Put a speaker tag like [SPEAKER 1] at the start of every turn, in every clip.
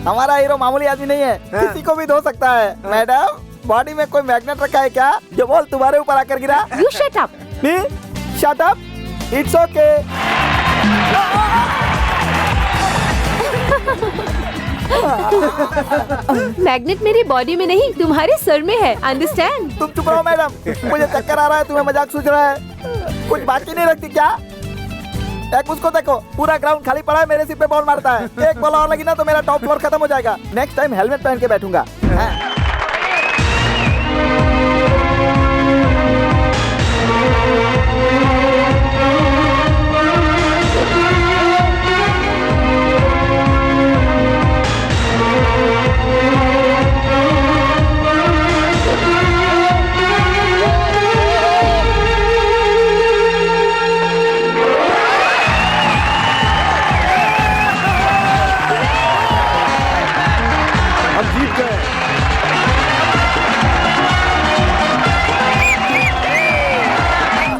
[SPEAKER 1] हमारा हीरो मामूली आदमी नहीं है, किसी को भी धो सकता है। मैडम, बॉडी में कोई मैग्नेट रखा है क्या जो बॉल तुम्हारे ऊपर आकर गिरा?
[SPEAKER 2] You shut up.
[SPEAKER 1] Me? Shut up? It's okay.
[SPEAKER 2] Magnet मेरी बॉडी में नहीं, तुम्हारे सर में है। अंडरस्टैंड?
[SPEAKER 1] तुम चुप रहो मैडम, मुझे चक्कर आ रहा है, तुम्हें मजाक सूझ रहा है। कुछ बाकी नहीं रखती क्या? एक उसको देखो, पूरा ग्राउंड खाली पड़ा है, मेरे सिर पे बॉल मारता है। एक बॉल और लगी ना तो मेरा टॉप फ्लोर खत्म हो जाएगा। नेक्स्ट टाइम हेलमेट पहन के बैठूंगा।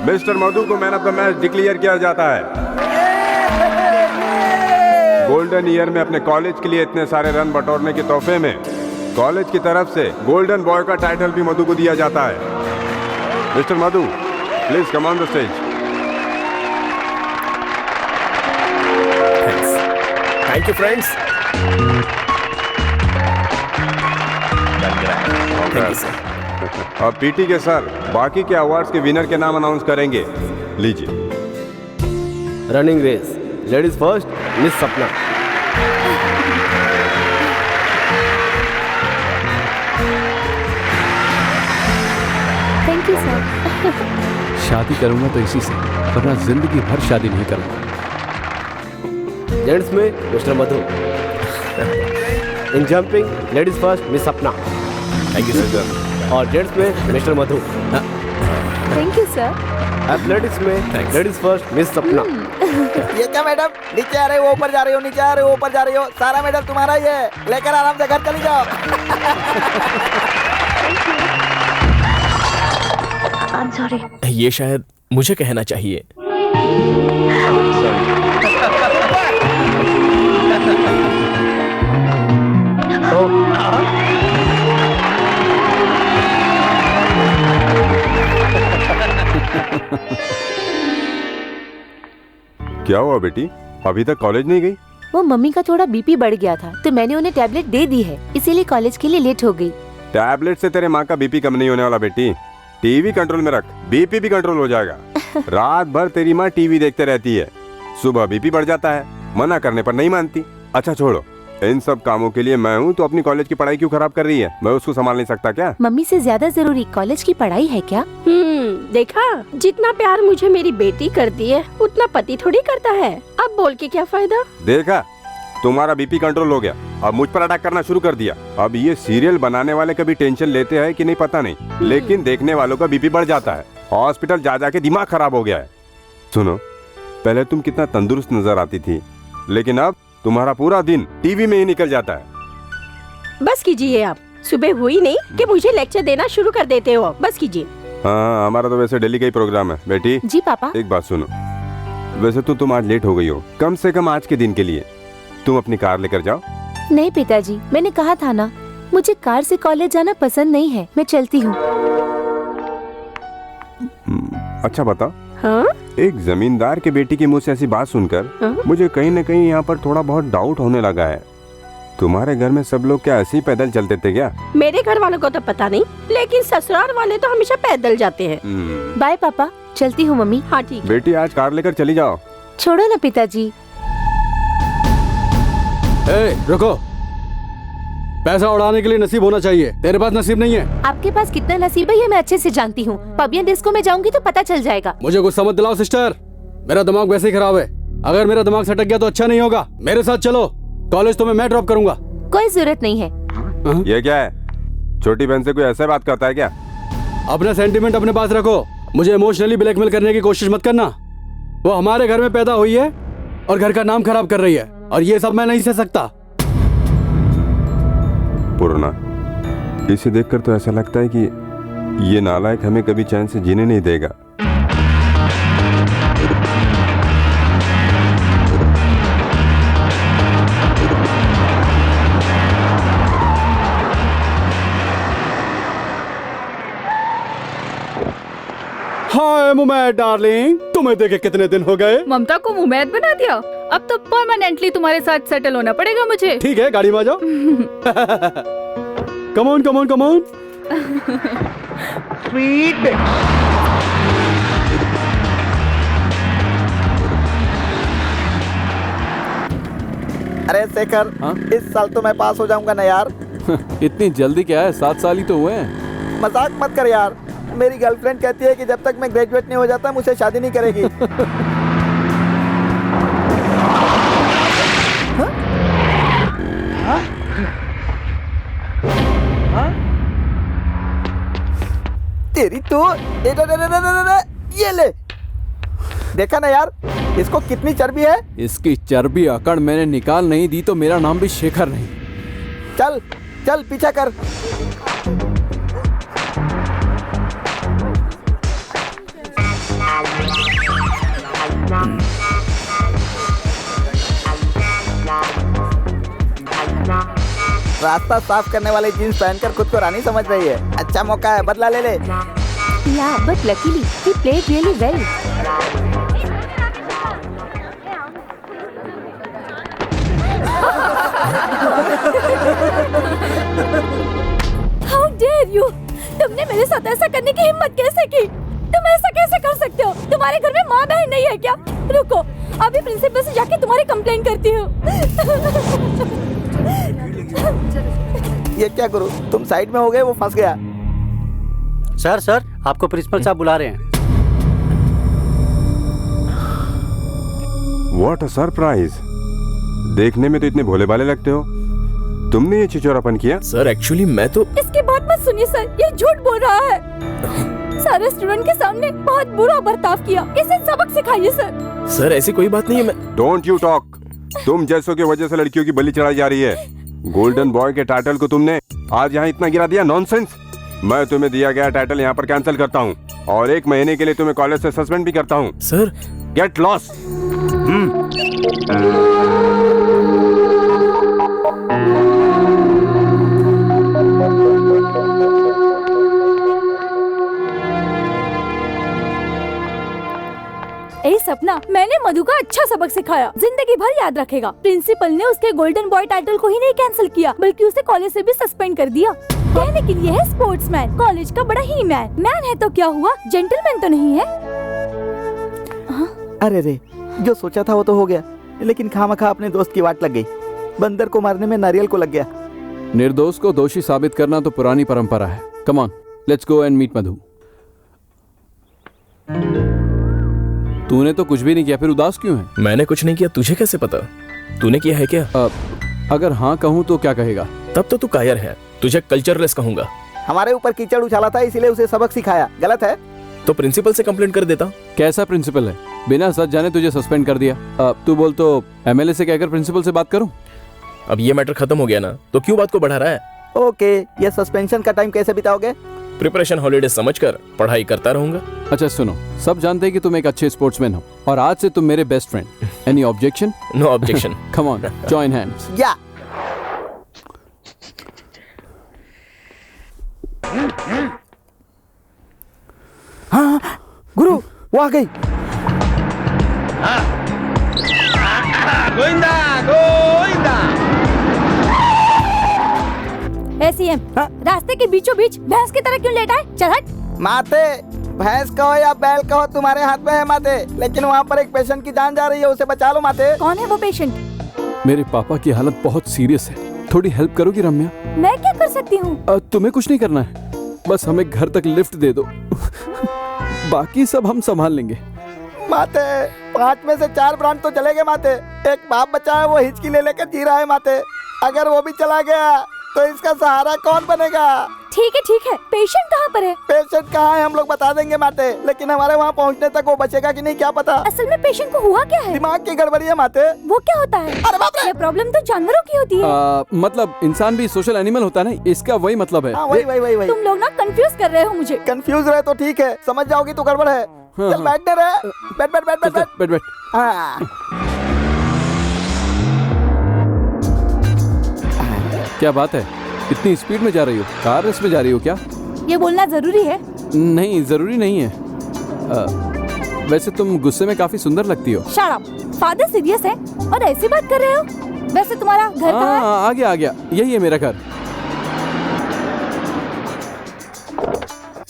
[SPEAKER 3] मिस्टर मधु को man of the match declare किया जाता है। गोल्डन ईयर में अपने कॉलेज के लिए इतने सारे रन बटोरने के तोहफे में कॉलेज की तरफ से गोल्डन बॉय का टाइटल भी मधु को दिया जाता है। Mister Madhu, please come on the stage.
[SPEAKER 4] Thank you friends. Thank you sir.
[SPEAKER 3] अब पीटी के सर बाकी के अवार्ड्स के विनर के नाम अनाउंस करेंगे। लीजिए।
[SPEAKER 4] Running race, ladies first, miss Sapna.
[SPEAKER 2] Thank you sir.
[SPEAKER 5] शादी करूंगा तो इसी से, वरना जिंदगी भर शादी नहीं करूंगा।
[SPEAKER 4] जेंट्स में mister Madhu. In jumping, ladies first, miss Sapna.
[SPEAKER 5] Thank you sir.
[SPEAKER 4] और जेंट्स में mister Madhu.
[SPEAKER 2] Thank you sir.
[SPEAKER 4] Athletics में लेडीज फर्स्ट, मिस सपना।
[SPEAKER 1] ये क्या मैडम, नीचे आ रहे हो ऊपर जा रही हो, नीचे आ रहे हो ऊपर जा रही हो, सारा मेडल तुम्हारा ही है, लेकर आराम से घर चली जाओ।
[SPEAKER 2] I'm sorry.
[SPEAKER 6] ये शायद मुझे कहना चाहिए।
[SPEAKER 3] क्या हुआ बेटी, अभी तक कॉलेज नहीं गई?
[SPEAKER 2] वो मम्मी का थोड़ा बीपी बढ़ गया था तो मैंने उन्हें टैबलेट दे दी है, इसीलिए कॉलेज के लिए लेट हो गई।
[SPEAKER 3] टैबलेट से तेरे माँ का बीपी कम नहीं होने वाला बेटी। टीवी कंट्रोल में रख, बीपी भी कंट्रोल हो जाएगा। रात भर तेरी माँ टीवी देखते रहती है, सुबह बीपी बढ़ जाता है, मना करने पर नहीं मानती। अच्छा छोड़ो, इन सब कामों के लिए मैं हूँ, तो अपनी कॉलेज की पढ़ाई क्यों खराब कर रही है? मैं उसको संभाल नहीं सकता क्या?
[SPEAKER 2] मम्मी से ज्यादा जरूरी कॉलेज की पढ़ाई है क्या?
[SPEAKER 7] देखा, जितना प्यार मुझे मेरी बेटी करती है उतना पति थोड़ी करता है। अब बोल के क्या फायदा?
[SPEAKER 3] देखा, तुम्हारा बीपी कंट्रोल हो गया, अब मुझ पर अटैक करना शुरू कर दिया। अब ये सीरियल बनाने वाले कभी टेंशन लेते हैं कि नहीं पता नहीं, लेकिन देखने वालों का बीपी बढ़ जाता है। हॉस्पिटल जा जाके दिमाग खराब हो गया है। सुनो, पहले तुम कितना तंदुरुस्त नजर आती थी, लेकिन अब तुम्हारा पूरा दिन टीवी में ही निकल जाता है।
[SPEAKER 7] बस कीजिए आप, सुबह हुई नहीं कि मुझे लेक्चर देना शुरू कर देते हो। बस कीजिए।
[SPEAKER 3] हाँ, हमारा तो वैसे डेली का ही प्रोग्राम है। बेटी
[SPEAKER 2] जी पापा।
[SPEAKER 3] एक बात सुनो, वैसे तो तुम आज लेट हो गई हो, कम से कम आज के दिन के लिए तुम अपनी कार लेकर जाओ।
[SPEAKER 2] नहीं पिताजी, मैंने कहा था ना, मुझे कार से कॉलेज जाना पसंद नहीं है, मैं चलती हूँ।
[SPEAKER 3] अच्छा बता,
[SPEAKER 7] हाँ?
[SPEAKER 3] एक जमींदार के बेटी के मुंह से ऐसी बात सुनकर मुझे कहीं न कहीं यहाँ पर थोड़ा बहुत डाउट होने लगा है। तुम्हारे घर में सब लोग क्या ऐसे ही पैदल चलते थे क्या?
[SPEAKER 7] मेरे घर वालों को तो पता नहीं, लेकिन ससुराल वाले तो हमेशा पैदल जाते हैं।
[SPEAKER 2] बाय पापा, चलती हूँ मम्मी।
[SPEAKER 7] हाँ ठीक है।
[SPEAKER 3] बेटी आज कार लेकर चली जाओ।
[SPEAKER 2] छोड़ो ना पिताजी।
[SPEAKER 5] रुको, पैसा उड़ाने के लिए नसीब होना चाहिए, तेरे पास नसीब नहीं है।
[SPEAKER 2] आपके पास कितना नसीब है ये मैं अच्छे से जानती हूँ। पब या डिस्को में जाऊंगी तो पता चल जाएगा।
[SPEAKER 5] मुझे गुस्सा मत दिलाओ सिस्टर, मेरा दिमाग वैसे ही खराब है। अगर मेरा दिमाग सटक गया तो अच्छा नहीं होगा। मेरे साथ चलो, कॉलेज तुम्हें मैं ड्रॉप करूंगा।
[SPEAKER 2] कोई जरूरत नहीं है।
[SPEAKER 3] ये क्या है, छोटी बहन से कोई ऐसे बात करता है क्या?
[SPEAKER 5] अपना सेंटीमेंट अपने पास रखो, मुझे इमोशनली ब्लैकमेल करने की कोशिश मत करना। वो हमारे घर में पैदा हुई है और घर का नाम खराब कर रही है, और ये सब मैं नहीं सह सकता।
[SPEAKER 3] पूर्णा, इसे देखकर तो ऐसा लगता है कि ये नालायक हमें कभी चैन से जीने नहीं देगा।
[SPEAKER 5] हाय मुमैद डार्लिंग, तुम्हें देखे कितने दिन हो गए।
[SPEAKER 8] ममता को मुमैद बना दिया। अब तो परमानेंटली तुम्हारे साथ सेटल होना पड़ेगा मुझे।
[SPEAKER 5] ठीक है, गाड़ी में आ जाओ। Come on come on come on.
[SPEAKER 1] अरे शेखर,
[SPEAKER 5] हाँ?
[SPEAKER 1] इस साल तो मैं पास हो जाऊंगा ना यार।
[SPEAKER 5] इतनी जल्दी क्या है, 7 साल ही तो हुए हैं।
[SPEAKER 1] मजाक मत कर यार। मेरी गर्लफ्रेंड कहती है कि जब तक मैं ग्रेजुएट नहीं हो जाता मुझसे शादी नहीं करेगी। तेरी तो ये ले, देखा ना यार इसको कितनी चर्बी है।
[SPEAKER 5] इसकी चर्बी अकड़ मैंने निकाल नहीं दी तो मेरा नाम भी शेखर नहीं।
[SPEAKER 1] चल चल पीछा कर। रास्ता साफ करने वाले जीन्स पहनकर खुद को रानी समझ रही है। अच्छा मौका है, बदला ले ले।
[SPEAKER 2] Yeah, but luckily he played really well.
[SPEAKER 7] How dare you? तुमने मेरे साथ ऐसा करने की हिम्मत कैसे की? तुम ऐसा कैसे कर सकते हो? तुम्हारे घर में माँ बहन नहीं है क्या? रुको, अभी प्रिंसिपल से जाके तुम्हारी कंप्लेंट करती हूँ।
[SPEAKER 1] ये क्या गुरु, तुम साइड में हो गए, वो फंस गया।
[SPEAKER 4] सर सर, आपको प्रिंसिपल साहब बुला रहे हैं।
[SPEAKER 3] What a surprise. देखने में तो इतने भोले भाले लगते हो। तुमने ये चिचोरापन किया?
[SPEAKER 6] सर एक्चुअली मैं तो
[SPEAKER 7] इसकी बात मत सुनिए सर, ये झूठ बोल रहा है। सारे स्टूडेंट के सामने बहुत बुरा बर्ताव किया। इसे सबक सिखाइए सर।
[SPEAKER 6] सर ऐसी कोई बात नहीं है। मैं
[SPEAKER 3] डोंट यू टॉक। तुम जैसों की वजह से लड़कियों की बलि चढ़ाई जा रही है। गोल्डन बॉय के टाइटल को तुमने आज यहाँ इतना गिरा दिया। नॉनसेंस। मैं तुम्हें दिया गया टाइटल यहाँ पर कैंसिल करता हूँ और 1 महीने के लिए तुम्हें कॉलेज से सस्पेंड भी करता हूँ।
[SPEAKER 6] Sir
[SPEAKER 3] get lost.
[SPEAKER 7] ए सपना, मैंने मधु का अच्छा सबक सिखाया, जिंदगी भर याद रखेगा। प्रिंसिपल ने उसके गोल्डन बॉय टाइटल को ही नहीं कैंसिल किया, बल्कि उसे कॉलेज से भी सस्पेंड कर दिया। कहने के लिए है स्पोर्ट्समैन, कॉलेज का बड़ा ही मैन है तो क्या हुआ, जेंटलमैन तो नहीं है।
[SPEAKER 1] अरे रे, जो सोचा था वो तो हो गया, लेकिन खामखा अपने दोस्त की वाट लग गई। बंदर को मारने में नारियल को लग गया।
[SPEAKER 5] निर्दोष को दोषी साबित करना तो पुरानी परंपरा है। Come on, let's go and meet Madhu. तूने तो कुछ भी नहीं किया, फिर उदास क्यों है?
[SPEAKER 6] मैंने कुछ नहीं किया, तुझे कैसे पता? तूने किया है क्या?
[SPEAKER 5] अगर हाँ कहूँ तो क्या कहेगा?
[SPEAKER 6] तब तो तू कायर है, तुझे कल्चरलेस कहूंगा।
[SPEAKER 1] हमारे ऊपर कीचड़ उछाला था, इसीलिए उसे सबक सिखाया। गलत है
[SPEAKER 6] तो प्रिंसिपल से कंप्लेंट कर देता।
[SPEAKER 5] कैसा प्रिंसिपल है, बिना सच जाने तुझे सस्पेंड कर दिया। तू बोल तो एमएलए से कहकर प्रिंसिपल से बात करूं?
[SPEAKER 6] अब ये मैटर खत्म हो गया ना, तो क्यों बात को बढ़ा रहा है?
[SPEAKER 1] ओके, ये सस्पेंशन का टाइम कैसे बिताओगे?
[SPEAKER 6] प्रिपरेशन हॉलीडे समझकर पढ़ाई करता रहूंगा।
[SPEAKER 5] अच्छा सुनो, सब जानते हैं कि तुम एक अच्छे स्पोर्ट्समैन हो और आज से तुम मेरे best friend. Any objection?
[SPEAKER 6] No objection.
[SPEAKER 5] Come on, join hands.
[SPEAKER 1] या हाँ गुरु, वो आ गई।
[SPEAKER 7] एसीएम, रास्ते के बीचों बीच भैंस की तरह क्यों लेटा है? चल हट।
[SPEAKER 1] माते, भैंस कहो या बैल कहो, तुम्हारे हाथ में है माते। लेकिन वहाँ पर एक पेशेंट की जान जा रही है, उसे बचा लो माते।
[SPEAKER 7] कौन है वो पेशेंट?
[SPEAKER 5] मेरे पापा की हालत बहुत सीरियस है, थोड़ी हेल्प करोगी रम्या?
[SPEAKER 7] मैं क्या कर सकती हूँ?
[SPEAKER 5] तुम्हें कुछ नहीं करना है, बस हमें घर तक लिफ्ट दे दो। बाकी सब हम संभाल लेंगे।
[SPEAKER 1] माते, 5 में से 4 ब्रांड तो चले गए माते। एक बाप बचा है, वो हिचकी ले लेकर जी रहा है माते। अगर वो भी चला गया तो इसका सहारा कौन बनेगा?
[SPEAKER 7] ठीक है, पेशेंट कहाँ पर है?
[SPEAKER 1] पेशेंट कहाँ है हम लोग बता देंगे माते, लेकिन हमारे वहाँ पहुँचने तक वो बचेगा कि नहीं क्या पता।
[SPEAKER 7] असल में पेशेंट को हुआ क्या है?
[SPEAKER 1] दिमाग की गड़बड़ी है माते।
[SPEAKER 7] वो क्या होता है?
[SPEAKER 1] अरे बाप रे!
[SPEAKER 7] ये प्रॉब्लम तो जानवरों की होती है।
[SPEAKER 5] मतलब इंसान भी सोशल एनिमल होता है ना, इसका वही मतलब है।
[SPEAKER 1] हाँ, वही।
[SPEAKER 7] तुम लोग ना कंफ्यूज कर रहे हो मुझे।
[SPEAKER 1] कंफ्यूज रहे तो ठीक है, समझ जाओगी तो गड़बड़ है। चल बैठने रहे, बैठ। हाँ।
[SPEAKER 5] क्या बात है, इतनी स्पीड में जा रही हो? कार रेस में जा रही हो क्या?
[SPEAKER 7] ये बोलना जरूरी है?
[SPEAKER 5] नहीं, जरूरी नहीं है। वैसे तुम गुस्से में काफी सुंदर लगती हो।
[SPEAKER 7] Shut up. फादर सीरियस है और ऐसी बात कर रहे हो? वैसे तुम्हारा घर कहाँ है?
[SPEAKER 5] आ गया यही है मेरा घर।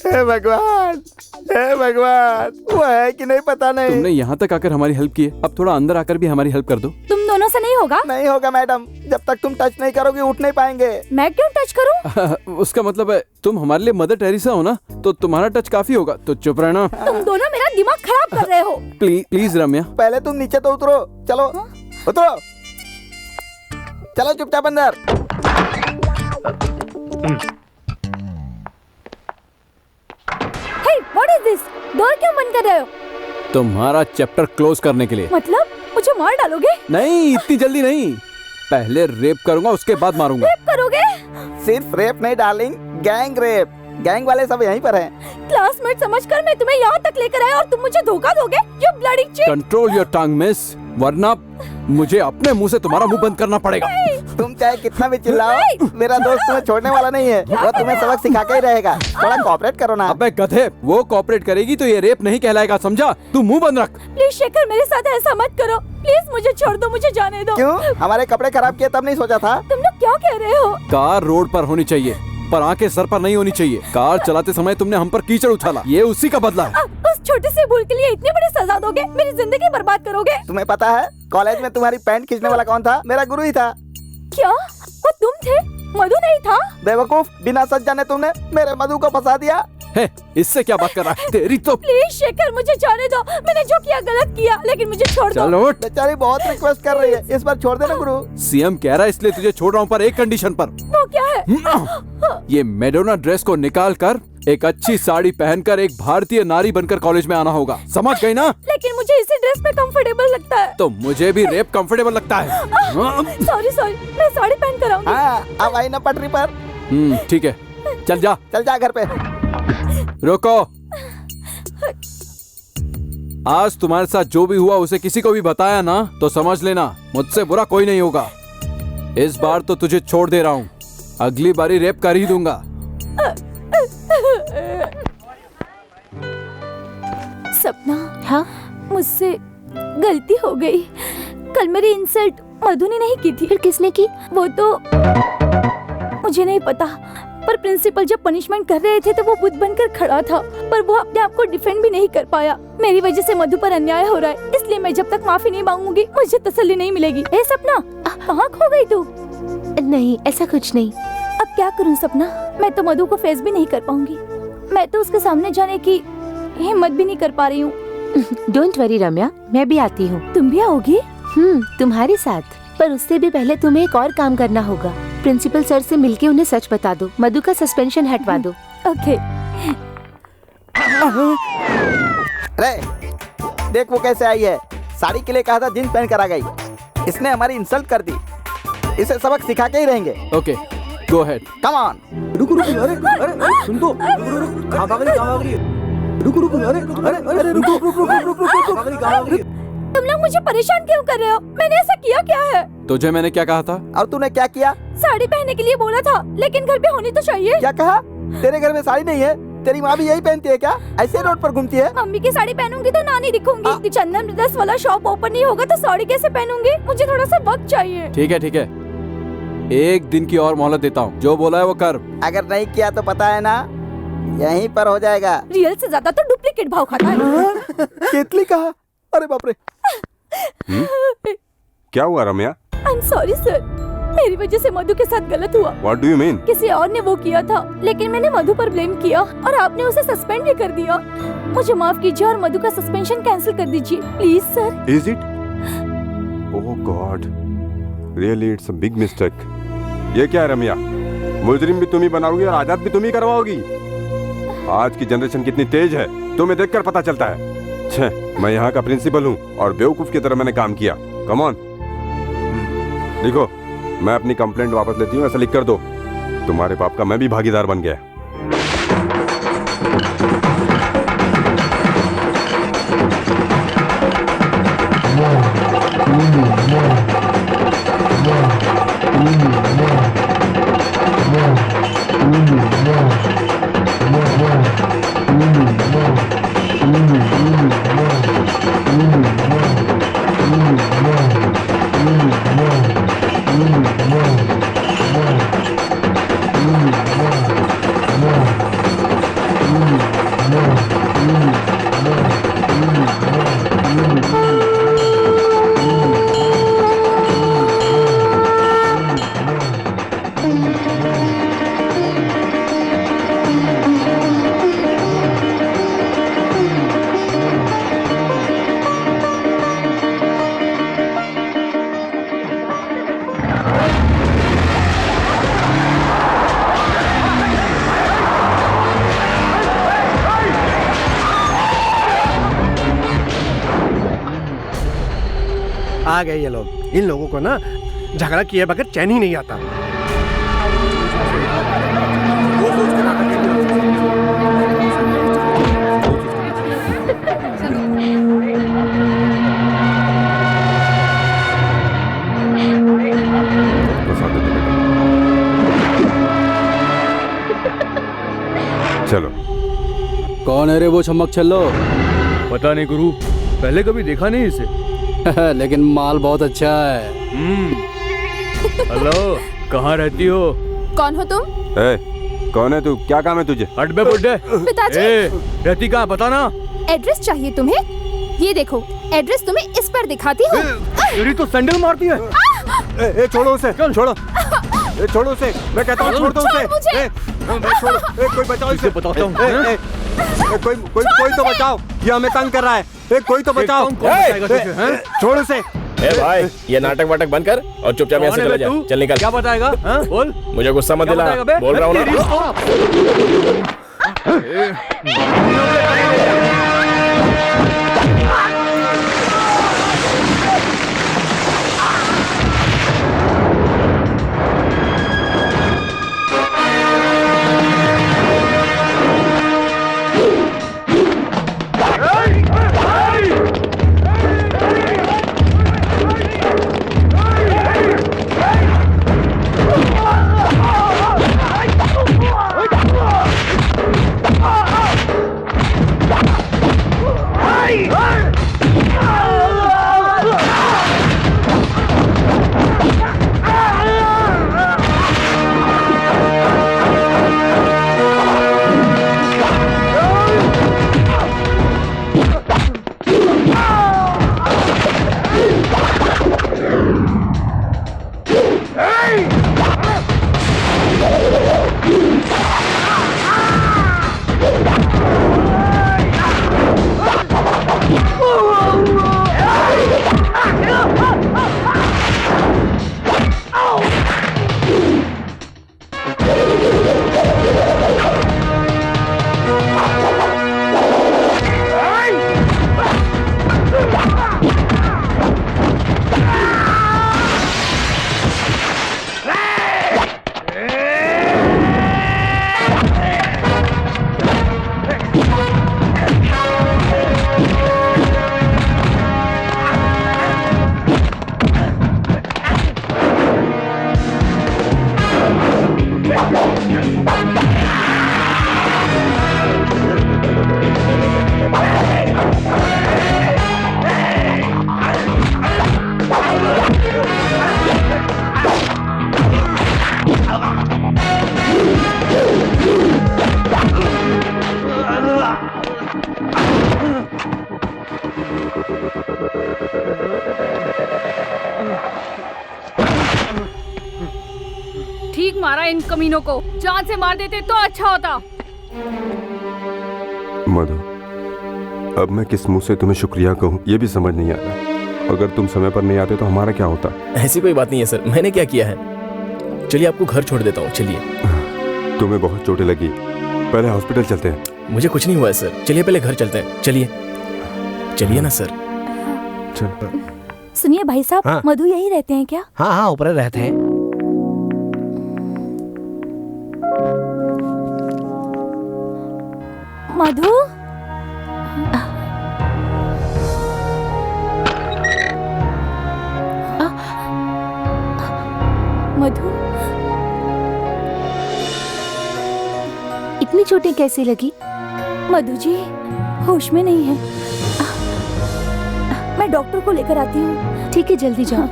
[SPEAKER 1] हे भगवान, हे भगवान, वो है कि नहीं पता नहीं।
[SPEAKER 5] तुमने यहाँ तक आकर हमारी हेल्प की है, अब थोड़ा अंदर आकर भी हमारी हेल्प कर दो।
[SPEAKER 7] तुम दोनों से नहीं होगा?
[SPEAKER 1] नहीं होगा मैडम, जब तक तुम टच नहीं करोगे उठ नहीं पाएंगे।
[SPEAKER 7] मैं क्यों टच करूं?
[SPEAKER 5] उसका मतलब है तुम हमारे लिए मदर टेरेसा हो ना, तो तुम्हारा टच काफी होगा, तो चुप रहना।
[SPEAKER 7] तुम दोनों मेरा दिमाग खराब कर रहे हो।
[SPEAKER 5] प्लीज रम्या।
[SPEAKER 1] पहले तुम नीचे तो उतरो, चलो उतरो, चलो चुपचाप अंदर।
[SPEAKER 7] हे, व्हाट इज दिस? डोर क्यों बंद कर रहे हो?
[SPEAKER 5] तुम्हारा चैप्टर क्लोज करने के लिए।
[SPEAKER 7] मतलब मुझे मार डालोगे?
[SPEAKER 5] नहीं, इतनी जल्दी नहीं, पहले रेप करूंगा उसके बाद मारूंगा।
[SPEAKER 7] रेप करोगे?
[SPEAKER 1] सिर्फ रेप नहीं डार्लिंग, गैंग रेप। गैंग वाले सब यहीं पर हैं।
[SPEAKER 7] क्लासमेट समझकर मैं तुम्हें यहाँ तक लेकर आया और तुम मुझे धोखा दोगे? You bloody cheat!
[SPEAKER 5] Control your tongue miss, वरना मुझे अपने मुंह से तुम्हारा मुंह बंद करना पड़ेगा।
[SPEAKER 1] तुम चाहे कितना भी चिल्लाओ, मेरा दोस्त तुम्हें छोड़ने वाला नहीं है। वो तुम्हें सबक सिखा के ही रहेगा। थोड़ा कोऑपरेट करो ना।
[SPEAKER 5] अबे गधे, वो कोऑपरेट करेगी तो ये रेप नहीं कहलाएगा, समझा? तू मुंह बंद रख।
[SPEAKER 7] प्लीज शेखर, मेरे साथ ऐसा मत करो। प्लीज मुझे छोड़ दो, मुझे जाने दो।
[SPEAKER 1] क्यों? हमारे कपड़े खराब किए तब नहीं सोचा था?
[SPEAKER 7] तुम लोग क्या कह रहे हो?
[SPEAKER 5] कार रोड पर होनी चाहिए, पर आंखें सर पर नहीं होनी चाहिए। कार चलाते समय तुमने हम पर कीचड़ उछाला, ये उसी का बदला है।
[SPEAKER 7] उस छोटी सी भूल के लिए इतनी बड़ी सजा दोगे? मेरी जिंदगी बर्बाद करोगे?
[SPEAKER 1] तुम्हें पता है कॉलेज में तुम्हारी पैंट खींचने वाला कौन था? मेरा गुरु ही था।
[SPEAKER 7] क्या वो तुम थे? मधु नहीं था?
[SPEAKER 1] बेवकूफ, बिना सच जाने तुमने मेरे मधु को फंसा दिया।
[SPEAKER 5] है, इससे क्या बात कर रहा है? तेरी तो।
[SPEAKER 7] प्लीज शेखर, मुझे जाने दो। मैंने जो किया गलत किया, लेकिन मुझे छोड़ दो।
[SPEAKER 5] चलो उठ।
[SPEAKER 1] बेचारी बहुत रिक्वेस्ट कर रही है, इस बार छोड़ देना गुरु।
[SPEAKER 5] सीएम कह रहा है इसलिए तुझे छोड़ रहा हूँ, पर एक कंडीशन पर।
[SPEAKER 7] वो क्या है?
[SPEAKER 5] ये मेडोना ड्रेस को निकाल कर एक अच्छी साड़ी पहनकर एक भारतीय नारी बनकर कॉलेज में आना होगा, समझ गई ना?
[SPEAKER 7] लेकिन मुझे इसी ड्रेस में कंफर्टेबल लगता है।
[SPEAKER 5] तो मुझे भी रेप कंफर्टेबल लगता है।
[SPEAKER 7] सॉरी सॉरी, मैं साड़ी पहन कर आऊंगी।
[SPEAKER 1] हाँ, अब आई ना पटरी पर।
[SPEAKER 5] ठीक है, चल जा।
[SPEAKER 1] चल जा घर पे।
[SPEAKER 5] रुको, आज तुम्हारे साथ जो भी हुआ उसे किसी को भी बताया ना तो समझ लेना मुझसे बुरा कोई नहीं होगा। इस बार तो तुझे छोड़ दे रहा हूँ, अगली बारी रेप कर ही दूंगा।
[SPEAKER 7] सपना,
[SPEAKER 2] हाँ?
[SPEAKER 7] मुझसे गलती हो गई। कल मेरी इंसल्ट मधु ने नहीं की थी।
[SPEAKER 2] फिर किसने की?
[SPEAKER 7] वो तो मुझे नहीं पता, पर प्रिंसिपल जब पनिशमेंट कर रहे थे तो वो बुत बनकर खड़ा था, पर वो अपने आप को डिफेंड भी नहीं कर पाया। मेरी वजह से मधु पर अन्याय हो रहा है, इसलिए मैं जब तक माफी नहीं मांगूंगी मुझे तसल्ली नहीं मिलेगी। ए सपना, कहाँ खो गई तू?
[SPEAKER 2] नहीं, ऐसा कुछ नहीं।
[SPEAKER 7] अब क्या करूं सपना, मैं तो मधु को फेस भी नहीं कर पाऊंगी। मैं तो उसके सामने जाने की हिम्मत भी नहीं कर पा रही हूँ।
[SPEAKER 2] डोंट वरी रम्या, मैं भी आती हूँ।
[SPEAKER 7] तुम भी आओगी?
[SPEAKER 2] तुम्हारे साथ, पर उससे भी पहले तुम्हें एक और काम करना होगा। प्रिंसिपल सर से मिलके उन्हें सच बता दो, मधु का सस्पेंशन हटवा दो।
[SPEAKER 7] ओके।
[SPEAKER 1] अरे देख वो कैसे आई है। साड़ी के लिए कहा था, जींस पहन कर आ गई। इसने हमारी इंसल्ट कर दी, इसे सबक सिखा के ही रहेंगे।
[SPEAKER 5] Okay, go ahead.
[SPEAKER 1] Come on.
[SPEAKER 4] रुको रुको, अरे अरे सुन तो, रुको रुको, कहाँ भाग रही है? रुको रुको, अरे अरे अरे रुको रुको रुको रुको, कहाँ भाग रही है?
[SPEAKER 7] तुम लोग मुझे परेशान क्यों कर रहे हो? मैंने ऐसा किया क्या है?
[SPEAKER 5] तुझे मैंने क्या कहा था?
[SPEAKER 1] और तूने क्या किया?
[SPEAKER 7] साड़ी पहनने के लिए बोला था, लेकिन घर पे होनी तो चाहिए।
[SPEAKER 1] क्या कहा? तेरे घर में साड़ी नहीं है? तेरी माँ भी यही पहनती है क्या? ऐसे रोड पर घूमती है?
[SPEAKER 7] मम्मी की साड़ी पहनूंगी तो नानी दिखूंगी। चंदन ब्रदर्स वाला शॉप ओपन नहीं होगा तो साड़ी कैसे पहनूंगी? मुझे थोड़ा सा वक्त चाहिए।
[SPEAKER 5] ठीक है ठीक है, एक दिन की और मोहलत देता हूँ, जो बोला है वो कर।
[SPEAKER 1] अगर नहीं किया तो पता है ना, यहीं पर हो जाएगा।
[SPEAKER 7] रियल से ज्यादा तो डुप्लीकेट भाव खाता है।
[SPEAKER 1] केतली कहा? अरे बाप रे।
[SPEAKER 3] क्या हुआ रम्या?
[SPEAKER 7] आई एम सॉरी सर, मेरी वजह से मधु के साथ गलत हुआ।
[SPEAKER 3] What do you mean?
[SPEAKER 7] किसी और ने वो किया था, लेकिन मैंने मधु पर ब्लेम किया और आपने उसे सस्पेंड भी कर दिया। मुझे माफ कीजिए और मधु का सस्पेंशन कैंसिल कर दीजिए please sir.
[SPEAKER 3] Is it? Oh God, really it's a big mistake. ये क्या है रम्या, मुजरिम भी तुम ही बनाओगी और आजाद भी तुम ही करवाओगी? आज की जनरेशन कितनी तेज है, तुम्हें देखकर पता चलता है। छे, मैं यहाँ का प्रिंसिपल हूँ और बेवकूफ की तरह मैंने काम किया। कम ऑन, देखो मैं अपनी कंप्लेंट वापस लेती हूँ, ऐसा लिख कर दो। तुम्हारे पाप का मैं भी भागीदार बन गया।
[SPEAKER 9] No. आ गए ये लोग। इन लोगों को ना झगड़ा किए बगैर चैन ही नहीं आता। वो सोच के ना
[SPEAKER 3] चलो।
[SPEAKER 5] कौन है रे वो छमक छल्लो?
[SPEAKER 4] पता नहीं गुरु, पहले कभी देखा नहीं इसे।
[SPEAKER 5] लेकिन माल बहुत अच्छा है।
[SPEAKER 4] हेलो, कहाँ रहती हो?
[SPEAKER 7] कौन हो तुम?
[SPEAKER 3] कौन है तू? क्या काम है तुझे?
[SPEAKER 4] हट बे बुड्ढे।
[SPEAKER 7] पिताजी।
[SPEAKER 4] रहती कहाँ बता ना।
[SPEAKER 7] एड्रेस चाहिए तुम्हें? ये देखो, एड्रेस तुम्हें इस पर दिखाती हूँ।
[SPEAKER 4] तेरी तो सैंडल मारती है।
[SPEAKER 3] छोड़ो उसे, छोड़ो। छोड़ो उसे, मैं कहता हूँ छोड़ दो उसे। कोई बचाओ इसे।
[SPEAKER 4] बताता हूँ।
[SPEAKER 3] कोई तो बचाओ, ये हमें तंग कर रहा है। कोई तो बचाओ। छोड़ उसे।
[SPEAKER 6] भाई, ये नाटक वाटक बंद कर और चुपचाप यहाँ से चला जा। चल निकल।
[SPEAKER 4] क्या बताएगा? बोल।
[SPEAKER 6] मुझे गुस्सा मत दिला, बोल रहा हूँ ना।
[SPEAKER 8] ठीक मारा इन कमीनों को, जान से मार देते तो अच्छा होता।
[SPEAKER 3] मधु, अब मैं किस मुंह से तुम्हें शुक्रिया कहूँ ये भी समझ नहीं आ रहा। अगर तुम समय पर नहीं आते तो हमारा क्या होता?
[SPEAKER 6] ऐसी कोई बात नहीं है सर, मैंने क्या किया है। चलिए आपको घर छोड़ देता हूँ, चलिए।
[SPEAKER 3] तुम्हें बहुत चोटें लगी, पहले हॉस्पिटल चलते हैं।
[SPEAKER 6] मुझे कुछ नहीं हुआ है सर, चलिए पहले घर चलते हैं। चलिए चलिए ना सर।
[SPEAKER 3] चल।
[SPEAKER 7] सुनिए भाई साहब,
[SPEAKER 9] हाँ।
[SPEAKER 7] मधु यही रहते हैं क्या?
[SPEAKER 9] हाँ हाँ, ऊपर रहते हैं।
[SPEAKER 7] मधु, मधु,
[SPEAKER 2] इतनी चोटें कैसे लगी?
[SPEAKER 7] मधु जी होश में नहीं है। मैं डॉक्टर को लेकर आती हूँ।
[SPEAKER 2] ठीक है, जल्दी जाओ।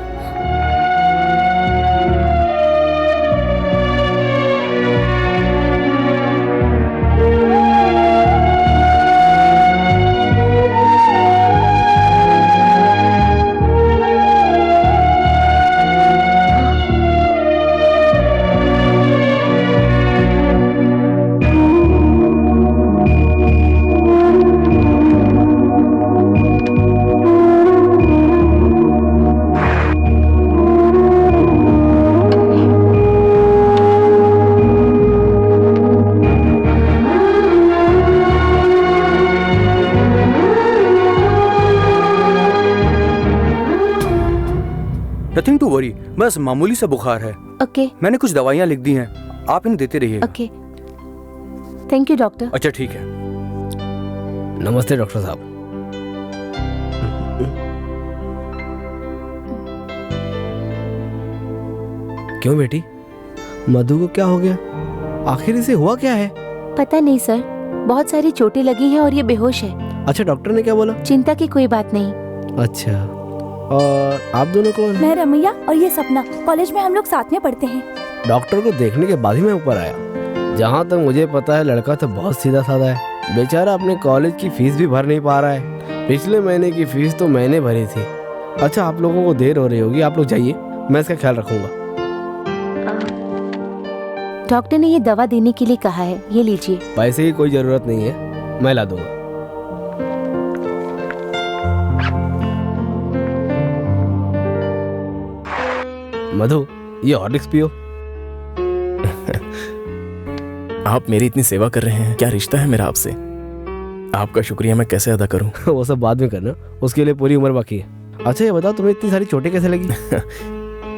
[SPEAKER 4] वरी, बस मामूली सा बुखार है।
[SPEAKER 2] ओके
[SPEAKER 4] मैंने कुछ दवाइयाँ लिख दी हैं, आप इन्हें देते रहिए।
[SPEAKER 2] Okay, thank you doctor.
[SPEAKER 4] अच्छा ठीक है।
[SPEAKER 6] नमस्ते डॉक्टर साहब। क्यों बेटी, मधु को क्या हो गया? आखिर इसे हुआ क्या है?
[SPEAKER 2] पता नहीं सर, बहुत सारी चोटें लगी हैं और ये बेहोश है।
[SPEAKER 6] अच्छा, डॉक्टर ने क्या बोला?
[SPEAKER 2] चिंता की कोई बात नहीं।
[SPEAKER 6] अच्छा, और आप दोनों कौन?
[SPEAKER 7] मैं रमैया और ये सपना, कॉलेज में हम लोग साथ में पढ़ते हैं।
[SPEAKER 6] डॉक्टर को देखने के बाद ही मैं ऊपर आया। जहाँ तक मुझे पता है लड़का तो बहुत सीधा साधा है, बेचारा अपने कॉलेज की फीस भी भर नहीं पा रहा है। पिछले महीने की फीस तो मैंने भरी थी। अच्छा, आप लोगों को देर हो रही होगी, आप लोग जाइए, मैं इसका ख्याल रखूंगा।
[SPEAKER 2] डॉक्टर ने ये दवा देने के लिए कहा है, ये लीजिए।
[SPEAKER 6] पैसे की कोई जरूरत नहीं है, मैं ला दूंगा। मधु, ये हॉर्लिक्स पियो।
[SPEAKER 10] आप मेरी इतनी सेवा कर रहे हैं, क्या रिश्ता है मेरा आपसे? आपका शुक्रिया मैं कैसे अदा करूं?
[SPEAKER 6] वो सब बाद में करना, उसके लिए पूरी उम्र बाकी है। अच्छा ये बताओ, तुम्हें इतनी सारी चोटें कैसे लगी?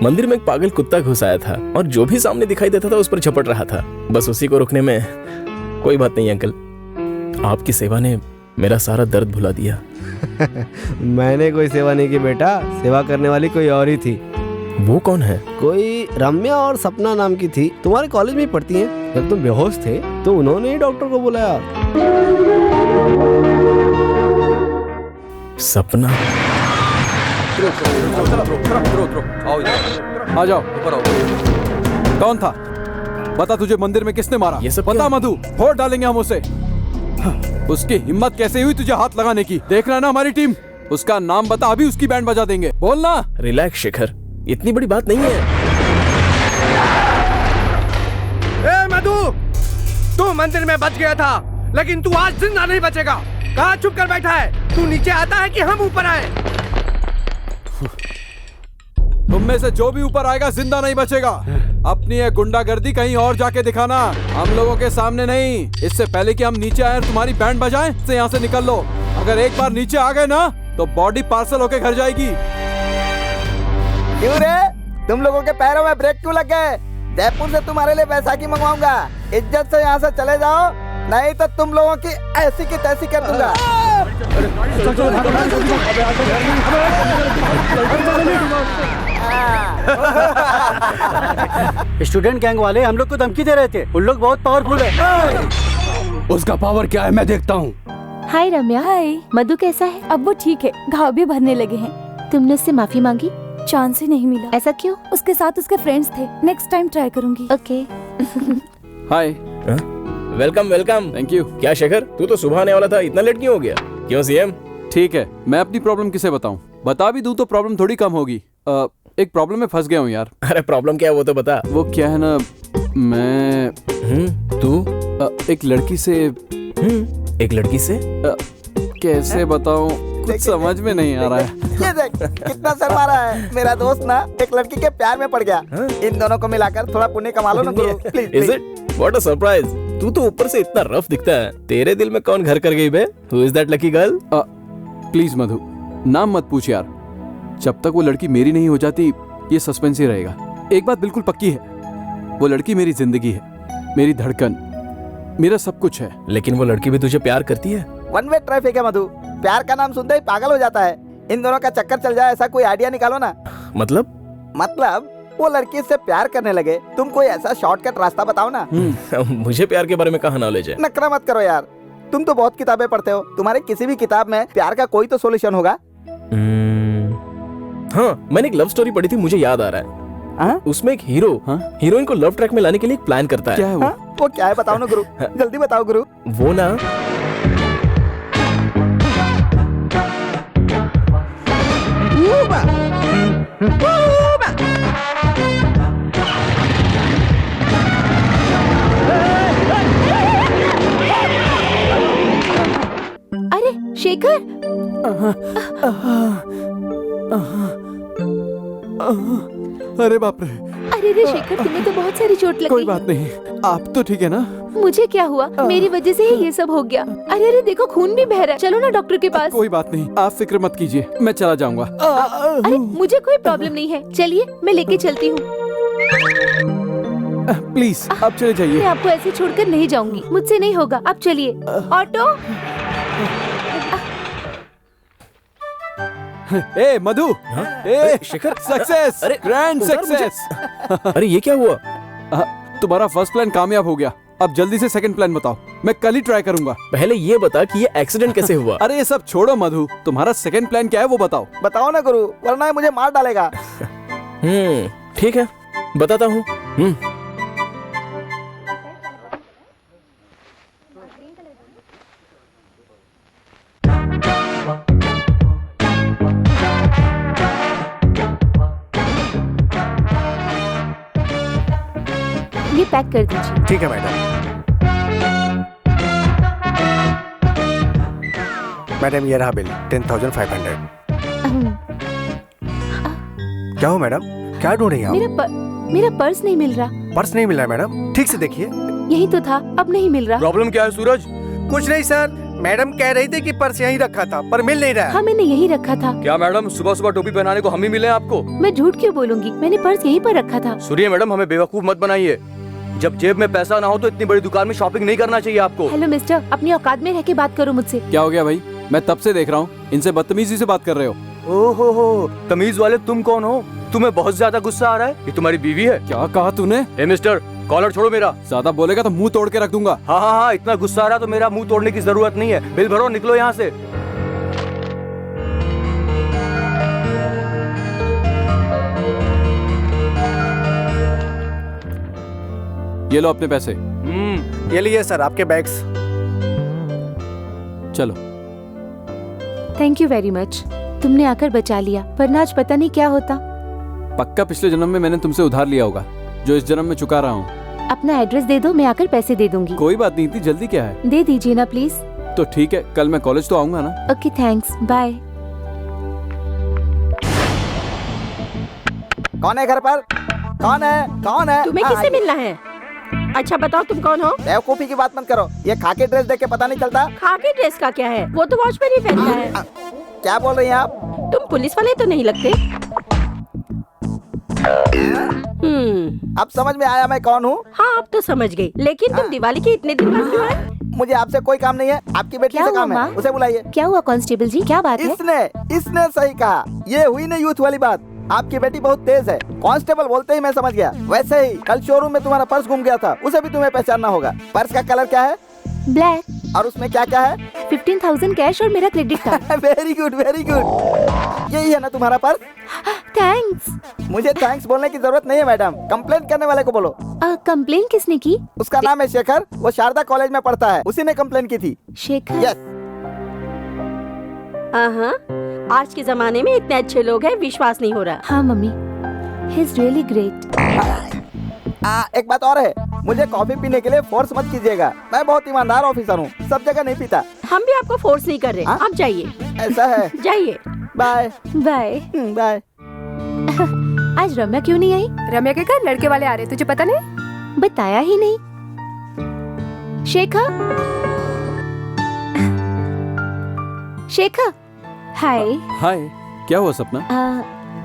[SPEAKER 10] मंदिर में एक पागल कुत्ता घुस आया था और जो भी सामने दिखाई देता था उस पर झपट रहा था। बस उसी को रोकने में। कोई बात नहीं अंकल, आपकी सेवा ने मेरा सारा दर्द भुला दिया।
[SPEAKER 6] मैंने कोई सेवा नहीं की बेटा, सेवा करने वाली कोई और ही थी।
[SPEAKER 10] वो कौन है?
[SPEAKER 6] कोई रम्या और सपना नाम की थी, तुम्हारे कॉलेज में ही पढ़ती हैं। जब तुम बेहोश थे तो उन्होंने ही डॉक्टर को बुलाया।
[SPEAKER 10] सपना?
[SPEAKER 5] आ जाओ, ऊपर आओ। कौन था? बता, तुझे मंदिर में किसने मारा?
[SPEAKER 10] ये सब
[SPEAKER 5] बता
[SPEAKER 10] क्या?
[SPEAKER 5] मधु, फोड़ डालेंगे हम उसे। उसकी हिम्मत कैसे हुई तुझे हाथ लगाने की? देख रहा ना हमारी टीम, उसका नाम बता, अभी उसकी बैंड बजा देंगे। बोलना।
[SPEAKER 10] रिलैक्स शेखर, इतनी बड़ी बात नहीं है।
[SPEAKER 9] ए मधु, तू मंदिर में बच गया था, लेकिन तू आज जिंदा नहीं बचेगा। कहाँ चुप कर बैठा है? तू नीचे आता है कि हम ऊपर आए?
[SPEAKER 5] तुम में से जो भी ऊपर आएगा जिंदा नहीं बचेगा। अपनी ये गुंडागर्दी कहीं और जाके दिखाना, हम लोगों के सामने नहीं। इससे पहले कि हम नीचे आए और तुम्हारी बैंड बजाएं, से यहाँ से निकल लो। अगर एक बार नीचे आ गए ना तो बॉडी पार्सल होके घर जाएगी।
[SPEAKER 1] क्यों रे, तुम लोगों के पैरों में ब्रेक क्यों लग गए? जयपुर से तुम्हारे लिए बैसाखी मंगवाऊंगा। इज्जत से यहाँ से चले जाओ, नहीं तो तुम लोगों की ऐसी की तैसी कर दूंगा।
[SPEAKER 9] स्टूडेंट गैंग वाले हम लोग को धमकी दे रहे थे, उन लोग बहुत पावरफुल है। उसका पावर क्या है मैं देखता हूँ।
[SPEAKER 2] हाय रम्या।
[SPEAKER 7] हाय।
[SPEAKER 2] मधु कैसा है?
[SPEAKER 7] अब वो ठीक है, घाव भी भरने लगे हैं।
[SPEAKER 2] तुमने उससे माफी मांगी?
[SPEAKER 7] चांस ही नहीं मिला।
[SPEAKER 2] ऐसा क्यों?
[SPEAKER 7] उसके साथ उसके फ्रेंड्स थे, नेक्स्ट टाइम ट्राई करूंगी।
[SPEAKER 2] Okay.
[SPEAKER 5] Hi.
[SPEAKER 10] Welcome welcome.
[SPEAKER 5] Thank you.
[SPEAKER 10] क्या शेखर, तू तो सुबह आने वाला था, इतना लेट क्यों हो गया? क्यों सीएम?
[SPEAKER 5] ठीक है, मैं अपनी प्रॉब्लम किसे बताऊं? बता भी दूं तो प्रॉब्लम थोड़ी कम होगी। एक प्रॉब्लम में फंस गया हूँ यार।
[SPEAKER 10] अरे प्रॉब्लम क्या है वो तो बता।
[SPEAKER 5] वो क्या है ना, मैं
[SPEAKER 10] तू
[SPEAKER 5] एक लड़की से
[SPEAKER 10] एक लड़की से
[SPEAKER 5] कैसे बताऊं, कुछ समझ में नहीं आ रहा है।
[SPEAKER 1] ये देख कितना शर्मा रहा है। मेरा दोस्त ना एक लड़की के प्यार में पड़ गया। इन दोनों को मिलाकर थोड़ा पुण्य कमा लो ना गुरु, please.
[SPEAKER 10] Is it? What a surprise. तू तो ऊपर से इतना रफ दिखता है, तेरे दिल में कौन घर कर गई बे? Who is that lucky girl?
[SPEAKER 5] Please Madhu, नाम मत पूछ यार। जब तक वो लड़की मेरी नहीं हो जाती ये सस्पेंस ही रहेगा। एक बात बिल्कुल पक्की है, वो लड़की मेरी जिंदगी है, मेरी धड़कन, मेरा सब कुछ है।
[SPEAKER 10] लेकिन वो लड़की भी तुझे प्यार करती है।
[SPEAKER 1] वन वे ट्रैफिक है मधु, प्यार का नाम सुनते ही पागल हो जाता है। इन दोनों का चक्कर चल जाए, ऐसा कोई आइडिया निकालो ना। मतलब वो लड़की से प्यार करने लगे, तुम कोई ऐसा शॉर्टकट रास्ता बताओ ना।
[SPEAKER 10] मुझे प्यार के बारे में कहाँ नॉलेज है?
[SPEAKER 1] नखरा मत करो यार, तुम तो बहुत किताबें पढ़ते हो, तुम्हारे किसी भी किताब में प्यार का कोई तो सॉल्यूशन होगा।
[SPEAKER 10] हाँ, मैंने एक लव स्टोरी पढ़ी थी, मुझे याद आ रहा है। उसमें एक हीरो हीरोइन को लव ट्रैक में लाने के लिए एक प्लान करता है।
[SPEAKER 5] क्या है वो?
[SPEAKER 1] वो क्या है बताओ ना गुरु, जल्दी बताओ गुरु।
[SPEAKER 10] वो ना
[SPEAKER 2] अरे शेखर,
[SPEAKER 5] अरे बाप रे।
[SPEAKER 2] अरे रे शेखर, तुम्हें तो बहुत सारी चोट लगी।
[SPEAKER 5] कोई बात नहीं, आप तो ठीक है ना?
[SPEAKER 2] मुझे क्या हुआ? मेरी वजह से ही ये सब हो गया। अरे अरे देखो, खून भी बह रहा है। चलो ना डॉक्टर के पास।
[SPEAKER 5] कोई बात नहीं, आप फिक्र मत कीजिए, मैं चला जाऊंगा।
[SPEAKER 2] अरे मुझे कोई प्रॉब्लम नहीं है, चलिए मैं लेके चलती हूँ।
[SPEAKER 5] प्लीज आप चले
[SPEAKER 2] मैं
[SPEAKER 5] जाइए।
[SPEAKER 2] आपको ऐसे छोड़कर नहीं जाऊंगी, मुझसे नहीं होगा। आप चलिए। ऑटो।
[SPEAKER 5] ए मधु, ए
[SPEAKER 10] शिखर,
[SPEAKER 5] सक्सेस,
[SPEAKER 10] अरे,
[SPEAKER 5] ग्रैंड
[SPEAKER 10] उतार मुझे।
[SPEAKER 5] सक्सेस।
[SPEAKER 10] अरे ये क्या हुआ?
[SPEAKER 5] तुम्हारा फर्स्ट प्लान कामयाब हो गया, अब जल्दी से सेकंड प्लान बताओ, मैं कल ही ट्राई करूंगा।
[SPEAKER 10] पहले ये बता कि ये एक्सीडेंट कैसे हुआ?
[SPEAKER 5] अरे ये सब छोड़ो मधु, तुम्हारा सेकंड प्लान क्या है वो बताओ।
[SPEAKER 1] बताओ ना गुरु, वरना ये मुझे मार डालेगा।
[SPEAKER 10] ठीक है, बताता हूँ।
[SPEAKER 2] ये पैक कर दीजिए।
[SPEAKER 9] ठीक है मैडम। मैडम ये रहा बिल 10,500। क्या हो मैडम, क्या ढूंढ रही हैं आप?
[SPEAKER 2] मेरा पर्स नहीं मिल रहा।
[SPEAKER 9] पर्स नहीं मिल रहा है मैडम, ठीक से देखिए।
[SPEAKER 2] यही तो था, अब नहीं मिल रहा।
[SPEAKER 10] प्रॉब्लम क्या है सूरज?
[SPEAKER 9] कुछ नहीं सर, मैडम कह रही थी कि पर्स यहीं रखा था पर मिल नहीं रहा है।
[SPEAKER 2] हाँ मैंने यही रखा था।
[SPEAKER 10] क्या मैडम, सुबह सुबह टोपी पहनाने को हम ही मिले आपको?
[SPEAKER 2] मैं झूठ क्यों बोलूंगी, मैंने पर्स यहीं पर रखा था।
[SPEAKER 10] सुनिए मैडम, हमें बेवकूफ मत बनाइए। जब जेब में पैसा ना हो तो इतनी बड़ी दुकान में शॉपिंग नहीं करना चाहिए आपको।
[SPEAKER 2] हेलो मिस्टर, अपनी औकात में रह के बात करो मुझसे।
[SPEAKER 5] क्या हो गया भाई, मैं तब से देख रहा हूँ इनसे बदतमीजी से बात कर रहे हो।
[SPEAKER 10] ओहो, तमीज वाले तुम कौन हो? तुम्हें बहुत ज्यादा गुस्सा आ रहा है। ये तुम्हारी बीवी है?
[SPEAKER 5] क्या कहा तूने?
[SPEAKER 10] ए मिस्टर, कॉलर छोड़ो मेरा।
[SPEAKER 5] ज्यादा बोलेगा तो मुंह तोड़ के रख दूंगा।
[SPEAKER 10] हाँ हाँ हाँ, इतना गुस्सा आ रहा तो मेरा मुंह तोड़ने की जरूरत नहीं है। बिल भरो, निकलो यहाँ से।
[SPEAKER 5] ये लो अपने पैसे।
[SPEAKER 9] ये लिए सर आपके बैग्स।
[SPEAKER 5] चलो।
[SPEAKER 2] थैंक यू वेरी मच, तुमने आकर बचा लिया, वरना आज पता नहीं क्या होता।
[SPEAKER 5] पक्का पिछले जन्म में मैंने तुमसे उधार लिया होगा, जो इस जन्म में चुका रहा हूँ।
[SPEAKER 2] अपना एड्रेस दे दो, मैं आकर पैसे दे दूंगी।
[SPEAKER 5] कोई बात नहीं, इतनी जल्दी क्या है?
[SPEAKER 2] दे दीजिए ना प्लीज।
[SPEAKER 5] तो ठीक है, कल मैं कॉलेज तो आऊंगा ना।
[SPEAKER 2] Okay thanks, bye.
[SPEAKER 1] कौन है घर पर? कौन है? कौन है?
[SPEAKER 11] तुम्हें किससे मिलना है? अच्छा बताओ तुम कौन हो?
[SPEAKER 1] बेवकूफी की बात मत करो, ये खाकी ड्रेस देख के पता नहीं चलता?
[SPEAKER 11] खाकी ड्रेस का क्या है? वो तो वॉचमैन ही पहनता है।
[SPEAKER 1] क्या बोल रही हैं आप?
[SPEAKER 11] तुम पुलिस वाले तो नहीं लगते।
[SPEAKER 1] अब समझ में आया मैं कौन हूँ?
[SPEAKER 11] हाँ अब तो समझ गई, लेकिन तुम दिवाली के इतने दिन बाद क्यों आए?
[SPEAKER 1] मुझे आपसे कोई काम नहीं है, आपकी बेटी से काम है, उसे बुलाइए।
[SPEAKER 2] क्या हुआ कांस्टेबल जी, क्या बात है?
[SPEAKER 1] इसने सही कहा, ये हुई ना यूथ वाली बात। आपकी बेटी बहुत तेज है, कांस्टेबल बोलते ही मैं समझ गया। वैसे ही कल शोरूम में तुम्हारा पर्स गुम गया था, उसे भी तुम्हें पहचानना होगा। पर्स का कलर क्या है?
[SPEAKER 2] ब्लैक।
[SPEAKER 1] और उसमें क्या क्या है?
[SPEAKER 2] 15,000 कैश और मेरा credit card.
[SPEAKER 1] Very good very good, यही है ना तुम्हारा पर्स?
[SPEAKER 2] थैंक्स।
[SPEAKER 1] मुझे थैंक्स बोलने की जरूरत नहीं है मैडम, कंप्लेन करने वाले को बोलो।
[SPEAKER 2] कंप्लेन किसने की?
[SPEAKER 1] उसका नाम है शेखर, वो शारदा कॉलेज में पढ़ता है, उसी ने कंप्लेन की थी।
[SPEAKER 2] शेखर?
[SPEAKER 1] यस।
[SPEAKER 11] आज के जमाने में इतने अच्छे लोग हैं, विश्वास नहीं हो रहा।
[SPEAKER 2] हाँ mummy, he is really great.
[SPEAKER 1] एक बात और है, मुझे कॉफी पीने के लिए फोर्स मत कीजिएगा, मैं बहुत ईमानदार ऑफिसर हूँ, सब जगह नहीं पीता।
[SPEAKER 11] हम भी आपको फोर्स नहीं कर रहे, आप जाइए।
[SPEAKER 1] ऐसा है?
[SPEAKER 11] जाइए।
[SPEAKER 1] Bye
[SPEAKER 2] bye
[SPEAKER 1] bye.
[SPEAKER 2] आज रम्या क्यों नहीं आई?
[SPEAKER 12] रम्या के घर लड़के वाले आ रहे, तुझे पता नहीं?
[SPEAKER 2] बताया ही नहीं। शेखर, शेखर, हाय।
[SPEAKER 5] हाय, क्या हुआ सपना?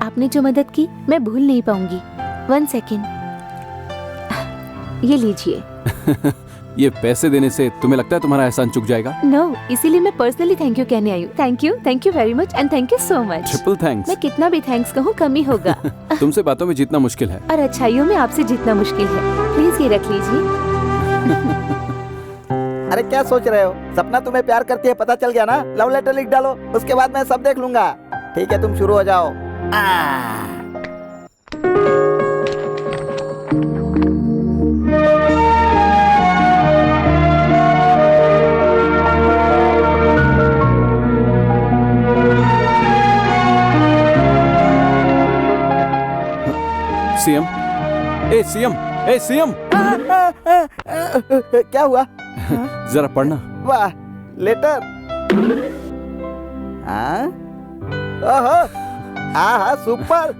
[SPEAKER 2] आपने जो मदद की मैं भूल नहीं पाऊंगी। 1 सेकेंड, ये लीजिए।
[SPEAKER 5] ये पैसे देने से तुम्हें लगता है तुम्हारा एहसान चुक जाएगा?
[SPEAKER 2] नो, इसीलिए मैं पर्सनली थैंक यू कहने आई हूँ। Thank you very much and thank you so much.
[SPEAKER 5] Triple thanks.
[SPEAKER 2] मैं कितना भी थैंक्स कहूँ कम ही होगा।
[SPEAKER 5] तुमसे बातों में जीतना मुश्किल है
[SPEAKER 2] और अच्छाइयों में आपसे जीतना मुश्किल है। प्लीज ये रख लीजिए।
[SPEAKER 1] अरे क्या सोच रहे हो? सपना तुम्हें प्यार करती है पता चल गया ना, लव लेटर लिख डालो, उसके बाद मैं सब देख लूंगा। ठीक है तुम शुरू हो जाओ।
[SPEAKER 5] सीएम, ए सीएम,
[SPEAKER 1] क्या हुआ?
[SPEAKER 5] जरा पढ़ना।
[SPEAKER 1] वाह, लेटर। ओहो, हाँ सुपर।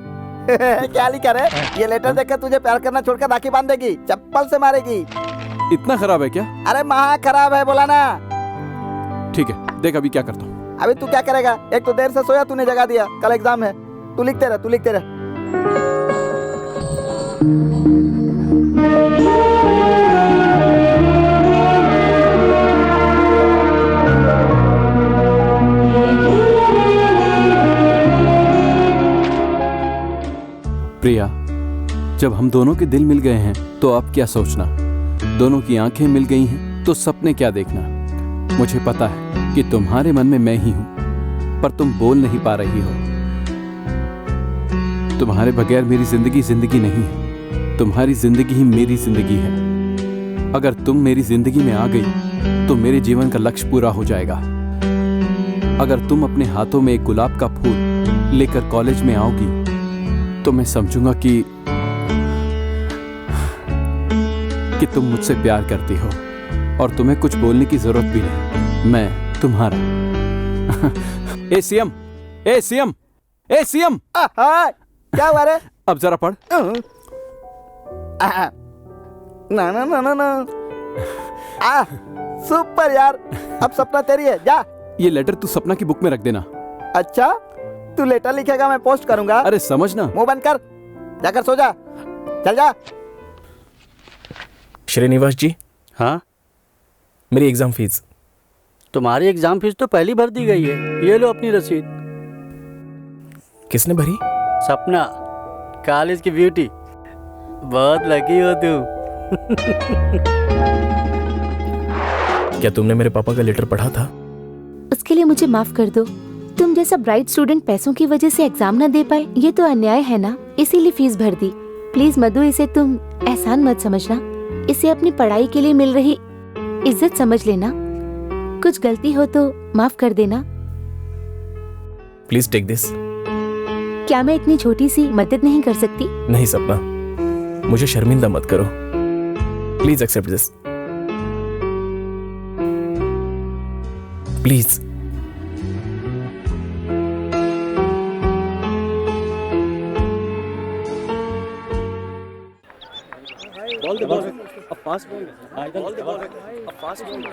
[SPEAKER 1] क्या लिखा रे? ये लेटर देखकर तुझे प्यार करना छोड़कर राखी बांध देगी, चप्पल से मारेगी।
[SPEAKER 5] इतना खराब है क्या?
[SPEAKER 1] अरे महा खराब है बोला ना।
[SPEAKER 5] ठीक है, देख अभी क्या करता हूँ।
[SPEAKER 1] अभी तू क्या करेगा? एक तो देर से सोया, तूने जगा दिया। कल एग्जाम है, तू लिखते रह, तू लिखते रह।
[SPEAKER 5] प्रिया, जब हम दोनों के दिल मिल गए हैं तो अब क्या सोचना, दोनों की आंखें मिल गई हैं तो सपने क्या देखना। मुझे पता है कि तुम्हारे मन में मैं ही हूं, पर तुम बोल नहीं पा रही हो। तुम्हारे बगैर मेरी जिंदगी जिंदगी नहीं है, तुम्हारी जिंदगी ही मेरी जिंदगी है। अगर तुम मेरी जिंदगी में आ गई तो मेरे जीवन का लक्ष्य पूरा हो जाएगा। अगर तुम अपने हाथों में एक गुलाब का फूल लेकर कॉलेज में आओगी तो मैं समझूंगा कि तुम मुझसे प्यार करती हो और तुम्हें कुछ बोलने की जरूरत भी नहीं। मैं तुम्हारा। ए सीएम, ए सीएम, ए सीएम।
[SPEAKER 1] क्या हुआ रे?
[SPEAKER 5] अब जरा पढ़।
[SPEAKER 1] ना ना ना ना ना। सुपर यार, अब सपना तेरी है, जा।
[SPEAKER 5] ये लेटर तू सपना की बुक में रख देना।
[SPEAKER 1] अच्छा, तू लेटर लिखेगा, मैं पोस्ट करूंगा।
[SPEAKER 5] अरे समझना।
[SPEAKER 1] मुंह बंद कर, जाकर सो जा, चल जा।
[SPEAKER 10] श्रीनिवास जी।
[SPEAKER 13] हाँ,
[SPEAKER 10] मेरी एग्जाम फीस।
[SPEAKER 13] तुम्हारी एग्जाम फीस तो पहली भर दी गई है, ये लो अपनी रसीद।
[SPEAKER 10] किसने भरी?
[SPEAKER 13] सपना, कॉलेज की ब्यूटी। बहुत लकी हो तुम।
[SPEAKER 10] क्या तुमने मेरे पापा का लेटर पढ़ा था?
[SPEAKER 2] उसके लिए मुझे माफ कर दो। तुम जैसा ब्राइट स्टूडेंट पैसों की वजह से एग्जाम न दे पाए, ये तो अन्याय है ना, इसीलिए फीस भर दी। प्लीज मधु, इसे तुम एहसान मत समझना, इसे अपनी पढ़ाई के लिए मिल रही इज्जत समझ लेना। कुछ गलती हो तो माफ कर देना।
[SPEAKER 10] Please take this.
[SPEAKER 2] क्या मैं इतनी छोटी सी मदद नहीं कर सकती?
[SPEAKER 10] नहीं सपना, मुझे शर्मिंदा मत करो। Please accept this, please.
[SPEAKER 13] Ball दे, बॉल दे, अब पास बॉल दे, बॉल दे, बॉल दे, अब पास बॉल दे,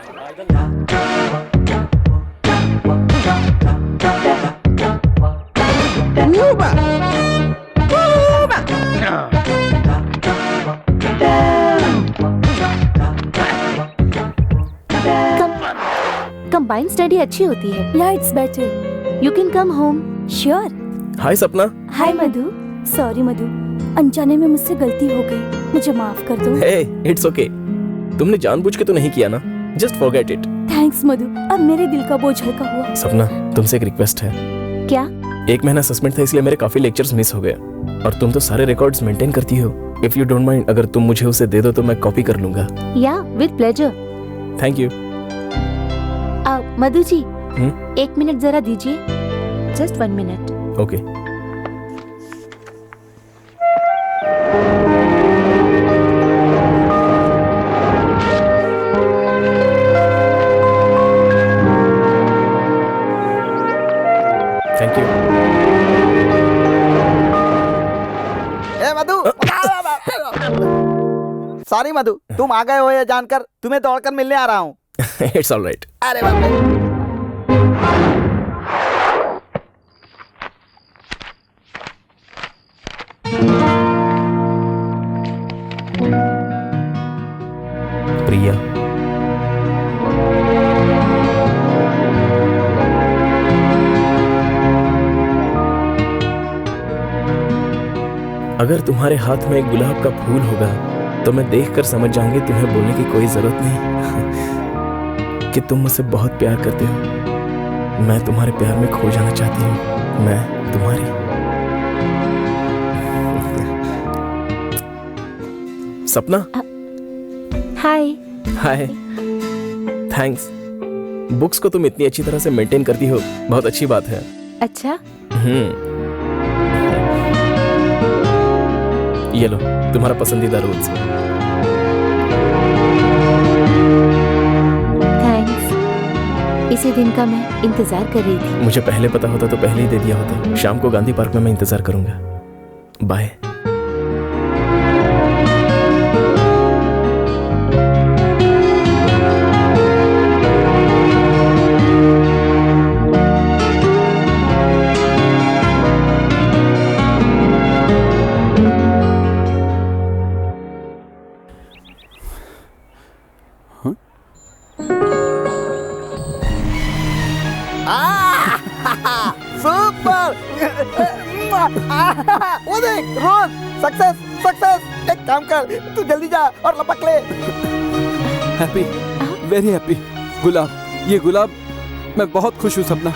[SPEAKER 2] कंबाइंड स्टडी अच्छी होती है।
[SPEAKER 7] Yeah it's better.
[SPEAKER 2] You can come home.
[SPEAKER 7] Sure.
[SPEAKER 10] Hi Sapna.
[SPEAKER 7] Hi Madhu. Sorry मधु, अनजाने में मुझसे गलती हो गई, मुझे माफ कर दो।
[SPEAKER 10] हे, इट्स ओके। तुमने जानबूझ के तो नहीं किया ना, जस्ट फॉरगेट इट।
[SPEAKER 7] थैंक्स मधु, अब मेरे दिल का बोझ हल्का हुआ।
[SPEAKER 10] सपना, तुमसे एक रिक्वेस्ट है।
[SPEAKER 2] क्या?
[SPEAKER 10] 1 महीना सस्पेंड था, इसलिए मेरे काफी लेक्चर्स मिस हो गए, और तुम तो सारे रिकॉर्ड्स मेंटेन करती हो। इफ यू डोंट माइंड, अगर तुम मुझे उसे दे दो तो मैं कॉपी कर लूंगा।
[SPEAKER 2] Yeah, with pleasure.
[SPEAKER 10] Thank you.
[SPEAKER 2] Madhu ji, 1 minute जरा दीजिए, just 1 minute.
[SPEAKER 10] Okay. Thank you.
[SPEAKER 1] ए मधु, सॉरी मधु, तुम आ गए हो ये जानकर तुम्हें दौड़कर मिलने आ रहा हूँ।
[SPEAKER 10] It's all right.
[SPEAKER 1] अरे बाप रे।
[SPEAKER 10] प्रिया, अगर तुम्हारे हाथ में एक गुलाब का फूल होगा तो मैं देखकर समझ जाऊंगी तुम्हें बोलने की कोई जरूरत नहीं कि तुम मुझसे बहुत प्यार करते हो। मैं तुम्हारे प्यार में खो जाना चाहती हूँ। मैं तुम्हारी। सपना।
[SPEAKER 2] हाय।
[SPEAKER 10] हाय। थैंक्स। बुक्स को तुम इतनी अच्छी तरह से मेंटेन करती हो, बहुत अच्छी बात है।
[SPEAKER 2] अच्छा।
[SPEAKER 10] ये लो तुम्हारा पसंदीदा रोल्स।
[SPEAKER 2] थैंक्स। इसी दिन का मैं इंतजार कर रही थी।
[SPEAKER 10] मुझे पहले पता होता तो पहले ही दे दिया होता। शाम को गांधी पार्क में मैं इंतजार करूंगा। बाय।
[SPEAKER 1] सुपर। वो देख रोज, सक्सेस सक्सेस। एक काम कर, तू जल्दी जा और लपक ले।
[SPEAKER 5] Happy, very happy. गुलाब, ये गुलाब, मैं बहुत खुश हूँ सपना।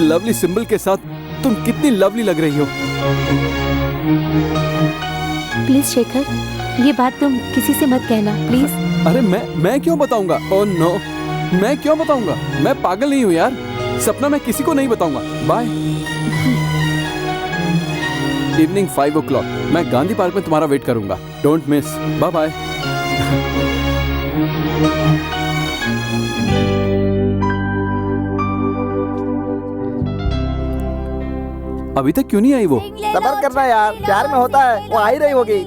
[SPEAKER 5] लवली सिंबल के साथ तुम कितनी लवली लग रही हो।
[SPEAKER 2] प्लीज शेखर, ये बात तुम किसी से मत कहना प्लीज।
[SPEAKER 5] अरे मैं क्यों बताऊंगा? ओह नो, मैं क्यों बताऊंगा? मैं पागल नहीं हूँ यार। सपना, मैं किसी को नहीं बताऊंगा। बाय। इवनिंग 5 o'clock मैं गांधी पार्क में तुम्हारा वेट करूंगा। Don't miss. Bye bye. अभी तक क्यों नहीं आई वो?
[SPEAKER 1] सबर करना यार, प्यार में होता है, वो आ ही रही होगी।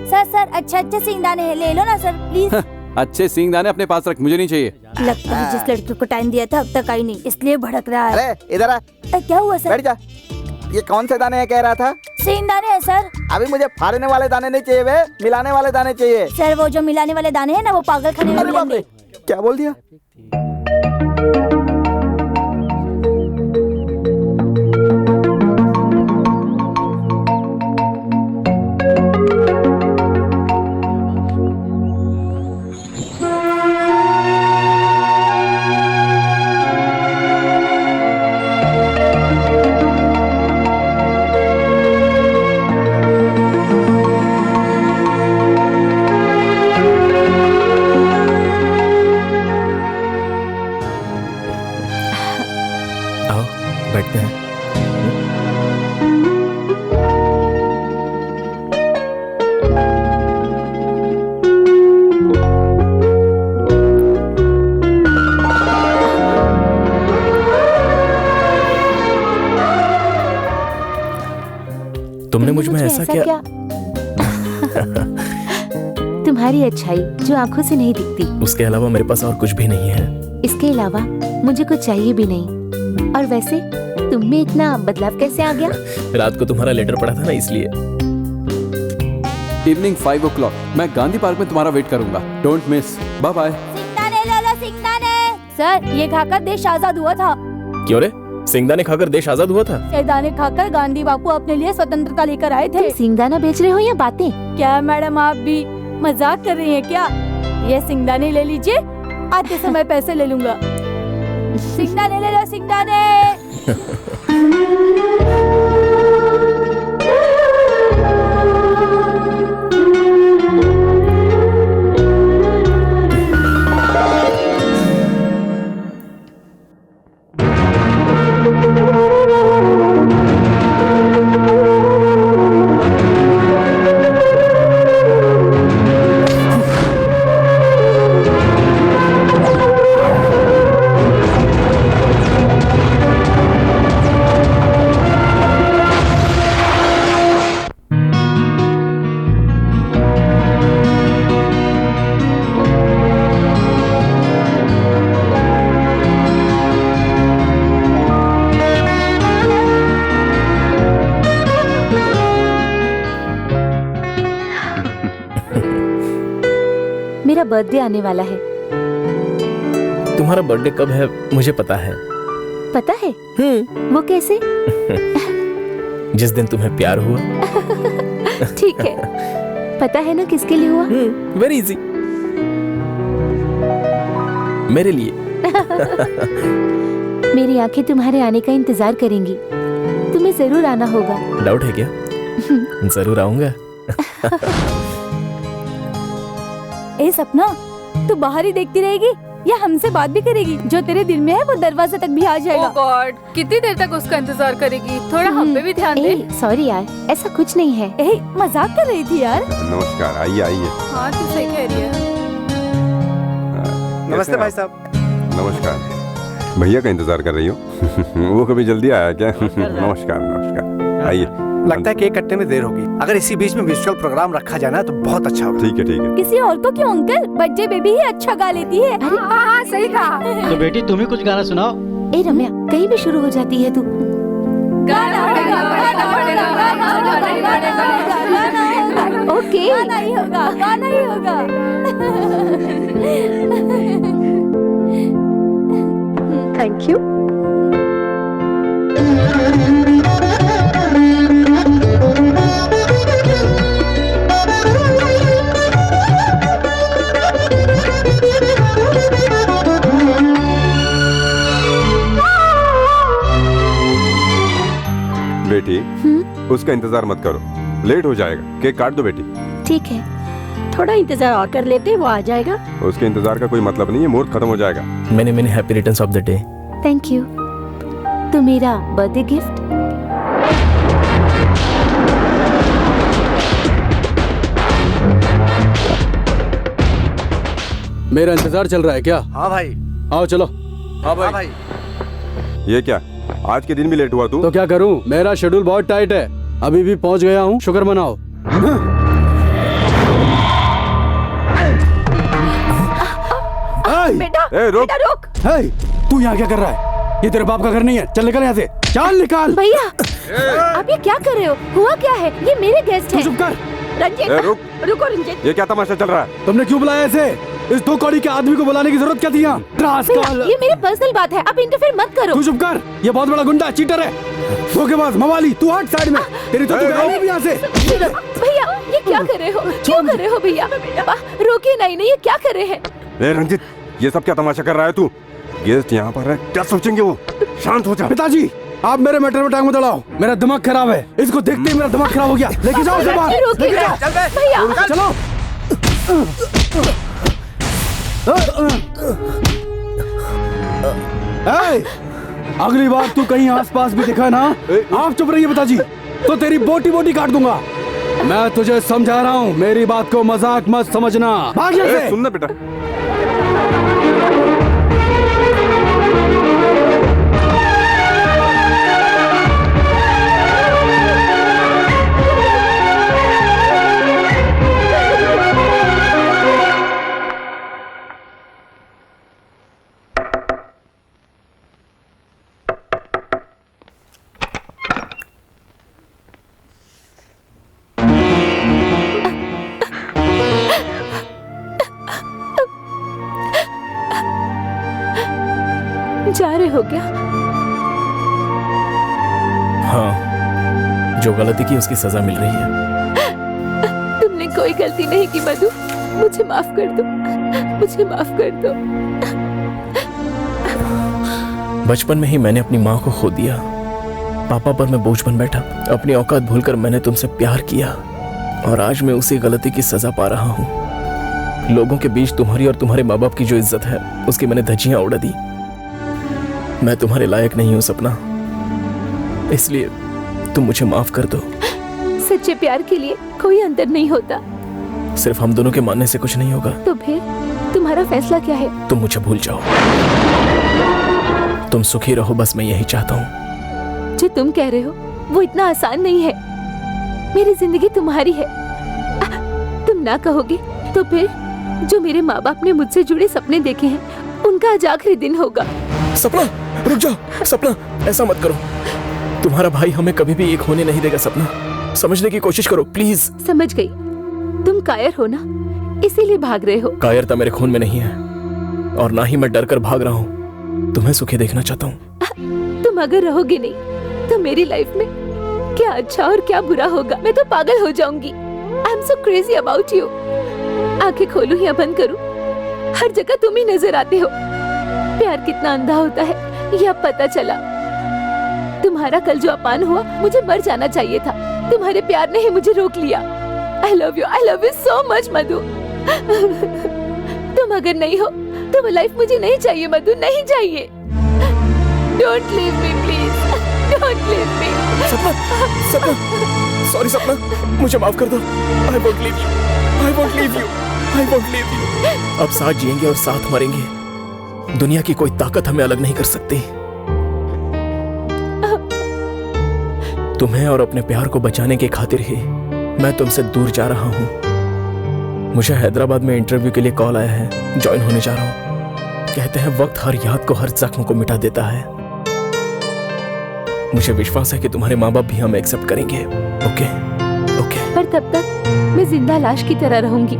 [SPEAKER 7] सर अच्छे सिंगदाने हैं, ले लो ना सर प्लीज।
[SPEAKER 5] अच्छे सिंगदाने अपने पास रख, मुझे नहीं चाहिए।
[SPEAKER 7] लगता है जिस लड़की को टाइम दिया था अब तक आई नहीं, इसलिए भड़क रहा है।
[SPEAKER 1] अरे इधर आ।
[SPEAKER 7] क्या हुआ सर?
[SPEAKER 1] बैठ जा। ये कौन से दाने हैं कह रहा था?
[SPEAKER 7] सिंगदाने हैं सर।
[SPEAKER 1] अभी मुझे फाड़ने वाले दाने नहीं चाहिए, वे मिलाने वाले दाने चाहिए।
[SPEAKER 7] सर वो जो मिलाने वाले दाने हैं ना, वो पागल खाने में मिलेंगे।
[SPEAKER 1] क्या बोल दिया?
[SPEAKER 10] बैठते हैं। तुमने मुझ में ऐसा क्या?
[SPEAKER 2] तुम्हारी अच्छाई जो आंखों से नहीं दिखती।
[SPEAKER 10] उसके अलावा मेरे पास और कुछ भी नहीं है।
[SPEAKER 2] इसके अलावा मुझे कुछ चाहिए भी नहीं। और वैसे तुम में इतना बदलाव कैसे आ गया?
[SPEAKER 10] रात को तुम्हारा लेटर पढ़ा था ना, इसलिए।
[SPEAKER 5] इवनिंग 5 o'clock मैं गांधी पार्क में तुम्हारा वेट करूंगा। Don't miss. Bye bye.
[SPEAKER 7] सिंगदाने ले लो, सिंगदाने। सर ये खाकर देश आजाद हुआ था।
[SPEAKER 10] क्यों रे? सिंगदाने खाकर देश आजाद हुआ था?
[SPEAKER 7] ये दाने खाकर गांधी बापू अपने लिए स्वतंत्रता लेकर आए थे।
[SPEAKER 2] तुम सिंगदाना बेच रहे हो या बातें?
[SPEAKER 7] क्या मैडम आप भी मजाक कर रही हैं क्या? ये सिंगदाने ले लीजिए, आते समय पैसे ले लूंगा। सिंगदाने ले लो, सिंगदाने।
[SPEAKER 2] मेरा बर्थडे आने वाला है।
[SPEAKER 10] तुम्हारा बर्थडे कब है मुझे पता है।
[SPEAKER 2] पता है? वो कैसे?
[SPEAKER 10] जिस दिन तुम्हें प्यार हुआ।
[SPEAKER 2] ठीक है, पता है ना किसके लिए हुआ?
[SPEAKER 10] वेरी इजी, मेरे लिए।
[SPEAKER 2] मेरी आंखें तुम्हारे आने का इंतजार करेंगी। तुम्हें जरूर आना होगा।
[SPEAKER 10] डाउट है क्या? जरूर आऊंगा।
[SPEAKER 7] ए सपना, तू बाहर ही देखती रहेगी या हमसे बात भी करेगी? जो तेरे दिल में है वो दरवाजे तक भी आ जाएगा।
[SPEAKER 8] ओह गॉड, कितनी देर तक उसका इंतजार करेगी? थोड़ा हम पे भी ध्यान दे।
[SPEAKER 2] सॉरी यार, ऐसा कुछ नहीं है।
[SPEAKER 7] मजाक कर रही थी यार।
[SPEAKER 3] नमस्कार, आइए आइए।
[SPEAKER 8] हाँ तू सही कह रही है।
[SPEAKER 9] नमस्ते भाई साहब।
[SPEAKER 3] नमस्कार। भैया का इंतजार कर रही हो? वो कभी जल्दी आया क्या? नमस्कार नमस्कार, आइए।
[SPEAKER 9] लगता है केक कटने में देर होगी। अगर इसी बीच में म्यूजिकल प्रोग्राम रखा जाए ना तो बहुत अच्छा होगा।
[SPEAKER 3] ठीक है ठीक है।
[SPEAKER 7] किसी और को क्यों अंकल? बच्चे बेबी ही अच्छा गा लेती है।
[SPEAKER 12] हाँ सही कहा।
[SPEAKER 13] तो बेटी तुम ही कुछ गाना सुनाओ।
[SPEAKER 2] ए रम्या, कहीं भी शुरू हो जाती है तू। ओके,
[SPEAKER 7] गाना ही होगा, गाना ही होगा।
[SPEAKER 11] Thank you.
[SPEAKER 3] बेटी उसका इंतजार मत करो, लेट हो जाएगा। केक काट दो बेटी।
[SPEAKER 2] ठीक है।
[SPEAKER 11] थोड़ा इंतजार और कर लेते, वो आ जाएगा।
[SPEAKER 3] उसके इंतजार का कोई मतलब नहीं है, मुहूर्त खत्म हो जाएगा।
[SPEAKER 10] मैंने happy returns of the day.
[SPEAKER 2] Thank you. तो मेरा बर्थडे गिफ्ट।
[SPEAKER 5] मेरा इंतजार चल रहा है क्या?
[SPEAKER 9] हाँ भाई।
[SPEAKER 5] आओ चलो।
[SPEAKER 9] हाँ भाई।
[SPEAKER 3] ये क्या, आज के दिन भी लेट हुआ तू?
[SPEAKER 5] तो क्या करूं, मेरा शेड्यूल बहुत टाइट है। अभी भी पहुंच गया हूं, शुक्र मनाओ।
[SPEAKER 7] बेटा,
[SPEAKER 3] रुक।
[SPEAKER 7] बेटा रुक।
[SPEAKER 5] तू यहाँ क्या कर रहा है? ये तेरे बाप का घर नहीं है, चल निकल यहाँ से, चल निकाल।
[SPEAKER 2] भैया आप ये क्या कर रहे हो? हुआ क्या है? ये मेरे गेस्ट हैं।
[SPEAKER 5] चुप कर।
[SPEAKER 11] रंजीत रुको रंजीत।
[SPEAKER 3] ये क्या तमाशा चल रहा है?
[SPEAKER 5] तुमने क्यों बुलाया ऐसे? इस 2 कौड़ी के आदमी को बुलाने की जरूरत क्या थी यहाँ?
[SPEAKER 2] भैया, ये मेरी पर्सनल बात है, आप इंटरफेयर मत करो।
[SPEAKER 5] तू चुप कर, ये बहुत बड़ा गुंडा चीटर है, धोखेबाज, मवाली। तू हट साइड में, तेरी तो तू यहाँ से।
[SPEAKER 2] भैया ये क्या कर रहे हो? क्यों कर रहे हो भैया? रोकिए। नहीं, ये क्या कर रहे हैं?
[SPEAKER 3] रंजित, ये सब क्या तमाशा कर रहा है तू? गेस्ट यहाँ पर है, क्या सोचेंगे वो? शांत हो जा।
[SPEAKER 5] पिताजी आप मेरे मैटर में टांग मत अड़ाओ, मेरा दिमाग खराब है। इसको देखते ही मेरा दिमाग खराब हो गया। लेके जाओ उसे बाहर, लेके जाओ।
[SPEAKER 7] भैया
[SPEAKER 5] चलो। अगली बार तू कहीं आसपास भी दिखा ना, आप चुप रहिए पिताजी, तो तेरी बोटी बोटी काट दूंगा। मैं तुझे समझा रहा हूँ, मेरी बात को मजाक मत समझना। भाग यहाँ से।
[SPEAKER 3] सुन ना बेटा।
[SPEAKER 2] जा रहे हो क्या?
[SPEAKER 10] हाँ, जो गलती की उसकी सजा मिल रही है।
[SPEAKER 2] तुमने कोई गलती नहीं की मधु, मुझे माफ कर दो, मुझे माफ कर दो।
[SPEAKER 10] बचपन में ही मैंने अपनी माँ को खो दिया, पापा पर मैं बोझ बन बैठा। अपनी औकात भूलकर मैंने तुमसे प्यार किया और आज मैं उसी गलती की सजा पा रहा हूँ। लोगों के बीच तुम्हारी और तुम्हारे माँ बाप की जो इज्जत है उसकी मैंने धज्जियां उड़ा दी। मैं तुम्हारे लायक नहीं हूँ सपना, इसलिए तुम मुझे माफ कर दो।
[SPEAKER 2] सच्चे प्यार के लिए कोई अंतर नहीं होता।
[SPEAKER 10] सिर्फ हम दोनों के मानने से कुछ नहीं होगा।
[SPEAKER 2] तो फिर तुम्हारा फैसला क्या है?
[SPEAKER 10] तुम मुझे भूल जाओ, तुम सुखी रहो, बस मैं यही चाहता हूँ।
[SPEAKER 2] जो तुम कह रहे हो वो इतना आसान नहीं है। मेरी जिंदगी तुम्हारी है। तुम ना कहोगे तो फिर जो मेरे माँ बाप ने मुझसे जुड़े सपने देखे हैं उनका आज आखिरी दिन होगा।
[SPEAKER 10] सपना रुक जाओ, सपना ऐसा मत करो। तुम्हारा भाई हमें कभी भी एक होने नहीं देगा। सपना समझने की कोशिश करो प्लीज।
[SPEAKER 2] समझ गई, तुम कायर हो ना, इसीलिए भाग रहे हो।
[SPEAKER 10] कायरता मेरे खून में नहीं है और ना ही मैं डर कर भाग रहा हूँ। तुम्हें सुखी देखना चाहता हूँ।
[SPEAKER 2] तुम अगर रहोगे नहीं तो मेरी लाइफ में क्या अच्छा और क्या बुरा होगा। मैं तो पागल हो जाऊंगी। I am so crazy about you. आंखें खोलूं या बंद करूं, हर जगह तुम ही नजर आते हो। प्यार कितना अंधा होता है ये अब पता चला। तुम्हारा कल जो अपमान हुआ, मुझे मर जाना चाहिए था। तुम्हारे प्यार ने ही मुझे रोक लिया। I love you so much मधु। तुम अगर नहीं हो तो वो लाइफ मुझे नहीं चाहिए मधु, नहीं चाहिए। Don't leave me please, don't leave me।
[SPEAKER 10] सपना, सपना, सॉरी सपना, मुझे माफ कर दो। I won't leave you, I won't leave you, I won't leave you। अब साथ जिएंगे और साथ मरेंगे। दुनिया की कोई ताकत हमें अलग नहीं कर सकती। तुम्हें और अपने प्यार को बचाने की खातिर ही मैं तुमसे दूर जा रहा हूं। मुझे हैदराबाद में इंटरव्यू के लिए कॉल आया है, ज्वाइन होने जा रहा हूं। कहते हैं वक्त हर याद को, हर जख्म को मिटा देता है। मुझे विश्वास है कि तुम्हारे माँ बाप भी हमें एक्सेप्ट करेंगे। Okay okay.
[SPEAKER 2] पर तब तक मैं जिंदा लाश की तरह रहूंगी।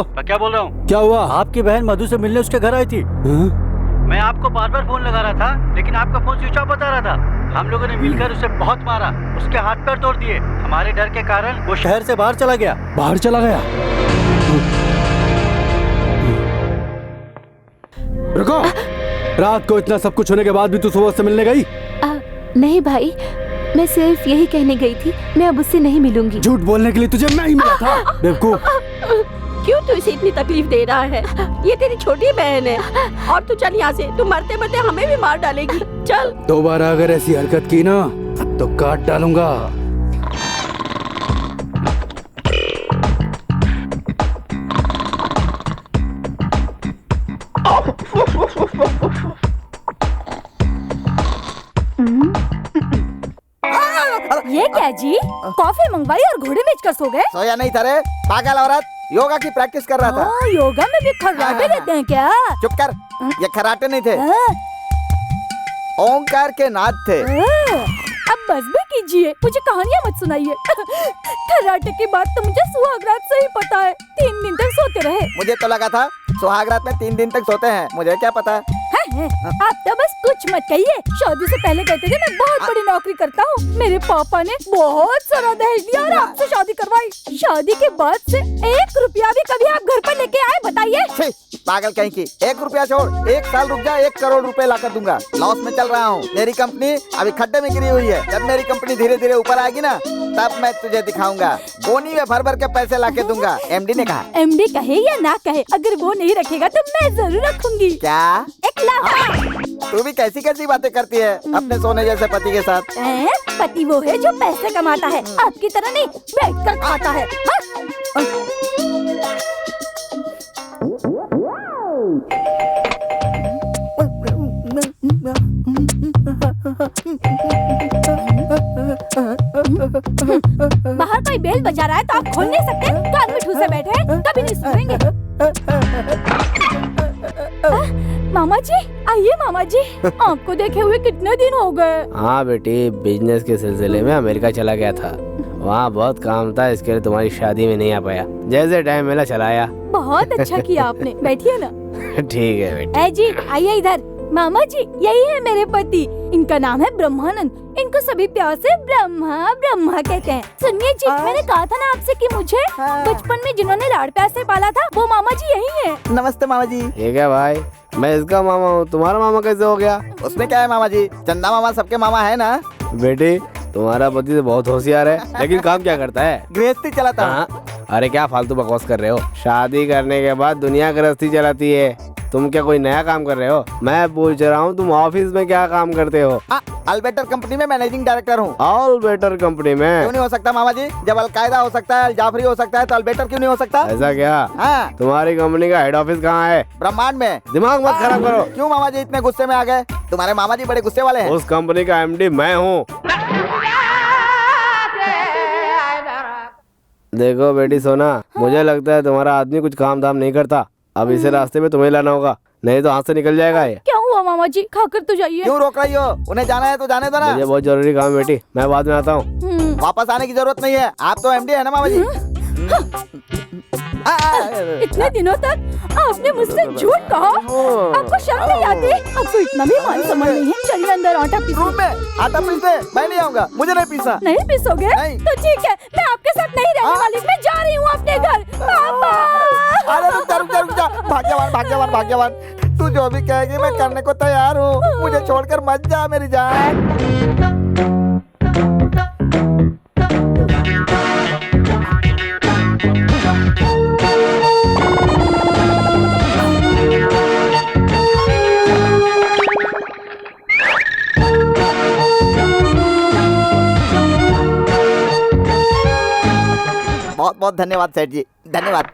[SPEAKER 13] मैं क्या बोल रहा हूँ?
[SPEAKER 5] क्या हुआ?
[SPEAKER 13] आपकी बहन मधु से मिलने उसके घर आई थी। मैं आपको बार बार फोन लगा रहा था, लेकिन आपका फोन स्विच ऑफ बता रहा था। हम लोगों ने मिलकर उसे बहुत मारा, उसके हाथ पैर तोड़ दिए। हमारे डर के कारण वो शहर से बाहर चला गया।
[SPEAKER 5] बाहर चला गया? रुको, रात को इतना सब कुछ होने के बाद भी तू सुबह से मिलने गई?
[SPEAKER 2] नहीं भाई, मैं सिर्फ यही कहने गई थी, मैं अब उससे नहीं मिलूंगी।
[SPEAKER 5] झूठ बोलने के लिए तुझे मैं ही मिला था, बेवकूफ।
[SPEAKER 11] क्यों तू इसे इतनी तकलीफ दे रहा है? ये तेरी छोटी बहन है। और तू चल यहाँ से, तू मरते मरते हमें भी मार डालेगी। चल।
[SPEAKER 5] दोबारा अगर ऐसी हरकत की ना तो काट डालूंगा।
[SPEAKER 7] ये क्या जी? कॉफी मंगवाई और घोड़े बेचकर सो गए?
[SPEAKER 1] सोया नहीं था रे, पागल औरत, योगा की प्रैक्टिस कर रहा था।
[SPEAKER 7] योगा में भी खर्राटे लेते हैं क्या?
[SPEAKER 1] चुप कर, ये खराटे नहीं थे, ओंकार के नाद थे।
[SPEAKER 7] अब बस भी कीजिए, मुझे कहानियाँ मत सुनाइए। खर्राटे की बात तो मुझे सुहागरात से ही पता है, 3 दिन तक सोते रहे।
[SPEAKER 1] मुझे तो लगा था सुहागरात में 3 दिन तक सोते हैं, मुझे क्या पता।
[SPEAKER 7] आप तो बस कुछ मत कहिए। शादी से पहले कहते थे मैं बहुत बड़ी नौकरी करता हूँ। मेरे पापा ने बहुत सारा दहेज दिया और आपसे शादी करवाई। शादी के बाद से 1 रुपया भी कभी आप घर पर लेके आए, बताइए?
[SPEAKER 1] पागल कहीं की, 1 रुपया छोड़, 1 साल रुक जा, 1 करोड़ रुपए ला कर दूंगा। लॉस में चल रहा हूँ, मेरी कंपनी अभी खड्डे में गिरी हुई है। जब मेरी कंपनी धीरे धीरे ऊपर आएगी ना, तब मैं तुझे दिखाऊंगा। बोनी में भर भर के पैसे ला के दूंगा, एमडी ने कहा।
[SPEAKER 7] एमडी कहे या ना कहे, अगर वो नहीं रखेगा तो मैं जरूर रखूंगी।
[SPEAKER 1] क्या?
[SPEAKER 7] 1 लाख।
[SPEAKER 1] तू भी कैसी कैसी बातें करती है अपने सोने जैसे पति के साथ?
[SPEAKER 7] पति वो है जो पैसे कमाता है, आपकी तरह नहीं बैठ कर खाता है। बाहर कोई बेल बजा रहा है तो आप खोल नहीं सकते? कान में ठूसे बैठे हैं, कभी नहीं सुनेंगे। मामा जी, आइए मामा जी, आपको देखे हुए कितने दिन हो गए?
[SPEAKER 6] हाँ बेटी, बिजनेस के सिलसिले में अमेरिका चला गया था, वहाँ बहुत काम था, इसके लिए तुम्हारी शादी में नहीं आ पाया। जैसे टाइम मिला चला आया।
[SPEAKER 7] बहुत अच्छा किया आपने, बैठिए ना।
[SPEAKER 6] ठीक है बेटी।
[SPEAKER 7] जी आइए इधर। मामा जी, यही है मेरे पति, इनका नाम है ब्रह्मानंद। इनको सभी प्यार से ब्रह्मा ब्रह्मा कहते हैं। सुनिए जी, मैंने कहा था ना आपसे कि मुझे बचपन में जिन्होंने लाड़ प्यार से पाला था, वो मामा जी यही हैं।
[SPEAKER 1] नमस्ते मामा जी।
[SPEAKER 6] ठीक है भाई, मैं इसका मामा हूँ, तुम्हारा मामा कैसे हो गया?
[SPEAKER 1] उसमें क्या है मामा जी, चंदा मामा सबके मामा है ना।
[SPEAKER 6] बेटी, तुम्हारा पति तो बहुत होशियार है, लेकिन काम क्या करता है?
[SPEAKER 1] गृहस्थी चलाता है।
[SPEAKER 6] अरे क्या फालतू बकवास कर रहे हो? शादी करने के बाद दुनिया गृहस्थी चलाती है, तुम क्या कोई नया काम कर रहे हो? मैं पूछ रहा हूँ तुम ऑफिस में क्या काम करते हो?
[SPEAKER 1] अल्बेटर कंपनी में मैनेजिंग डायरेक्टर हूँ।
[SPEAKER 6] अल्बेटर कंपनी में?
[SPEAKER 1] क्यों नहीं हो सकता मामा जी? जब अलकायदा हो सकता है, जाफरी हो सकता है, तो अल्बेटर क्यों नहीं हो सकता?
[SPEAKER 6] ऐसा क्या?
[SPEAKER 1] हाँ।
[SPEAKER 6] तुम्हारी कंपनी का हेड ऑफिस कहाँ है?
[SPEAKER 1] ब्रह्मांड में।
[SPEAKER 6] दिमाग मत खराब करो।
[SPEAKER 1] क्यों मामा जी इतने गुस्से में आ गए? तुम्हारे मामा जी बड़े गुस्से वाले हैं।
[SPEAKER 6] उस कंपनी का एमडी मैं हूँ। देखो बेटी सोना, मुझे लगता है तुम्हारा आदमी कुछ काम धाम नहीं करता। अब इसे रास्ते में तुम्हें लाना होगा, नहीं तो हाथ से निकल जाएगा ये।
[SPEAKER 7] क्या हुआ मामा जी, खाकर तो जाइए।
[SPEAKER 1] क्यों रोक रही हो? उन्हें जाना है तो जाने दो ना।
[SPEAKER 6] मुझे बहुत जरूरी काम है बेटी, मैं बाद में आता हूँ।
[SPEAKER 1] वापस आने की जरूरत नहीं है, आप तो एमडी है ना मामा जी।
[SPEAKER 7] इतने दिनों तक आपने मुझसे झूठ कहा, आपको शर्म नहीं आती? आपको इतना भी मान समझ नहीं है? चलिए अंदर आटा पीसो।
[SPEAKER 1] आटा पीस दे, मैं नहीं आऊंगा, मुझे नहीं पीसना।
[SPEAKER 7] नहीं पीसोगे? तो ठीक है, मैं आपके साथ नहीं रहने वाली, मैं जा रही हूँ अपने घर। पापा!
[SPEAKER 1] अरे रुक जा, भाग्यवान भाग्यवान भाग्यवान, तू जो भी कहेगी मैं करने को तैयार हूँ, मुझे छोड़कर मत जा मेरी जान। बहुत बहुत धन्यवाद सेठ जी, धन्यवाद।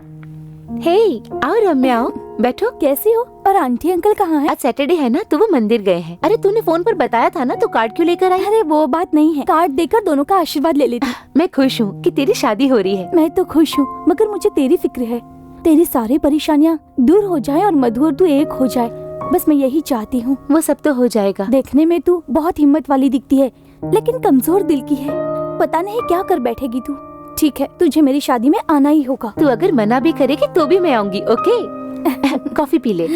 [SPEAKER 2] हे, आओ रम्या, आओ, बैठो।
[SPEAKER 7] कैसी हो? और आंटी अंकल कहाँ हैं?
[SPEAKER 2] आज सैटरडे है ना, तो वो मंदिर गए हैं। अरे तूने फोन पर बताया था ना, तो कार्ड क्यों लेकर आई?
[SPEAKER 7] अरे वो बात नहीं है, कार्ड देकर दोनों का आशीर्वाद ले लेती।
[SPEAKER 2] मैं खुश हूँ कि तेरी शादी हो रही है।
[SPEAKER 7] मैं तो खुश हूँ, मगर मुझे तेरी फिक्र है। तेरी सारी परेशानियाँ दूर हो जाए और मधु और तू एक हो जाए, बस मैं यही चाहती हूँ।
[SPEAKER 2] वो सब तो हो जाएगा।
[SPEAKER 7] देखने में तू बहुत हिम्मत वाली दिखती है, लेकिन कमजोर दिल की है। पता नहीं क्या कर बैठेगी तू। ठीक है, तुझे मेरी शादी में आना ही होगा।
[SPEAKER 2] तू अगर मना भी करेगी तो भी मैं आऊंगी, ओके? कॉफी पी ले।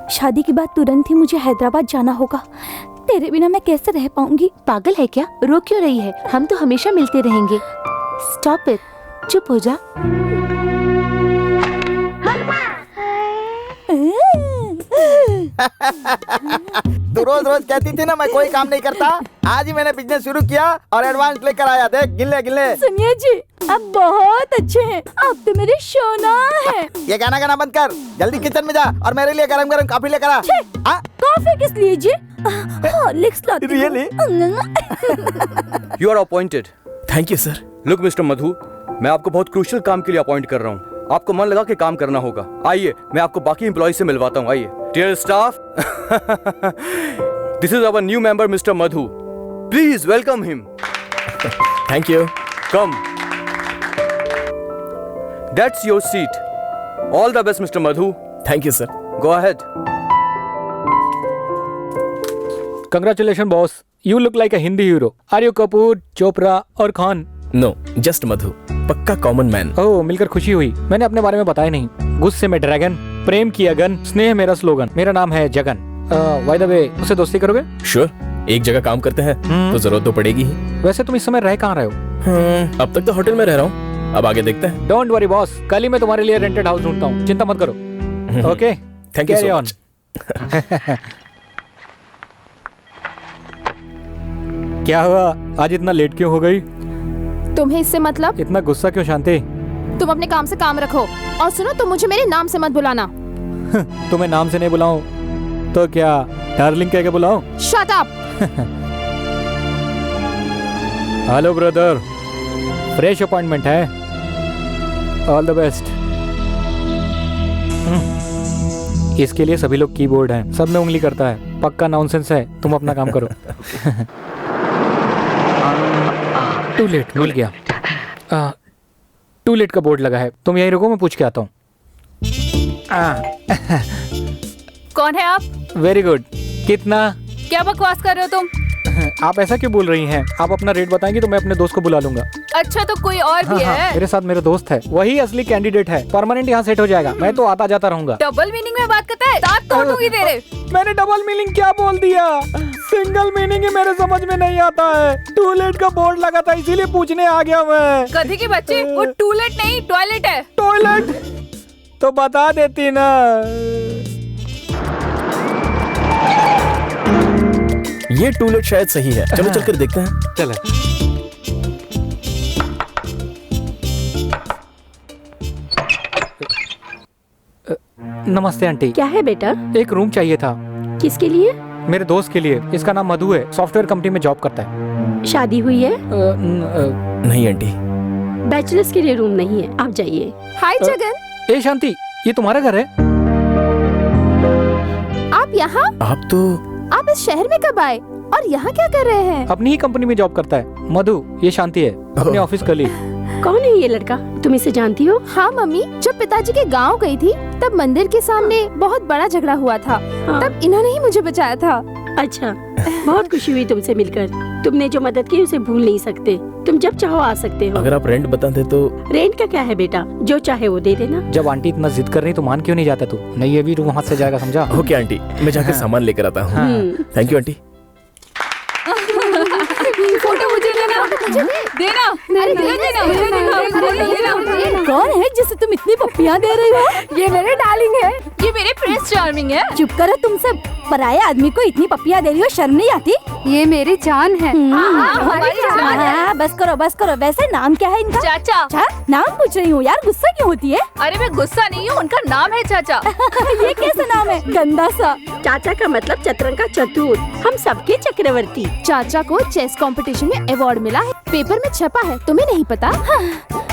[SPEAKER 7] शादी के बाद तुरंत ही मुझे हैदराबाद जाना होगा। तेरे बिना मैं कैसे रह पाऊंगी?
[SPEAKER 2] पागल है क्या? रो क्यों रही है? हम तो हमेशा मिलते रहेंगे। स्टॉप इट, चुप हो जा।
[SPEAKER 1] तू रोज रोज कहती थी ना मैं कोई काम नहीं करता। आज ही मैंने बिजनेस शुरू किया और एडवांस लेकर आया। देख गिले गिले।
[SPEAKER 7] सुनिए जी, अब बहुत अच्छे हैं। अब तो मेरे सोना है।
[SPEAKER 1] ये गाना गाना बंद कर, जल्दी किचन में जा और मेरे लिए गरम गरम कॉफी लेकर आ।
[SPEAKER 7] कॉफी किस लिए जी? हॉर्लिक्स लाती हूँ।
[SPEAKER 1] Really?
[SPEAKER 9] You are appointed.
[SPEAKER 10] Thank you sir.
[SPEAKER 9] Look mister Madhu, मैं आपको बहुत क्रूशियल काम के लिए अपॉइंट कर रहा हूँ। आपको मन लगा के काम करना होगा। आइए, मैं आपको बाकी एम्प्लॉय से मिलवाता हूँ। आइए। Dear staff, this is our new member mister Madhu. Please welcome him.
[SPEAKER 10] Thank you.
[SPEAKER 9] Come. That's your seat. All the best mister Madhu.
[SPEAKER 10] Thank you sir.
[SPEAKER 9] Go ahead.
[SPEAKER 14] Congratulations, boss. You look like a Hindi hero. Are you Kapoor, Chopra और Khan?
[SPEAKER 10] No, just मधु। पक्का common man.
[SPEAKER 14] ओह, मिलकर खुशी हुई। मैंने अपने बारे में बताया नहीं। गुस्से में ड्रैगन, प्रेम की अगन, स्नेह मेरा स्लोगन। मेरा नाम है जगन। बाय द वे, उससे दोस्ती करोगे?
[SPEAKER 10] श्योर। एक जगह काम करते हैं तो जरूरत तो पड़ेगी ही।
[SPEAKER 14] वैसे तुम इस समय रह कहाँ रहे हो?
[SPEAKER 10] अब तक तो होटल में रह रहा हूँ, अब आगे देखते हैं।
[SPEAKER 14] डोंट वरी बॉस, कल ही मैं तुम्हारे लिए रेंटेड हाउस ढूंढता हूँ, चिंता मत करो। Okay,
[SPEAKER 10] thank you so much.
[SPEAKER 14] क्या हुआ, आज इतना लेट क्यों हो गई?
[SPEAKER 12] तुम्हें इससे मतलब?
[SPEAKER 14] इतना गुस्सा क्यों शांति?
[SPEAKER 12] तुम अपने काम से काम रखो और सुनो, तुम मुझे मेरे नाम से मत बुलाना।
[SPEAKER 14] तुम्हें नाम से नहीं बुलाऊं तो क्या डार्लिंग कह के बुलाऊं?
[SPEAKER 12] Shut up.
[SPEAKER 14] Hello brother, fresh appointment है। All the best. इसके लिए सभी लोग कीबोर्ड हैं, सब में उंगली करता है। पक्का नॉनसेंस है, तुम अपना काम करो। टू लेट, मिल गया। टू लेट का बोर्ड लगा है, तुम यहीं रुको, मैं पूछ के आता हूँ।
[SPEAKER 8] कौन है आप?
[SPEAKER 14] Very good. कितना?
[SPEAKER 8] क्या बकवास कर रहे हो तुम?
[SPEAKER 14] आप ऐसा क्यों बोल रही हैं? आप अपना रेट बताएंगी तो मैं अपने दोस्त को बुला लूंगा।
[SPEAKER 8] अच्छा, तो कोई और भी है?
[SPEAKER 14] मेरे साथ मेरा दोस्त है, वही असली कैंडिडेट है। परमानेंट यहाँ सेट हो जाएगा, मैं तो आता जाता रहूंगा।
[SPEAKER 8] डबल मीनिंग में बात करता है, दांत तोड़ दूंगी तेरे।
[SPEAKER 14] मैंने डबल मीनिंग क्या बोल दिया? सिंगल मीनिंग ही मेरे समझ में नहीं आता है। टू लेट का बोर्ड लगा था, इसीलिए पूछने आ गया मैं।
[SPEAKER 8] गधे के बच्चे, वो टू लेट नहीं टॉयलेट है।
[SPEAKER 14] टॉयलेट तो बता देती ना।
[SPEAKER 10] ये टूलेट शायद सही है, चलो चलकर देखते हैं।
[SPEAKER 14] चले। नमस्ते आंटी।
[SPEAKER 11] क्या है बेटा?
[SPEAKER 14] एक रूम चाहिए था।
[SPEAKER 11] किसके लिए?
[SPEAKER 14] मेरे दोस्त के लिए। इसका नाम मधु है, सॉफ्टवेयर कंपनी में जॉब करता है।
[SPEAKER 11] शादी हुई है?
[SPEAKER 10] नहीं आंटी,
[SPEAKER 11] बैचलर्स के लिए रूम नहीं है, आप जाइए।
[SPEAKER 12] हाय जगन।
[SPEAKER 14] ए शांति, ये तुम्हारा घर है?
[SPEAKER 12] आप यहाँ?
[SPEAKER 10] आप
[SPEAKER 12] इस शहर में कब आए और यहाँ क्या कर रहे हैं?
[SPEAKER 14] अपनी ही कंपनी में जॉब करता है। मधु, ये शांति है, अपने ऑफिस कलीग।
[SPEAKER 11] कौन है ये लड़का? तुम इसे जानती हो?
[SPEAKER 12] हाँ मम्मी, जब पिताजी के गांव गई थी तब मंदिर के सामने बहुत बड़ा झगड़ा हुआ था।
[SPEAKER 11] हाँ।
[SPEAKER 12] तब इन्होंने ही मुझे बचाया था।
[SPEAKER 11] अच्छा, बहुत खुशी हुई तुमसे मिलकर। तुमने जो मदद की उसे भूल नहीं सकते। तुम जब चाहो आ सकते हो।
[SPEAKER 10] अगर आप रेंट बता दे तो।
[SPEAKER 11] रेंट का क्या है बेटा, जो चाहे वो दे देना।
[SPEAKER 14] जब आंटी इतना जिद कर रही तो मान क्यों नहीं जाता तू? नहीं, ये भी रूम हाथ से जाएगा, समझा?
[SPEAKER 10] ओके आंटी, मैं जाकर सामान लेकर आता हूँ। Thank you aunty.
[SPEAKER 8] फोटो मुझे देना, देना।
[SPEAKER 7] कौन है जिसे तुम इतनी पप्पियां दे रही हो?
[SPEAKER 12] ये मेरे डार्लिंग है।
[SPEAKER 8] ये मेरे प्रिंस चार्मिंग है।
[SPEAKER 7] चुप करो, तुमसे पराये आदमी को इतनी पप्पियां दे रही हो, शर्म नहीं आती?
[SPEAKER 12] ये मेरी जान है।
[SPEAKER 8] हमारी जान है।
[SPEAKER 7] हाँ, बस करो बस करो। वैसे नाम क्या है इनका?
[SPEAKER 8] चाचा।
[SPEAKER 7] नाम पूछ रही हूँ यार, गुस्सा क्यों होती है?
[SPEAKER 8] अरे मैं गुस्सा नहीं हूँ, उनका नाम है चाचा।
[SPEAKER 7] ये कैसा नाम है, गंदा सा।
[SPEAKER 11] चाचा का मतलब चतरंग का चतुर, हम सबके चक्रवर्ती।
[SPEAKER 12] चाचा को चेस कंपटीशन में अवार्ड मिला है, पेपर में छपा है, तुम्हें नहीं पता?
[SPEAKER 7] हाँ,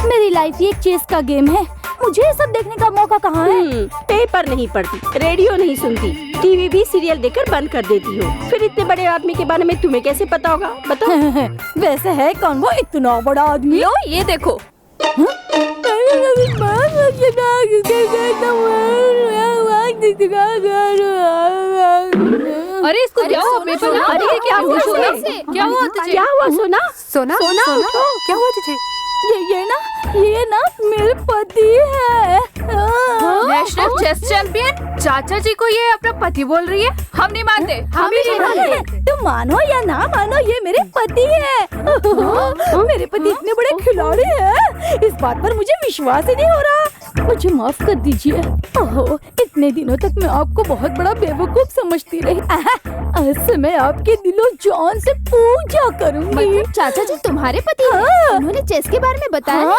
[SPEAKER 7] मेरी लाइफ ये चेस का गेम है, मुझे ये सब देखने का मौका कहाँ है?
[SPEAKER 11] पेपर नहीं पढ़ती, रेडियो नहीं सुनती, टीवी भी सीरियल देखकर बंद कर देती हो। फिर इतने बड़े आदमी के बारे में तुम्हें कैसे पता होगा, बताओ।
[SPEAKER 7] वैसे है कौन वो इतना बड़ा आदमी?
[SPEAKER 8] लो ये देखो। अरे इसको क्या हुआ? पेपर ना। अरे क्या हुआ सोना? क्या हुआ तुझे?
[SPEAKER 11] क्या हुआ सोना?
[SPEAKER 8] सोना उठो। क्या हुआ तुझे?
[SPEAKER 7] ये ना मेरे पति है।
[SPEAKER 8] नेशनल चेस चैंपियन चाचा जी को ये अपना पति बोल रही है? हम नहीं मानते। हम भी नहीं मानते।
[SPEAKER 7] तुम मानो या ना मानो, ये मेरे पति है। मेरे पति इतने बड़े खिलाड़ी हैं, इस बात पर मुझे विश्वास ही नहीं हो रहा। मुझे माफ कर दीजिए। ओहो, इतने दिनों तक मैं आपको बहुत बड़ा बेवकूफ समझती रही। आज से मैं आपके दिलो जान से पूजा करूंगी।
[SPEAKER 12] चाचा जी तुम्हारे पति हैं? उन्होंने चेस के बारे में बताया।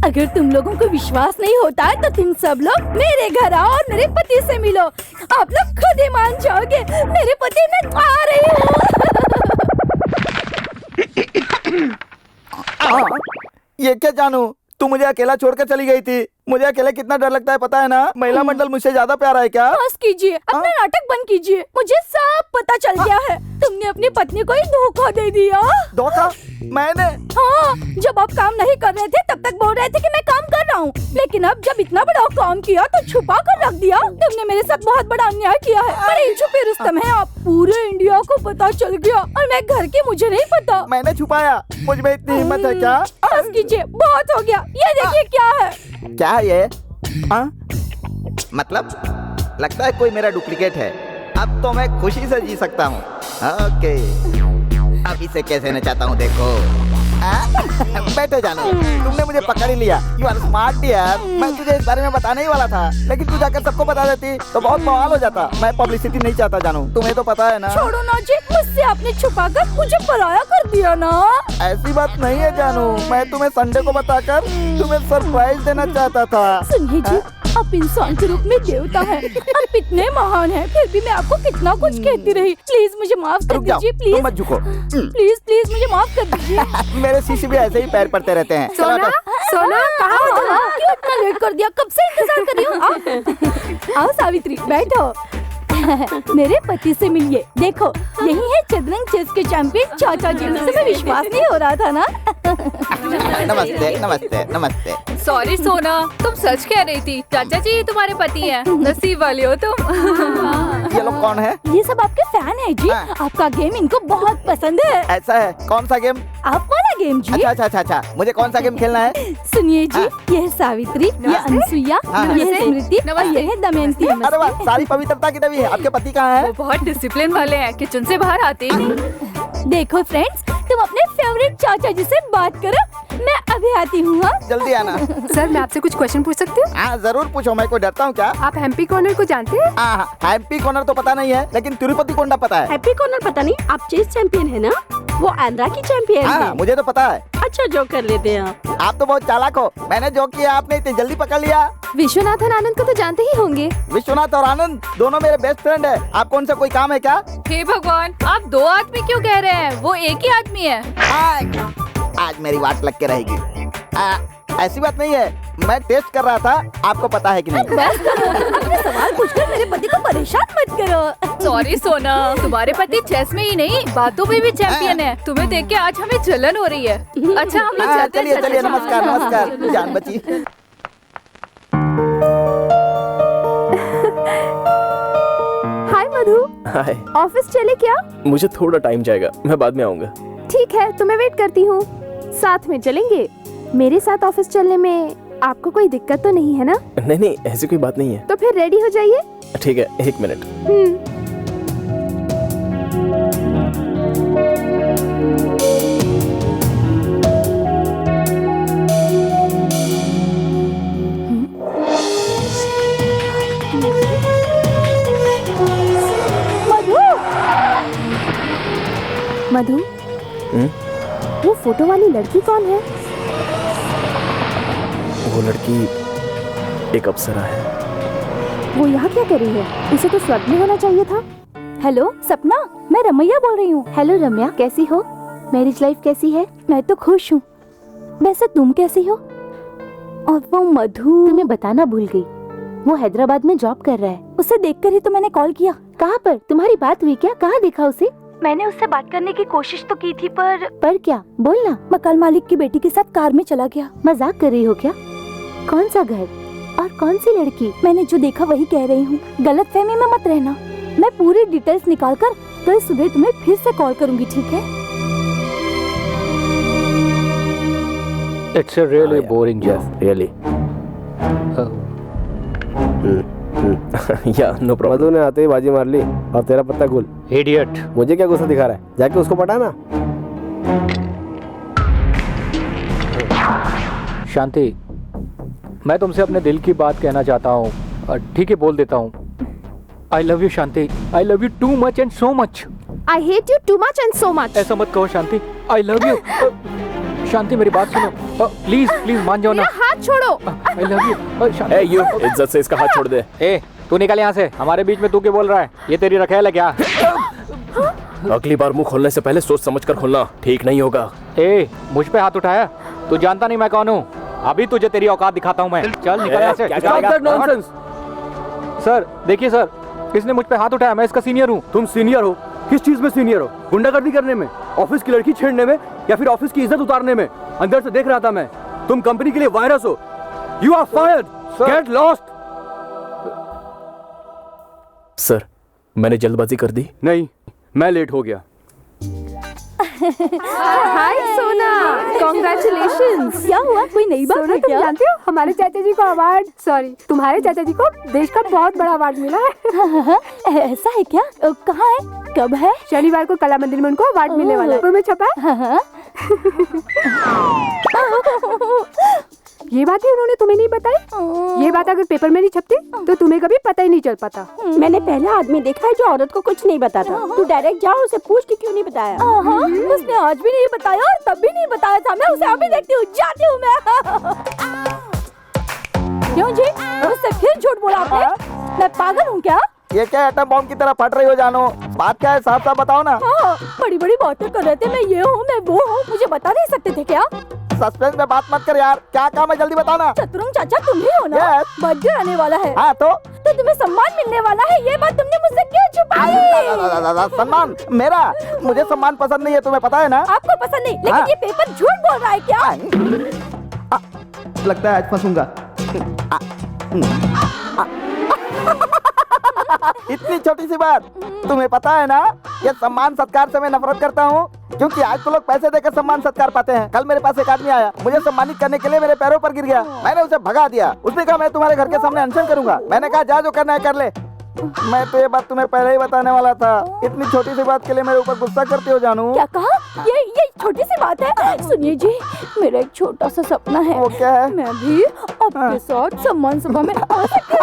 [SPEAKER 7] अगर तुम लोगों को विश्वास नहीं होता है तो तुम सब लोग मेरे घर आओ और मेरे पति से मिलो। आप लोग खुद ही मान जाओगे मेरे पति मैं आ रही हूँ।
[SPEAKER 1] ये क्या जानू, तू मुझे अकेला छोड़कर चली गई थी। मुझे अकेले कितना डर लगता है पता है ना। महिला मंडल मुझसे ज्यादा प्यारा है क्या?
[SPEAKER 7] बस कीजिए, अपना नाटक बंद कीजिए। मुझे सब पता चल गया है। तुमने अपनी पत्नी को ही धोखा दे दिया।
[SPEAKER 1] धोखा? मैंने?
[SPEAKER 7] हाँ, जब आप काम नहीं कर रहे थे तब तक बोल रहे थे कि मैं काम कर रहा हूँ, लेकिन अब जब इतना बड़ा काम किया तो छुपा कर रख दिया। तुमने मेरे साथ बहुत बड़ा अन्याय किया है। बड़े छुपे रुस्तम है आप। पूरे इंडिया को पता चल गया और मैं घर की मुझे नहीं पता।
[SPEAKER 1] मैंने छुपाया? मुझ में इतनी हिम्मत है क्या?
[SPEAKER 7] बस कीजिए, बहुत हो गया। ये देखिए क्या है।
[SPEAKER 1] क्या है ये? हाँ? मतलब लगता है कोई मेरा डुप्लीकेट है। अब तो मैं खुशी से जी सकता हूँ। ओके, अब इसे कैसे नचाता हूँ देखो। बैठो जानो, तुमने मुझे पकड़ ही लिया। यू आर स्मार्ट यार। मैं तुझे इस बारे में बताने ही वाला था, लेकिन तू जाकर सबको बता देती तो बहुत बवाल हो जाता। मैं पब्लिसिटी नहीं चाहता जानू, तुम्हें तो पता है ना।
[SPEAKER 7] छोड़ो ना जी, मुझसे आपने छुपाकर मुझे पराया कर दिया ना।
[SPEAKER 1] ऐसी बात नहीं है जानू, मैं तुम्हें संडे को बताकर तुम्हें सरप्राइज देना चाहता था।
[SPEAKER 7] सुनिए जी, आप इंसान के रूप में देवता हैं। आप इतने महान हैं, फिर भी मैं आपको कितना कुछ कहती रही। प्लीज मुझे माफ कर दीजिए। प्लीज
[SPEAKER 1] मत झुको।
[SPEAKER 7] प्लीज प्लीज मुझे माफ कर दीजिए।
[SPEAKER 1] मेरे शीशे भी ऐसे ही पैर पड़ते रहते हैं।
[SPEAKER 7] सोना, सोना कहाँ हो तुम? क्यों इतना लेट कर दिया? कब से इंतजार कर रही हूँ। आओ सावित्री, बैठो। मेरे पति से मिलिए। देखो, यही है चदरंग चेस के चैंपियन चाचा जी। तुम्हें विश्वास नहीं हो रहा था ना?
[SPEAKER 1] नमस्ते नमस्ते नमस्ते।
[SPEAKER 8] सॉरी सोना, तुम सच कह रही थी। चाचा जी ये तुम्हारे पति हैं। नसीब वाले हो तुम।
[SPEAKER 1] ये लोग कौन है?
[SPEAKER 7] ये सब आपके फैन है जी। आपका गेम इनको बहुत पसंद है।
[SPEAKER 1] ऐसा है? कौन सा गेम?
[SPEAKER 7] आप वाला गेम जी।
[SPEAKER 1] अच्छा, मुझे कौन सा गेम खेलना है?
[SPEAKER 7] सुनिए जी, ये है सावित्री, ये अनसुईया, ये है स्मृति और ये है दमयंती।
[SPEAKER 1] अरे वाह, सारी पवित्रता की देवी है। आपके पति कहाँ है?
[SPEAKER 8] वो बहुत डिसिप्लिन वाले हैं, किचन से बाहर आते ही नहीं।
[SPEAKER 7] देखो फ्रेंड्स, तुम अपने फेवरेट चाचा जी से बात करो, मैं अभी आती हूँ।
[SPEAKER 1] जल्दी आना।
[SPEAKER 15] सर, मैं आपसे कुछ क्वेश्चन पूछ सकती हूँ?
[SPEAKER 1] हाँ जरूर पूछो, मैं कोई डरता हूँ क्या?
[SPEAKER 15] आप हैप्पी कॉर्नर को जानते हैं?
[SPEAKER 1] हाँ, हैप्पी कॉर्नर तो पता नहीं है, लेकिन तिरुपति कोंडा पता है।
[SPEAKER 11] हैप्पी कॉर्नर पता नहीं? आप चेस चैंपियन है ना? वो आंध्रा की चैंपियन है।
[SPEAKER 1] मुझे तो पता है।
[SPEAKER 11] अच्छा जोक कर लेते हैं
[SPEAKER 1] आप तो बहुत चालाक हो। मैंने जोक किया, आपने इतनी जल्दी पकड़ लिया।
[SPEAKER 12] विश्वनाथ और आनंद को तो जानते ही होंगे।
[SPEAKER 1] विश्वनाथ और आनंद दोनों मेरे बेस्ट फ्रेंड है। आपको उनसे कोई काम है क्या?
[SPEAKER 8] हे भगवान, आप दो आदमी क्यों कह रहे हैं? वो एक ही आदमी है।
[SPEAKER 1] आज मेरी बात लग के रहेगी। ऐसी बात नहीं है, मैं टेस्ट कर रहा था, आपको पता है कि नहीं?
[SPEAKER 7] बस करो, अपने सवाल पूछकर मेरे पति को परेशान मत करो।
[SPEAKER 8] सॉरी सोना, तुम्हारे पति चेस में ही नहीं बातों में भी चैंपियन है। तुम्हें देख के आज हमें जलन हो रही है। अच्छा हम लोग चलते हैं।
[SPEAKER 1] चलिए, नमस्कार नमस्कार, जान बची।
[SPEAKER 12] हाय मधु।
[SPEAKER 10] हाय।
[SPEAKER 12] ऑफिस चले क्या?
[SPEAKER 10] मुझे थोड़ा टाइम जाएगा, मैं बाद में आऊंगा।
[SPEAKER 12] ठीक है, तो मैं वेट करती हूँ। साथ में चलेंगे। मेरे साथ ऑफिस चलने में आपको कोई दिक्कत तो नहीं है ना?
[SPEAKER 10] नहीं, ऐसी कोई बात नहीं है।
[SPEAKER 12] तो फिर रेडी हो जाइए।
[SPEAKER 10] ठीक है, 1 मिनट।
[SPEAKER 12] मधु, वो फोटो वाली लड़की कौन है?
[SPEAKER 10] वो लड़की एक अप्सरा है।
[SPEAKER 12] वो यहाँ क्या कर रही है? उसे तो स्वर्ग में होना चाहिए था।
[SPEAKER 7] हेलो सपना, मैं रमैया बोल रही हूँ।
[SPEAKER 2] हेलो रम्या, कैसी हो? मैरिज लाइफ कैसी है?
[SPEAKER 7] मैं तो खुश हूँ। वैसे तुम कैसी हो? और वो मधु,
[SPEAKER 2] तुम्हें बताना भूल गई, वो हैदराबाद में जॉब कर रहा है।
[SPEAKER 7] उसे देखकर ही तो मैंने कॉल किया।
[SPEAKER 2] कहाँ पर? तुम्हारी बात हुई क्या? कहाँ देखा उसे?
[SPEAKER 7] मैंने उससे बात करने की कोशिश तो की थी, पर
[SPEAKER 2] क्या? बोलना।
[SPEAKER 7] मकान मालिक की बेटी के साथ कार में चला गया।
[SPEAKER 2] मजाक कर रही हो क्या? कौन सा घर और कौन सी लड़की?
[SPEAKER 7] मैंने जो देखा वही कह रही हूँ, गलतफहमी में मत रहना। मैं पूरी डिटेल्स निकाल कर कल सुबह तुम्हें फिर से कॉल करूंगी, ठीक है?
[SPEAKER 14] It's a really boring job.
[SPEAKER 6] Really
[SPEAKER 10] या नो प्रॉब्लम।
[SPEAKER 6] मधु ने आते ही बाजी मार ली और तेरा पत्ता गुल।
[SPEAKER 14] Idiot.
[SPEAKER 6] मुझे क्या गुस्सा दिखा रहा है? जाके उसको पटाना।
[SPEAKER 14] शांति, मैं तुमसे अपने दिल की बात कहना चाहता हूँ। ठीक है, बोल देता हूँ। I love you Shanti, I love you too much and so much.
[SPEAKER 12] I hate you too much and so much.
[SPEAKER 14] ऐसा मत कहो शांति, आई लव यू। शांति मेरी बात सुनो, प्लीज प्लीज मान जाओ ना।
[SPEAKER 12] मेरा हाथ छोड़ो।
[SPEAKER 14] I love you Shanti.
[SPEAKER 10] A you, इज्जत से इसका हाथ छोड़ दे।
[SPEAKER 14] ए तू निकल यहाँ से, हमारे बीच में तू क्या बोल रहा है? ये तेरी रखेल है क्या?
[SPEAKER 10] अगली बार मुंह खोलने से पहले सोच समझ कर खोलना, ठीक नहीं होगा।
[SPEAKER 14] ए मुझ पे हाथ उठाया? तू जानता नहीं मैं कौन हूँ? अभी तुझे तेरी औकात दिखाता हूँ मैं। चल निकल यहाँ से। सर देखिए सर, इसने मुझ पे हाथ उठाया, मैं इसका सीनियर हूँ।
[SPEAKER 4] तुम सीनियर हो? किस चीज में सीनियर हो? गुंडागर्दी करने में, ऑफिस की लड़की छेड़ने में, या फिर ऑफिस की इज्जत उतारने में? अंदर से देख रहा था मैं, तुम कंपनी के लिए वायरस हो। You are fired, get lost.
[SPEAKER 10] Sir मैंने जल्दबाजी कर दी।
[SPEAKER 4] नहीं, मैं लेट हो गया।
[SPEAKER 15] हाय सोना, कॉन्ग्रेचुलेशंस।
[SPEAKER 7] क्या हुआ, कोई नई बात
[SPEAKER 15] सोना
[SPEAKER 7] है
[SPEAKER 15] तुम
[SPEAKER 7] क्या?
[SPEAKER 15] जानते हो हमारे चाचा जी को अवार्ड, सॉरी तुम्हारे चाचा जी को देश का बहुत बड़ा अवार्ड मिला है।
[SPEAKER 7] ऐसा है क्या? कहाँ है, कब है?
[SPEAKER 15] शनिवार को कला मंदिर में उनको अवार्ड मिलने वाला है। पेपर में छपा है। ये बातें उन्होंने तुम्हें नहीं बताई? ये बात अगर पेपर में नहीं छपती तो तुम्हें कभी पता ही नहीं चल पाता।
[SPEAKER 11] मैंने पहला आदमी देखा है जो औरत को कुछ नहीं बताता। तू डायरेक्ट जाओ, उसे पूछ कि क्यों नहीं बताया।
[SPEAKER 7] उसने आज भी नहीं बताया और तब भी नहीं बताया था। मैं उसे अभी देखती हूँ, जाती हूँ मैं। क्यों जी, उससे फिर झूठ बोला आपने? मैं पागल हूँ क्या?
[SPEAKER 1] ये क्या एटम बॉम्ब की तरह फट रही हो जानो? बात क्या है, साफ साफ बताओ ना।
[SPEAKER 7] बड़ी बड़ी बातें कर रहे थे, मैं ये हूँ मैं वो हूँ, मुझे बता नहीं सकते थे क्या?
[SPEAKER 1] सस्पेंस में बात मत कर यार, क्या काम है जल्दी बताना।
[SPEAKER 7] चतुरंग चाचा तुम ही हो ना? बर्थडे आने वाला है।
[SPEAKER 1] हाँ तो
[SPEAKER 7] तुम्हें सम्मान मिलने वाला है, ये बात तुमने मुझसे क्यों छुपाई?
[SPEAKER 1] सम्मान मेरा? मुझे सम्मान पसंद नहीं है, तुम्हें पता है ना।
[SPEAKER 7] आपको पसंद नहीं, लेकिन ये पेपर झूठ बोल रहा है क्या?
[SPEAKER 1] लगता है आज फंसूंगा। इतनी छोटी सी बात, तुम्हें पता है ना, ये सम्मान सत्कार से मैं नफरत करता हूँ, क्योंकि आज तो लोग पैसे देकर सम्मान सत्कार पाते हैं। कल मेरे पास एक आदमी आया, मुझे सम्मानित करने के लिए मेरे पैरों पर गिर गया। मैंने उसे भगा दिया। उसने कहा मैं तुम्हारे घर के सामने अनशन करूंगा। मैंने कहा जा जो करना है कर ले। मैं तो ये बात तुम्हें पहले ही बताने वाला था। इतनी छोटी सी बात के लिए मेरे ऊपर गुस्सा करते हो जानू?
[SPEAKER 7] क्या कहा? ये छोटी सी बात है? सुनिए जी, मेरा एक छोटा सा सपना है।
[SPEAKER 1] वो क्या है?
[SPEAKER 7] मैं भी आपके साथ सम्मान सभा में आ सकती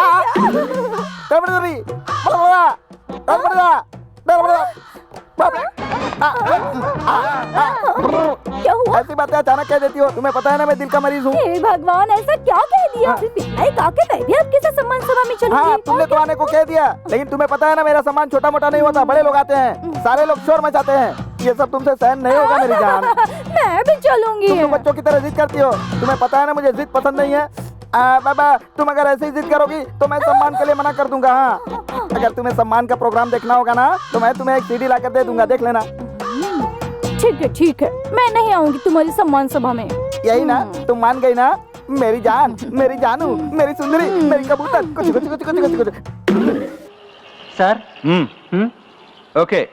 [SPEAKER 7] क्या हुआ?
[SPEAKER 1] ऐसी बातें अचानक कह देती हो, तुम्हें पता है ना मैं दिल का मरीज हूँ।
[SPEAKER 7] हे भगवान, ऐसा क्या कह दिया? मैं भी आपके साथ सम्मान सभा में चलूंगी।
[SPEAKER 1] हाँ, तुमने तो आने को कह दिया, लेकिन तुम्हें पता है ना मेरा सम्मान छोटा मोटा नहीं होता, बड़े लोग आते हैं, सारे लोग शोर मचाते हैं। ये सब तुमसे सहन नहीं होगा मेरी जान।
[SPEAKER 7] मैं भी चलूंगी।
[SPEAKER 1] तुम तो बच्चों की तरह जिद करती हो, तुम्हें पता है ना मुझे जिद पसंद नहीं है। बाबा तुम अगर ऐसे ही जिद करोगी तो मैं सम्मान के लिए मना कर दूंगा। हाँ, अगर तुम्हें सम्मान का प्रोग्राम देखना होगा ना तो मैं तुम्हें एक सीडी ला कर दे दूंगा, देख लेना।
[SPEAKER 7] ठीक है, मैं नहीं आऊंगी तुम्हारी सम्मान सभा में।
[SPEAKER 1] यही ना, तुम मान गई ना मेरी जान, मेरी जानू, मेरी सुंदरी, मेरी कबूतर। कुछ कुछ कुछ कुछ कुछ कुछ।
[SPEAKER 13] Sir okay.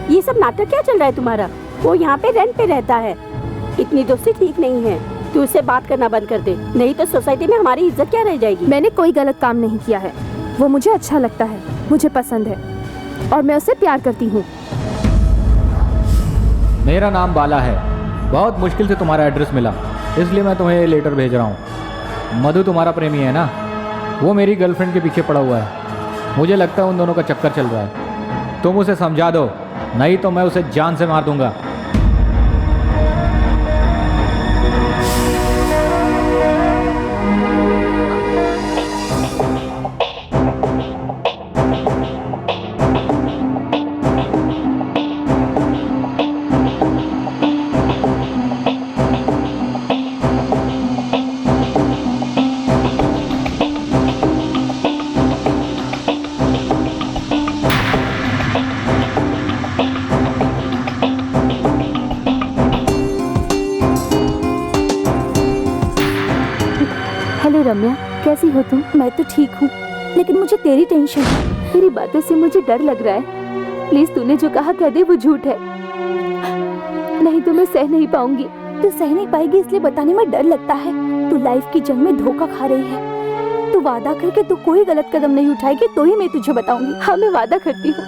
[SPEAKER 11] ये सब नाटक क्या चल रहा है तुम्हारा? वो यहाँ पे रेंट पे रहता है। इतनी दोस्ती ठीक नहीं है, तू उससे बात करना बंद कर दे, नहीं तो सोसाइटी में हमारी इज्जत क्या रह जाएगी।
[SPEAKER 12] मैंने कोई गलत काम नहीं किया है, वो मुझे अच्छा लगता है, मुझे पसंद है और मैं उससे प्यार करती हूँ।
[SPEAKER 14] मेरा नाम बाला है, बहुत मुश्किल से तुम्हारा एड्रेस मिला, इसलिए मैं तुम्हें ये लेटर भेज रहा हूँ। मधु तुम्हारा प्रेमी है ना? वो मेरी गर्लफ्रेंड के पीछे पड़ा हुआ है। मुझे लगता है उन दोनों का चक्कर चल रहा है। तुम उसे समझा दो, नहीं तो मैं उसे जान से मार दूंगा।
[SPEAKER 2] रम्या, कैसी हो तुम?
[SPEAKER 7] मैं तो ठीक हूँ, लेकिन मुझे तेरी टेंशन है।
[SPEAKER 2] तेरी बातों से मुझे डर लग रहा है। प्लीज तूने जो कहा कह दे वो झूठ है, नहीं तो मैं सह नहीं पाऊंगी।
[SPEAKER 7] तू सह नहीं पाएगी इसलिए बताने में डर लगता है। तू लाइफ की जंग में धोखा खा रही है। तू वादा करके तू कोई गलत कदम नहीं उठाएगी तो ही मैं तुझे बताऊंगी।
[SPEAKER 2] हाँ मैं वादा करती हूँ,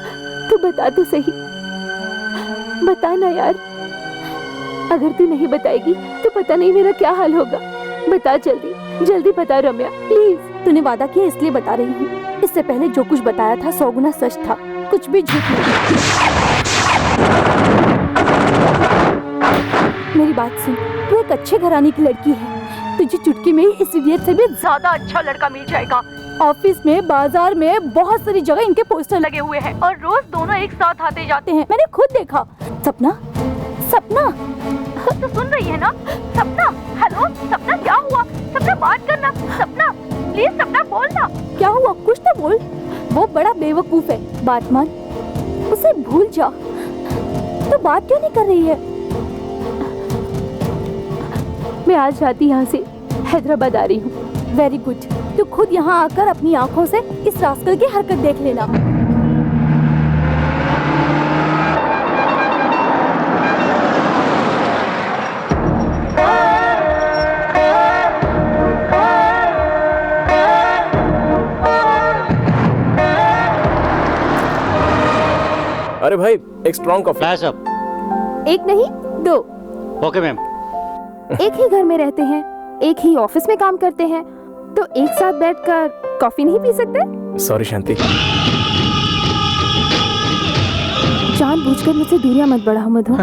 [SPEAKER 2] तू बता तो सही, बता ना यार। अगर तू नहीं बताएगी तो पता नहीं मेरा क्या हाल होगा। बता जल्दी जल्दी बता रम्या प्लीज।
[SPEAKER 7] तूने वादा किया इसलिए बता रही हूँ। इससे पहले जो कुछ बताया था 100 गुना सच था, कुछ भी झूठ नहीं। मेरी बात सुन, तू एक अच्छे घराने की लड़की है। तुझे चुटकी में ही इस इडियट से भी ज्यादा अच्छा लड़का मिल जाएगा। ऑफिस में, बाजार में, बहुत सारी जगह इनके पोस्टर लगे हुए हैं और रोज दोनों एक साथ आते जाते हैं। मैंने खुद देखा। सपना, सपना, तो सुन रही है ना? सपना, हेलो सपना, क्या हुआ? सपना बात करना। सपना प्लीज, सपना बोलना। क्या हुआ? कुछ तो बोल। वो बड़ा बेवकूफ है, बात मान, उसे भूल जा। तो बात क्यों नहीं कर रही है?
[SPEAKER 2] मैं आज रात यहाँ से हैदराबाद आ रही हूँ।
[SPEAKER 7] Very good. तू खुद यहाँ आकर अपनी आंखों से इस रास्कल की हरकत देख लेना।
[SPEAKER 10] अरे भाई एक स्ट्रॉन्ग कॉफी।
[SPEAKER 13] Flash up.
[SPEAKER 12] एक नहीं 2।
[SPEAKER 13] Okay ma'am.
[SPEAKER 12] एक ही घर में रहते हैं, एक ही ऑफिस में काम करते हैं, तो एक साथ बैठकर कॉफी नहीं पी सकते?
[SPEAKER 10] सॉरी शांति।
[SPEAKER 12] जानबूझकर मुझसे दूरियां मत बढ़ाओ मधु।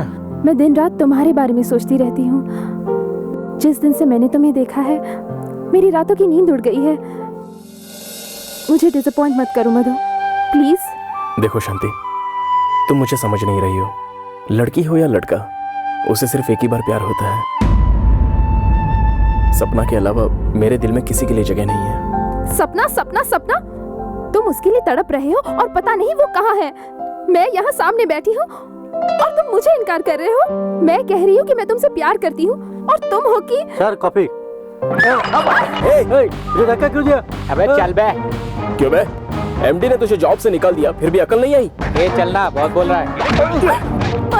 [SPEAKER 12] मैं दिन रात तुम्हारे बारे में सोचती रहती हूँ। जिस दिन से मैंने तुम्हें देखा है मेरी रातों की नींद उड़ गई है। मुझे डिसअपॉइंट मत करो मधु, प्लीज।
[SPEAKER 10] देखो शांति, तुम मुझे समझ नहीं रही हो। लड़की हो या लड़का, उसे सिर्फ एक ही बार प्यार होता है। सपना के अलावा मेरे दिल में किसी के लिए जगह नहीं है।
[SPEAKER 12] सपना सपना सपना, तुम उसके लिए तड़प रहे हो और पता नहीं वो कहाँ है। मैं यहाँ सामने बैठी हूँ और तुम मुझे इनकार कर रहे हो। मैं कह रही हूँ कि मैं तुमसे प्यार करती हूँ और तुम हो कि
[SPEAKER 13] सर कॉफी। धक्का क्यों दिया?
[SPEAKER 14] अबे चल बे।
[SPEAKER 10] क्यों बे? एमडी ने तुझे जॉब से निकाल दिया, फिर भी अकल नहीं आई?
[SPEAKER 14] ये चलना, बहुत बोल रहा है।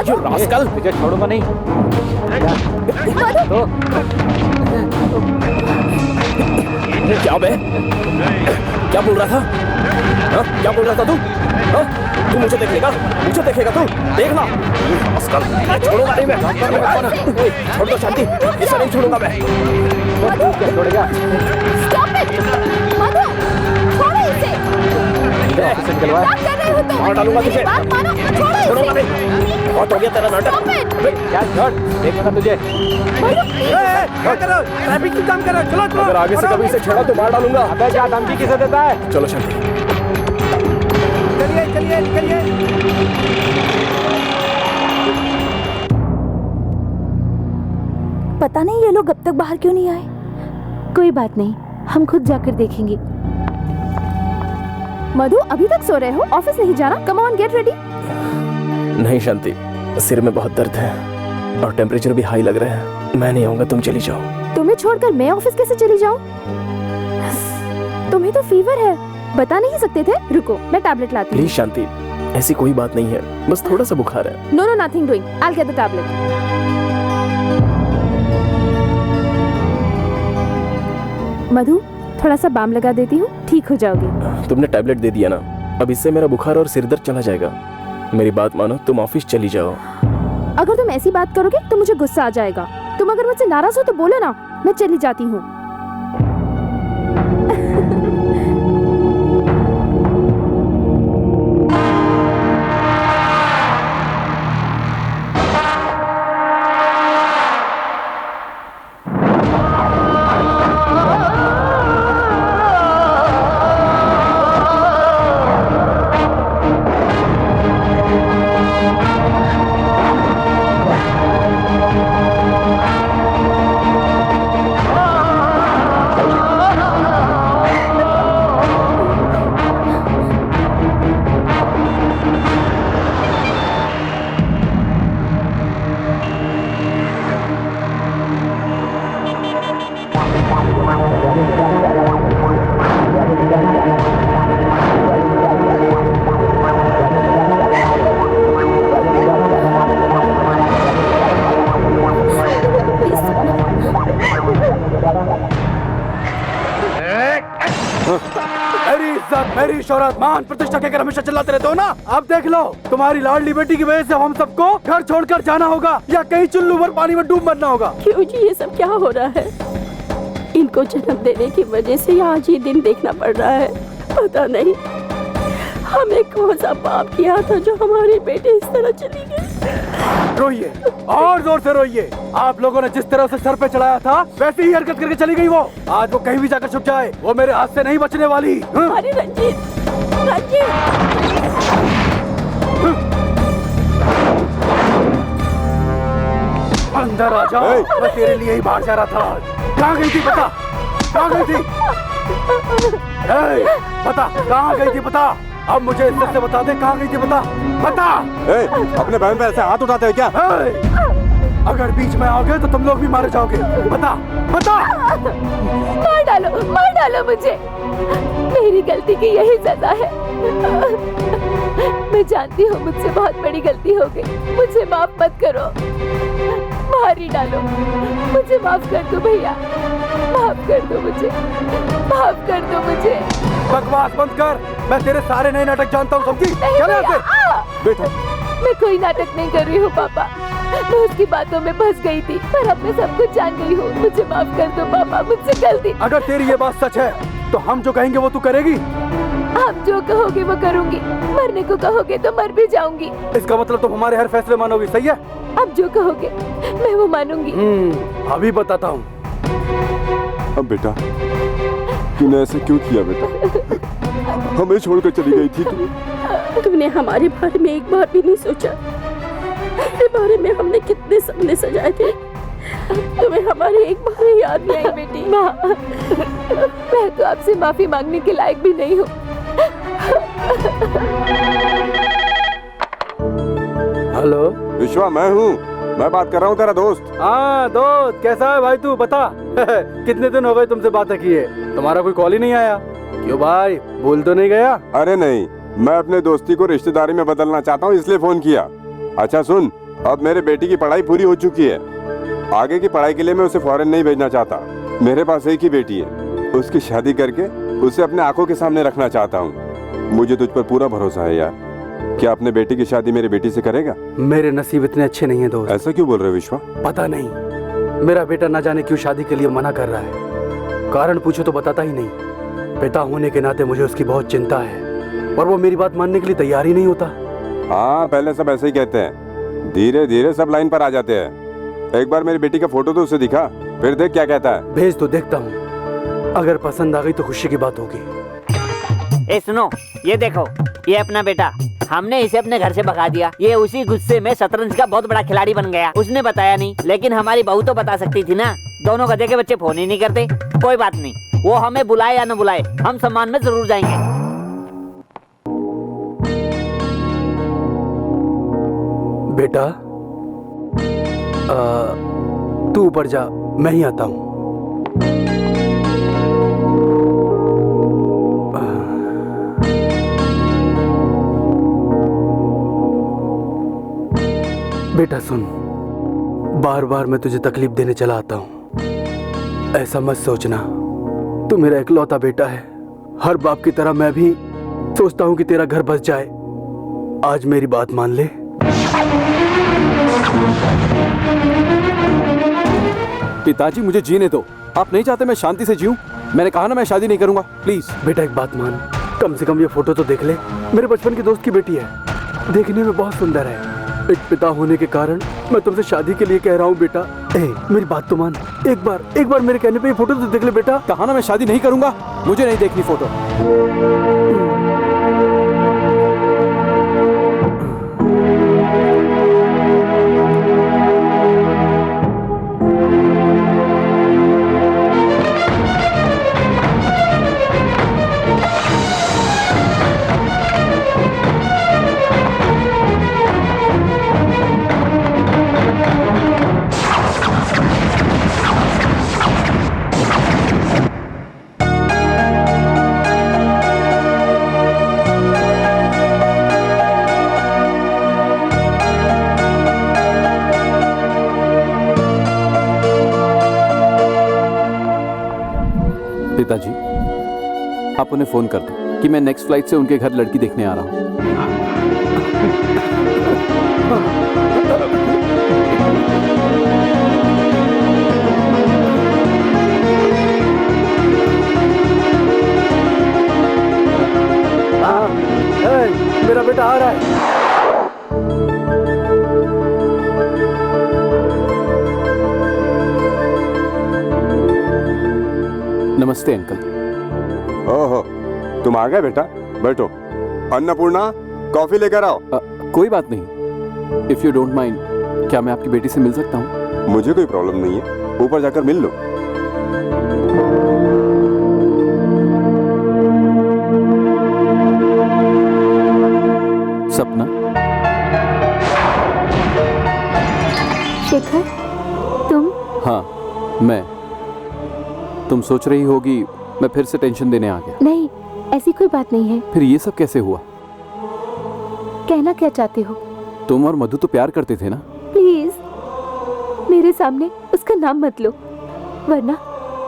[SPEAKER 10] जो रास्कल,
[SPEAKER 14] तुझे छोड़ूंगा नहीं।
[SPEAKER 10] क्या बे? क्या बोल रहा था? हाँ? क्या बोल रहा था तू? हाँ? तू मुझे देखेगा? मुझे देखेगा तू? देखना। रास्कल, मैं छोड़ूंगा नहीं मैं। छोड़ दो शांति, इसे नहीं छोड़ूंगा मैं।
[SPEAKER 14] छोड़ेगा?
[SPEAKER 12] Stop it! मधु, छोड़ो इसे। क्या कर रहे हो तुम?
[SPEAKER 10] मार डालूंगा तुझे।
[SPEAKER 12] बात मानो, छोड़ो इसे।
[SPEAKER 10] छोड़ूंगा नहीं। बहुत हो गया तेरा नाटक।
[SPEAKER 12] Stop it!
[SPEAKER 14] क्या छोड़? देखूंगा तुझे।
[SPEAKER 9] क्या करो? ट्रैफिक की काम करो। चलो चलो।
[SPEAKER 10] अगर आगे से कभी इसे छेड़ा तो मार डालूंगा।
[SPEAKER 14] अबे क्या धमकी किसे देता है?
[SPEAKER 10] चलो शांति।
[SPEAKER 9] चलिए चलिए निकलिए।
[SPEAKER 7] पता नहीं ये लोग अब तक बाहर क्यों नहीं आए।
[SPEAKER 2] कोई बात नहीं, हम खुद जाकर देखेंगे।
[SPEAKER 12] मधु अभी तक सो रहे हो? ऑफिस नहीं जाना? Come on get ready.
[SPEAKER 10] नहीं शांति, सिर में बहुत दर्द है और टेम्परेचर भी हाई लग रहा है। मैं नहीं आऊंगा, तुम चली जाओ।
[SPEAKER 12] तुम्हें छोड़कर मैं ऑफिस कैसे चली जाऊं? तुम्हें तो फीवर है, बता नहीं सकते थे? रुको मैं टैबलेट लाती हूँ।
[SPEAKER 10] प्लीज शांति, ऐसी कोई बात नहीं है, बस थोड़ा सा बुखार है।
[SPEAKER 12] No no nothing doing, I will get the tablet. Madhu थोड़ा सा बाम लगा देती हूँ, ठीक हो जाओगे।
[SPEAKER 10] तुमने टैबलेट दे दिया ना, अब इससे मेरा बुखार और सिर दर्द चला जाएगा। मेरी बात मानो, तुम ऑफिस चली जाओ।
[SPEAKER 12] अगर तुम ऐसी बात करोगे तो मुझे गुस्सा आ जाएगा। तुम अगर मुझसे नाराज हो तो बोलो ना, मैं चली जाती हूँ।
[SPEAKER 4] शोहरत मान प्रतिष्ठा कहकर हमेशा चिल्लाते रहते हो ना। अब देख लो, तुम्हारी लाडली बेटी की वजह से हम सबको घर छोड़कर जाना होगा या कहीं चुल्लू भर पानी में डूब मरना होगा।
[SPEAKER 11] क्यों जी, ये सब क्या हो रहा है? इनको जन्म देने की वजह से आज ये दिन देखना पड़ रहा है। पता नहीं हमें कौन सा पाप किया था जो हमारी बेटी इस तरह चली गई।
[SPEAKER 4] रोइए और जोर से रोइए। आप लोगों ने जिस तरह से सर पे चढ़ाया था वैसे ही हरकत करके चली गई वो। आज वो कहीं भी जाकर छुप जाए, वो मेरे हाथ से नहीं बचने वाली।
[SPEAKER 11] अरे रंजीत,
[SPEAKER 4] अंदर आ जाओ, मैं तेरे लिए ही बाहर जा रहा था। कहाँ गई थी बता, कहाँ गई थी? बता कहाँ गई थी बता। अब मुझे इज्जत से बता दे, कहाँ गई थी बता, बता।
[SPEAKER 3] अपने बहन पे ऐसे हाथ उठाते हैं क्या?
[SPEAKER 4] अगर बीच में आओगे तो तुम लोग भी मारे जाओगे। बता बता।
[SPEAKER 7] मार डालो मुझे, मेरी गलती की यही सजा है। मैं जानती हूँ मुझसे बहुत बड़ी गलती हो गई, मुझे माफ मत करो। मार ही डालो, मुझे माफ कर दो भैया, माफ कर दो मुझे, माफ कर दो मुझे।
[SPEAKER 4] बकवास बंद कर, मैं तेरे सारे नए नाटक जानता हूँ, समझी? चल यहाँ से। बेटा,
[SPEAKER 7] मैं कोई नाटक नहीं कर रही हूँ पापा, मैं उसकी बातों में फंस गई थी, पर अब मैं सब कुछ जान गई हूँ। मुझे माफ कर दो पापा, मुझसे गलती।
[SPEAKER 4] अगर तेरी ये बात सच है तो हम जो कहेंगे वो तू करेगी?
[SPEAKER 7] आप जो कहोगे वो करूँगी, मरने को कहोगे तो मर भी जाऊंगी।
[SPEAKER 4] इसका मतलब तुम हमारे हर फैसले मानोगी, सही है?
[SPEAKER 7] आप जो कहोगे मैं वो मानूंगी।
[SPEAKER 4] अभी बताता हूँ।
[SPEAKER 3] अब बेटा, तूने ऐसे क्यों किया बेटा? हमें छोड़कर चली गई थी तू।
[SPEAKER 11] तूने हमारे बारे में एक बार भी नहीं सोचा। तेरे बारे में हमने कितने सपने सजाए थे, तुम्हें हमारे एक बार भी याद नहीं आई बेटी।
[SPEAKER 7] माँ, मैं तो आपसे माफी मांगने के लायक भी नहीं हूँ।
[SPEAKER 4] हेलो
[SPEAKER 3] विश्वा, मैं हूँ, मैं बात कर रहा हूँ, तेरा दोस्त।
[SPEAKER 4] हाँ दोस्त, कैसा है भाई तू, बता। कितने दिन हो गए तुमसे बातें किए, तुम्हारा कोई कॉल ही नहीं आया। क्यों भाई, भूल तो नहीं गया?
[SPEAKER 3] अरे नहीं, मैं अपने दोस्ती को रिश्तेदारी में बदलना चाहता हूँ, इसलिए फोन किया। अच्छा सुन, अब मेरे बेटी की पढ़ाई पूरी हो चुकी है, आगे की पढ़ाई के लिए मैं उसे फॉरेन नहीं भेजना चाहता। मेरे पास एक ही बेटी है, उसकी शादी करके उसे अपने आंखों के सामने रखना चाहता हूँ। मुझे तुझ पर पूरा भरोसा है यार। क्या अपने बेटी की शादी मेरी बेटी से करेगा?
[SPEAKER 4] मेरे नसीब इतने अच्छे नहीं है दोस्त।
[SPEAKER 3] ऐसा क्यों बोल रहे हो विश्वा?
[SPEAKER 4] पता नहीं, मेरा बेटा ना जाने क्यों शादी के लिए मना कर रहा है। कारण पूछो तो बताता ही नहीं। पिता होने के नाते मुझे उसकी बहुत चिंता है, और वो मेरी बात मानने के लिए तैयार ही नहीं होता।
[SPEAKER 3] हाँ, पहले सब ऐसे ही कहते हैं, धीरे धीरे सब लाइन पर आ जाते हैं। एक बार मेरी बेटी का फोटो तो उसे दिखा, फिर देख क्या कहता है।
[SPEAKER 4] भेज तो देखता हूँ, अगर पसंद आ गई तो खुशी की बात होगी।
[SPEAKER 16] ए सुनो, ये देखो, ये अपना बेटा, हमने इसे अपने घर से भगा दिया। ये उसी गुस्से में शतरंज का बहुत बड़ा खिलाड़ी बन गया। उसने बताया नहीं, लेकिन हमारी बहू तो बता सकती थी ना। दोनों गधे के बच्चे फोन ही नहीं करते। कोई बात नहीं, वो हमें बुलाए या न बुलाए, हम सम्मान में जरूर जाएंगे।
[SPEAKER 4] बेटा, तू ऊपर जा, मैं ही आता हूँ। बेटा सुन, बार बार मैं तुझे तकलीफ देने चला आता हूँ, ऐसा मत सोचना। तू मेरा इकलौता बेटा है, हर बाप की तरह मैं भी सोचता हूँ कि तेरा घर बस जाए। आज मेरी बात मान ले।
[SPEAKER 5] पिताजी, मुझे जीने दो। आप नहीं चाहते मैं शांति से जीऊं? मैंने कहा ना मैं शादी नहीं करूंगा, प्लीज।
[SPEAKER 4] बेटा एक बात मान, कम से कम ये फोटो तो देख ले। मेरे बचपन के दोस्त की बेटी है, देखने में बहुत सुंदर है। एक पिता होने के कारण मैं तुमसे शादी के लिए कह रहा हूँ बेटा। मेरी बात तो मान, एक बार मेरे कहने पे ये फोटो तो देख ले बेटा।
[SPEAKER 5] कहा ना मैं शादी नहीं करूंगा, मुझे नहीं देखनी फोटो। पिताजी, आप उन्हें फोन कर दो। कि मैं नेक्स्ट फ्लाइट से उनके घर लड़की देखने आ रहा हूँ।
[SPEAKER 4] मेरा बेटा आ रहा है।
[SPEAKER 5] नमस्ते अंकल।
[SPEAKER 3] ओहो, तुम आ गए बेटा, बैठो। अन्नपूर्णा, कॉफी लेकर आओ।
[SPEAKER 5] कोई बात नहीं। इफ यू डोंट माइंड, क्या मैं आपकी बेटी से मिल सकता हूँ?
[SPEAKER 3] मुझे कोई प्रॉब्लम नहीं है, ऊपर जाकर मिल लो।
[SPEAKER 5] सपना।
[SPEAKER 2] शेखर, तुम?
[SPEAKER 5] हाँ, मैं। तुम सोच रही होगी मैं फिर से टेंशन देने आ गया।
[SPEAKER 2] नहीं, ऐसी कोई बात नहीं है।
[SPEAKER 5] फिर ये सब कैसे हुआ?
[SPEAKER 2] कहना क्या चाहते हो?
[SPEAKER 5] तुम और मधु तो प्यार करते थे ना?
[SPEAKER 2] प्लीज मेरे सामने उसका नाम मत लो, वरना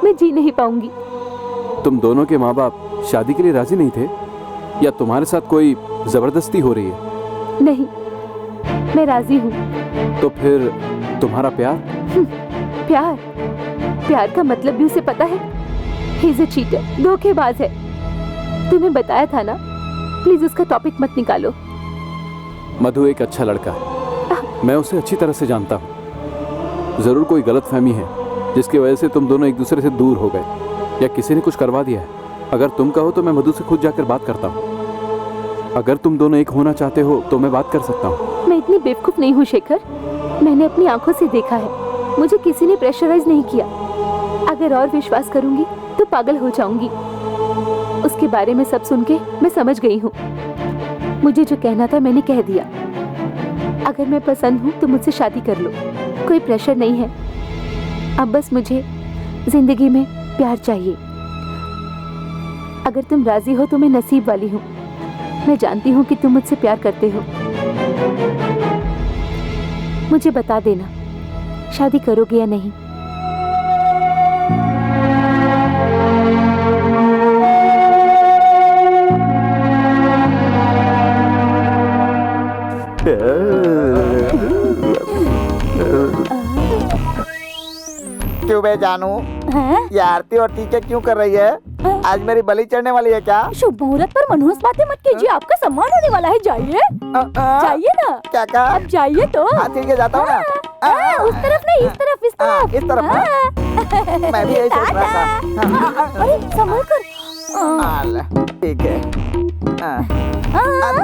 [SPEAKER 2] मैं जी नहीं पाऊंगी।
[SPEAKER 5] तुम दोनों के माँ बाप शादी के लिए राजी नहीं थे, या तुम्हारे साथ कोई जबरदस्ती हो रही है?
[SPEAKER 2] नहीं, मैं राजी हूँ।
[SPEAKER 5] तो फिर तुम्हारा प्यार?
[SPEAKER 2] प्यार? प्यार का मतलब भी उसे पता है? ही इज अ चीटर, धोखेबाज है। तुम्हें बताया था ना, प्लीज उसका टॉपिक मत निकालो।
[SPEAKER 5] मधु एक अच्छा लड़का है, मैं उसे अच्छी तरह से जानता हूँ। जरूर कोई गलतफहमी है जिसकी वजह से तुम दोनों एक दूसरे से दूर हो गए, या किसी ने कुछ करवा दिया है। अगर तुम कहो तो मैं मधु से खुद जाकर बात करता हूँ। अगर तुम दोनों एक होना चाहते हो तो मैं बात कर सकता हूँ।
[SPEAKER 2] मैं इतनी बेवकूफ नहीं हूँ शेखर, मैंने अपनी आंखों से देखा है। मुझे किसी ने प्रेशराइज नहीं किया। अगर और विश्वास करूंगी तो पागल हो जाऊंगी। उसके बारे में सब सुन के मैं समझ गई हूँ। मुझे जो कहना था मैंने कह दिया। अगर मैं पसंद हूँ तो मुझसे शादी कर लो, कोई प्रेशर नहीं है। अब बस मुझे जिंदगी में प्यार चाहिए। अगर तुम राजी हो तो मैं नसीब वाली हूँ। मैं जानती हूँ कि तुम मुझसे प्यार करते हो। मुझे बता देना, शादी करोगे या नहीं?
[SPEAKER 1] क्यों बे जानू, ये आरती और टीके क्यों कर रही है? आज मेरी बलि चढ़ने वाली है क्या?
[SPEAKER 7] शुभ मुहूर्त पर मनहूस बातें मत कीजिए, आपका सम्मान होने वाला है। जाइए जाइए ना।
[SPEAKER 1] क्या कहा?
[SPEAKER 7] अब जाइए तो।
[SPEAKER 1] हाँ ठीक है, जाता हूँ ना।
[SPEAKER 7] उस तरफ नहीं, इस तरफ, इस तरफ।
[SPEAKER 1] इस तरफ ना? मैं भी यही सोच रहा था।
[SPEAKER 7] अरे संभल कर।
[SPEAKER 1] ठीक है,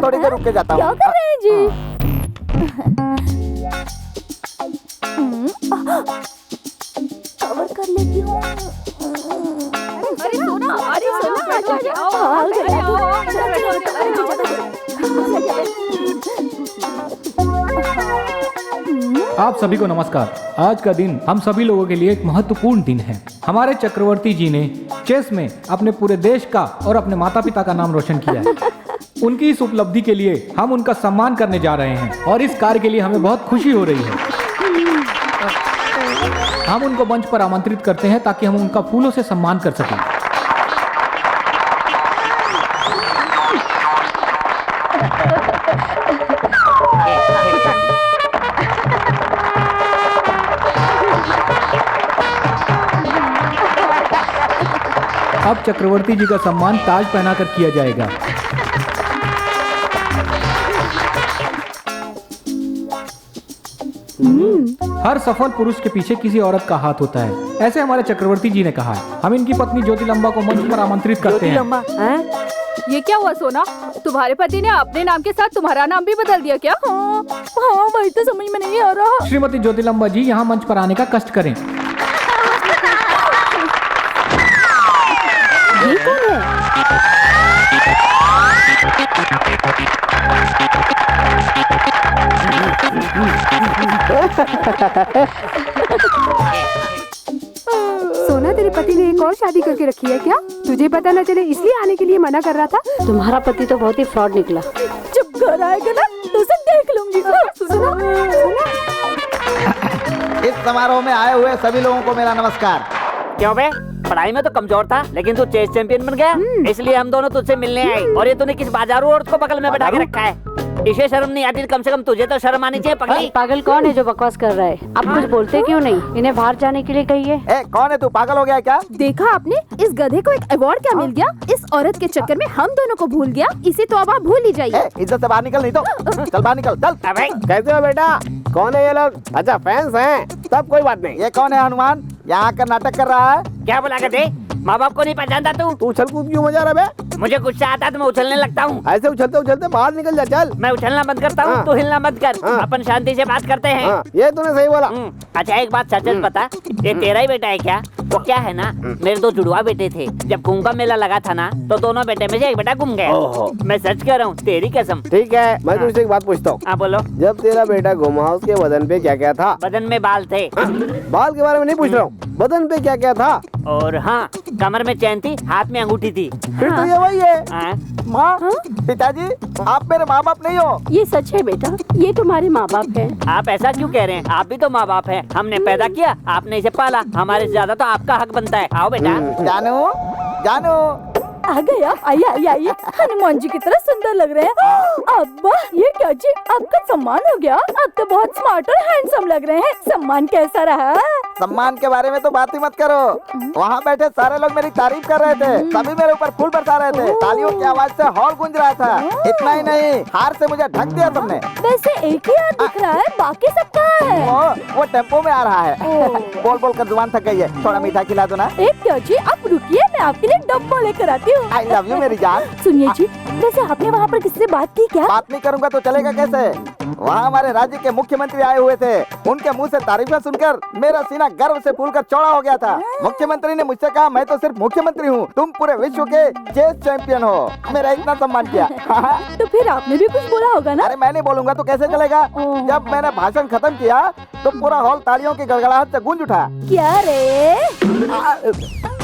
[SPEAKER 1] थोड़ी देर रुक के जाता हूँ।
[SPEAKER 7] क्या कर रहे हैं जी? कवर कर लेती हूँ। अरे सोना, अरे सोना,
[SPEAKER 14] आप सभी को नमस्कार। आज का दिन हम सभी लोगों के लिए एक महत्वपूर्ण दिन है। हमारे चक्रवर्ती जी ने चेस में अपने पूरे देश का और अपने माता पिता का नाम रोशन किया है। उनकी इस उपलब्धि के लिए हम उनका सम्मान करने जा रहे हैं और इस कार्य के लिए हमें बहुत खुशी हो रही है। हम उनको मंच पर आमंत्रित करते हैं ताकि हम उनका फूलों से सम्मान कर सकें। अब चक्रवर्ती जी का सम्मान ताज पहनाकर किया जाएगा। हर सफल पुरुष के पीछे किसी औरत का हाथ होता है, ऐसे हमारे चक्रवर्ती जी ने कहा है। हम इनकी पत्नी ज्योतिलंबा को मंच पर आमंत्रित करते हैं।
[SPEAKER 8] ये क्या हुआ सोना? तुम्हारे पति ने अपने नाम के साथ तुम्हारा नाम भी बदल दिया क्या?
[SPEAKER 7] हाँ, वही तो समझ में नहीं आ रहा।
[SPEAKER 14] श्रीमती ज्योतिलंबा जी यहाँ मंच पर आने का कष्ट करें।
[SPEAKER 2] ये कौन है?
[SPEAKER 15] सोना, तेरे पति ने एक और शादी करके रखी है क्या? तुझे पता न चले इसलिए आने के लिए मना कर रहा था।
[SPEAKER 11] तुम्हारा पति तो बहुत ही फ्रॉड निकला।
[SPEAKER 7] जब घर आएगा ना तो उसे देख लूंगी।
[SPEAKER 1] इस समारोह में आए हुए सभी लोगों को मेरा नमस्कार।
[SPEAKER 16] क्यों बे? पढ़ाई में तो कमजोर था, लेकिन तू चेस चैंपियन बन गया, इसलिए हम दोनों तुझसे मिलने आए। और ये तूने किस बाजारू औरत को बगल में बैठा के रखा है? इसे शर्म नहीं आती? कम से कम तुझे तो शर्म आनी चाहिए पगली।
[SPEAKER 11] पागल कौन है जो बकवास कर रहा है? आप कुछ बोलते क्यों नहीं? इन्हें बाहर जाने के लिए कहिए।
[SPEAKER 1] कौन है तू? पागल हो गया क्या?
[SPEAKER 12] देखा आपने, इस गधे को एक अवार्ड क्या मिल गया? इस औरत के चक्कर में हम दोनों को भूल गया। इसे तो अब आप भूल ही जाइए।
[SPEAKER 1] इज्जत से बाहर निकल, नहीं तो चल बाहर निकल, चल।
[SPEAKER 6] कैसे हो बेटा? कौन है ये लोग? अच्छा फैंस हैं, तब कोई बात नहीं।
[SPEAKER 1] ये कौन है हनुमान? यहाँ आकर नाटक कर रहा है।
[SPEAKER 16] क्या बोला करते? माँ बाप को नहीं पहचानता तू?
[SPEAKER 6] तू उछल कूद क्यों मजा रहा है?
[SPEAKER 16] मुझे गुस्सा आता है तो मैं उछलने लगता हूँ।
[SPEAKER 6] ऐसे उछलते उछलते बाहर निकल जा, चल।
[SPEAKER 16] मैं उछलना बंद करता हूँ, तू हिलना मत कर। अपन शांति से बात करते हैं।
[SPEAKER 6] ये तूने सही बोला।
[SPEAKER 16] अच्छा एक बात सच बता, ये तेरा ही बेटा है क्या? वो क्या है ना, मेरे दो जुड़वा बेटे थे। जब कुंभ का मेला लगा था ना, तो दोनों बेटे में से एक बेटा गुम गया। मैं सच कह रहा हूँ, तेरी कसम।
[SPEAKER 6] ठीक है, मैं तुझसे एक बात पूछता हूँ।
[SPEAKER 16] हाँ बोलो।
[SPEAKER 6] जब तेरा बेटा गुमा, उसके बदन पे क्या क्या था?
[SPEAKER 16] बदन में बाल थे।
[SPEAKER 6] बाल के बारे में नहीं पूछ रहा हूँ, बदन पे क्या क्या था?
[SPEAKER 16] और हाँ, कमर में चैन थी, हाथ में अंगूठी थी।
[SPEAKER 1] फिर तो ये वही है। माँ, पिताजी, आप मेरे माँ बाप नहीं हो।
[SPEAKER 11] ये सच है बेटा, ये तुम्हारे माँ बाप हैं।
[SPEAKER 16] आप ऐसा क्यों कह रहे हैं? आप भी तो माँ बाप हैं। हमने पैदा किया, आपने इसे पाला, हमारे से ज्यादा तो आपका हक बनता है। आओ बेटा।
[SPEAKER 1] जानू, जानू
[SPEAKER 7] आ गया। आइए आइए आइए, हनुमान जी की तरह सुंदर लग रहे हैं। अब्बा, ये क्या जी, आपका सम्मान हो गया? आप तो बहुत स्मार्ट और हैंडसम लग रहे हैं। सम्मान कैसा रहा?
[SPEAKER 1] सम्मान के बारे में तो बात ही मत करो। वहाँ बैठे सारे लोग मेरी तारीफ कर रहे थे, सभी मेरे ऊपर फूल बरसा रहे थे, तालियों की आवाज से हॉल गूंज रहा था। इतना ही नहीं, हार से मुझे ढक दिया तुमने।
[SPEAKER 7] वैसे एक ही हाथ दिख रहा है, बाकी सब कहाँ है?
[SPEAKER 1] वो टेम्पो में आ रहा है। बोल बोल कर जुबान थक गई है, थोड़ा मीठा खिला दो ना।
[SPEAKER 7] एक क्या जी, आप रुकिए, मैं आपके लिए डब्बा लेकर आती हूँ।
[SPEAKER 1] आई लव यू मेरी जान।
[SPEAKER 7] सुनिए जी, वैसे आपने वहाँ पर किससे बात की क्या?
[SPEAKER 1] बात नहीं करूँगा तो चलेगा कैसे? वहाँ हमारे राज्य के मुख्यमंत्री आए हुए थे, उनके मुंह से तारीफें सुनकर मेरा सीना गर्व से फूलकर चौड़ा हो गया था। मुख्यमंत्री ने मुझसे कहा, मैं तो सिर्फ मुख्यमंत्री हूँ, तुम पूरे विश्व के चेस चैंपियन हो। मेरा इतना सम्मान किया।
[SPEAKER 7] तो फिर आपने भी कुछ बोला होगा ना?
[SPEAKER 1] अरे मैं नहीं बोलूंगा तो कैसे चलेगा? जब मैंने भाषण खत्म किया तो पूरा हॉल तालियों की गड़गड़ाहट से गूंज उठा।
[SPEAKER 7] क्या रे?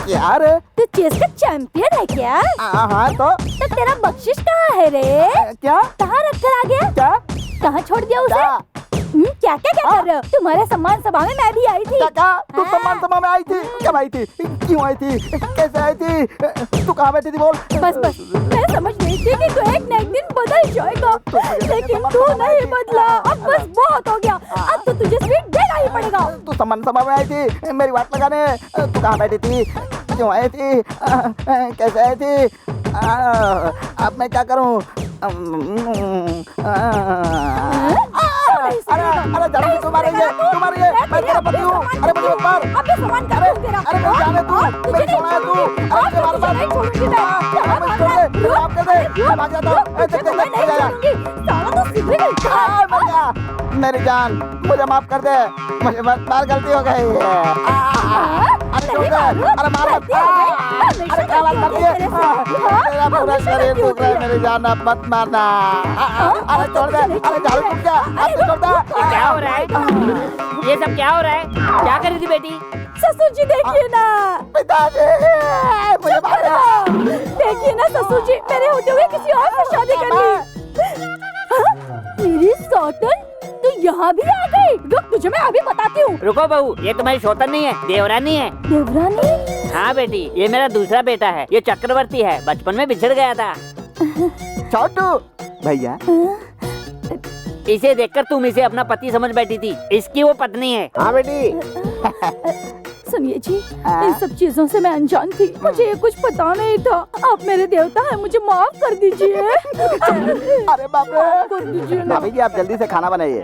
[SPEAKER 1] क्या रे?
[SPEAKER 7] तू चेस का चैंपियन है क्या?
[SPEAKER 1] हाँ तो
[SPEAKER 7] तेरा बख्शिश कहाँ है रे?
[SPEAKER 1] क्या?
[SPEAKER 7] कहाँ रख कर आ गया?
[SPEAKER 1] क्या?
[SPEAKER 7] कहाँ छोड़ दिया उसे? क्या क्या क्या कर रहे हो? तुम्हारे सम्मान सभा में मैं भी आई थी।
[SPEAKER 1] तू सम्मान सभा में आई थी? कब आई थी? क्यों आई थी? कैसे आई थी? तू कहाँ बैठी थी? बोल।
[SPEAKER 7] बस बस, मैं समझ गई थी कि तू एक न एक दिन बदल जाएगा, लेकिन तू नहीं बदला। अब बस बहुत हो गया, अब तो तुझे स्वीट देना ही पड़ेगा।
[SPEAKER 1] तू सम्मान सभा में आई थी मेरी बात लगाने? तू कहाँ बैठी थी? क्यों आई थी? कैसे आई थी? अब मैं क्या करूँ? अरे जल्दी तुम्हारे मैं तेरा पति हूँ। अरे मुझे मत मार।
[SPEAKER 7] अब सम्मान कर रहा हूँ तेरा।
[SPEAKER 1] अरे मैं जाने तू, मेरी सोना है तू। अरे मुझे मार मत।
[SPEAKER 7] छोड़ूंगी मैं।
[SPEAKER 1] मुझे छोड़ दे, माफ कर दे, मैं भाग जाता हूँ। देख
[SPEAKER 7] साला तो सिगरेट
[SPEAKER 1] गया। मेरी जान, मुझे माफ कर दे, मुझे मार गलती हो गई है। अरे छोड़ दे, अरे मार मत। अरे क्या बात करती है? तेरा पूरा शरीर दुख रहा है मेरी जान, अब मत मारना। अरे छोड़ दे, अरे झाड़ू टूट गया, अब तो छोड़ दे।
[SPEAKER 16] क्या हो रहा है? ये सब क्या हो रहा है? क्या कर रही थी बेटी?
[SPEAKER 7] ससुर जी देखिए ना।
[SPEAKER 1] पिताजी, मुझे मारा।
[SPEAKER 7] देखिए ना ससुर जी, मेरे होते हुए किसी और से शादी कर ली। मेरी सौतन, तू यहाँ भी आ गई? रुक, तुझे मैं अभी बताती हूँ।
[SPEAKER 16] रुको बहू, ये तुम्हारी सौतन नहीं है, देवरानी है।
[SPEAKER 7] देवरानी?
[SPEAKER 16] हाँ बेटी, ये मेरा दूसरा बेटा है, ये चक्रवर्ती है, बचपन में बिछड़ गया था।
[SPEAKER 1] छोटू भैया,
[SPEAKER 16] इसे देखकर तुम इसे अपना पति समझ बैठी थी, इसकी वो पत्नी है।
[SPEAKER 6] हाँ बेटी।
[SPEAKER 7] सुनिए जी, इन सब चीजों से मैं अनजान थी, मुझे ये कुछ पता नहीं था। आप मेरे देवता हैं, मुझे माफ कर दीजिए।
[SPEAKER 1] अरे बाप रे,
[SPEAKER 7] कर दीजिए।
[SPEAKER 1] भाभी जी आप जल्दी से खाना बनाइए।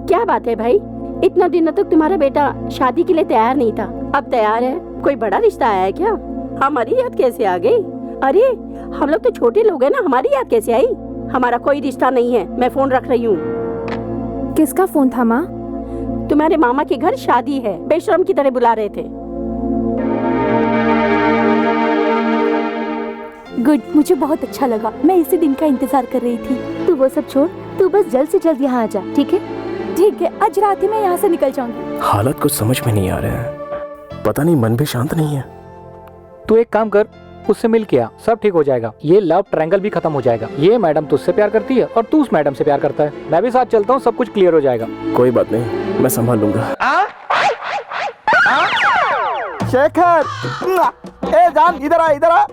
[SPEAKER 11] क्या बात है भाई, इतना दिनों तक तुम्हारा बेटा शादी के लिए तैयार नहीं था, अब तैयार है? कोई बड़ा रिश्ता आया है क्या? हमारी याद कैसे आ गई? अरे हम लोग तो छोटे लोग हैं ना, हमारी याद कैसे आई? हमारा कोई रिश्ता नहीं है, मैं फोन रख रही हूँ।
[SPEAKER 12] किसका फोन था माँ?
[SPEAKER 11] तुम्हारे मामा के घर शादी है, बेशरम की तरह बुला रहे थे।
[SPEAKER 7] गुड, मुझे बहुत अच्छा लगा, मैं इसी दिन का इंतजार कर रही थी।
[SPEAKER 2] तू वो सब छोड़, तू बस जल्द से जल्द यहाँ आ जा, ठीक है?
[SPEAKER 7] ठीक है, आज रात ही मैं यहाँ से निकल जाऊंगी।
[SPEAKER 10] हालत कुछ समझ में नहीं आ रहा है, पता नहीं मन भी शांत नहीं है।
[SPEAKER 14] तू एक काम कर, उससे मिल के आ, सब ठीक हो जाएगा। ये लव ट्रायंगल भी खत्म हो जाएगा। ये मैडम तुझसे प्यार करती है और तू उस मैडम से प्यार करता है। मैं भी साथ चलता हूँ, सब कुछ क्लियर हो जाएगा।
[SPEAKER 10] कोई बात नहीं, मैं संभाल लूंगा।
[SPEAKER 1] शेखर, ए जान इधर आ, इधर आ।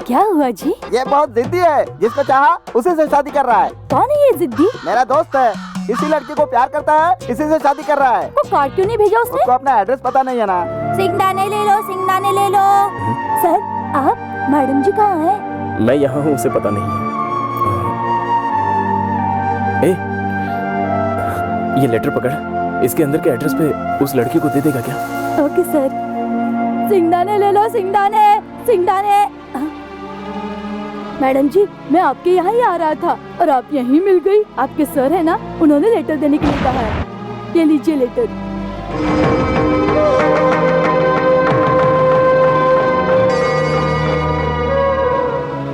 [SPEAKER 7] क्या हुआ जी?
[SPEAKER 1] ये बहुत जिद्दी है, जिसको चाहा उसी से शादी कर रहा है।
[SPEAKER 7] कौन है ये जिद्दी?
[SPEAKER 1] मेरा दोस्त है, इसी लड़की को प्यार करता है, इसी से शादी कर रहा है।
[SPEAKER 7] वो कार्ड क्यों नहीं भेजा उसने?
[SPEAKER 1] उसको अपना एड्रेस पता नहीं है ना।
[SPEAKER 7] सिंगदाने ले लो, सिंगदाने ले लो। सर, आप मैडम जी कहाँ हैं?
[SPEAKER 10] मैं यहाँ हूँ, उसे पता नहीं है। ये लेटर पकड़, इसके अंदर के एड्रेस पे उस लड़की को दे देगा क्या?
[SPEAKER 7] Okay sir. सिंगदाने ले लो, सिंगदाने, सिंगदाने। मैडम जी, मैं आपके यहाँ ही आ रहा था और आप यहीं मिल गई। आपके सर है ना, उन्होंने लेटर देने के लिए कहा है। ये लीजिए लेटर।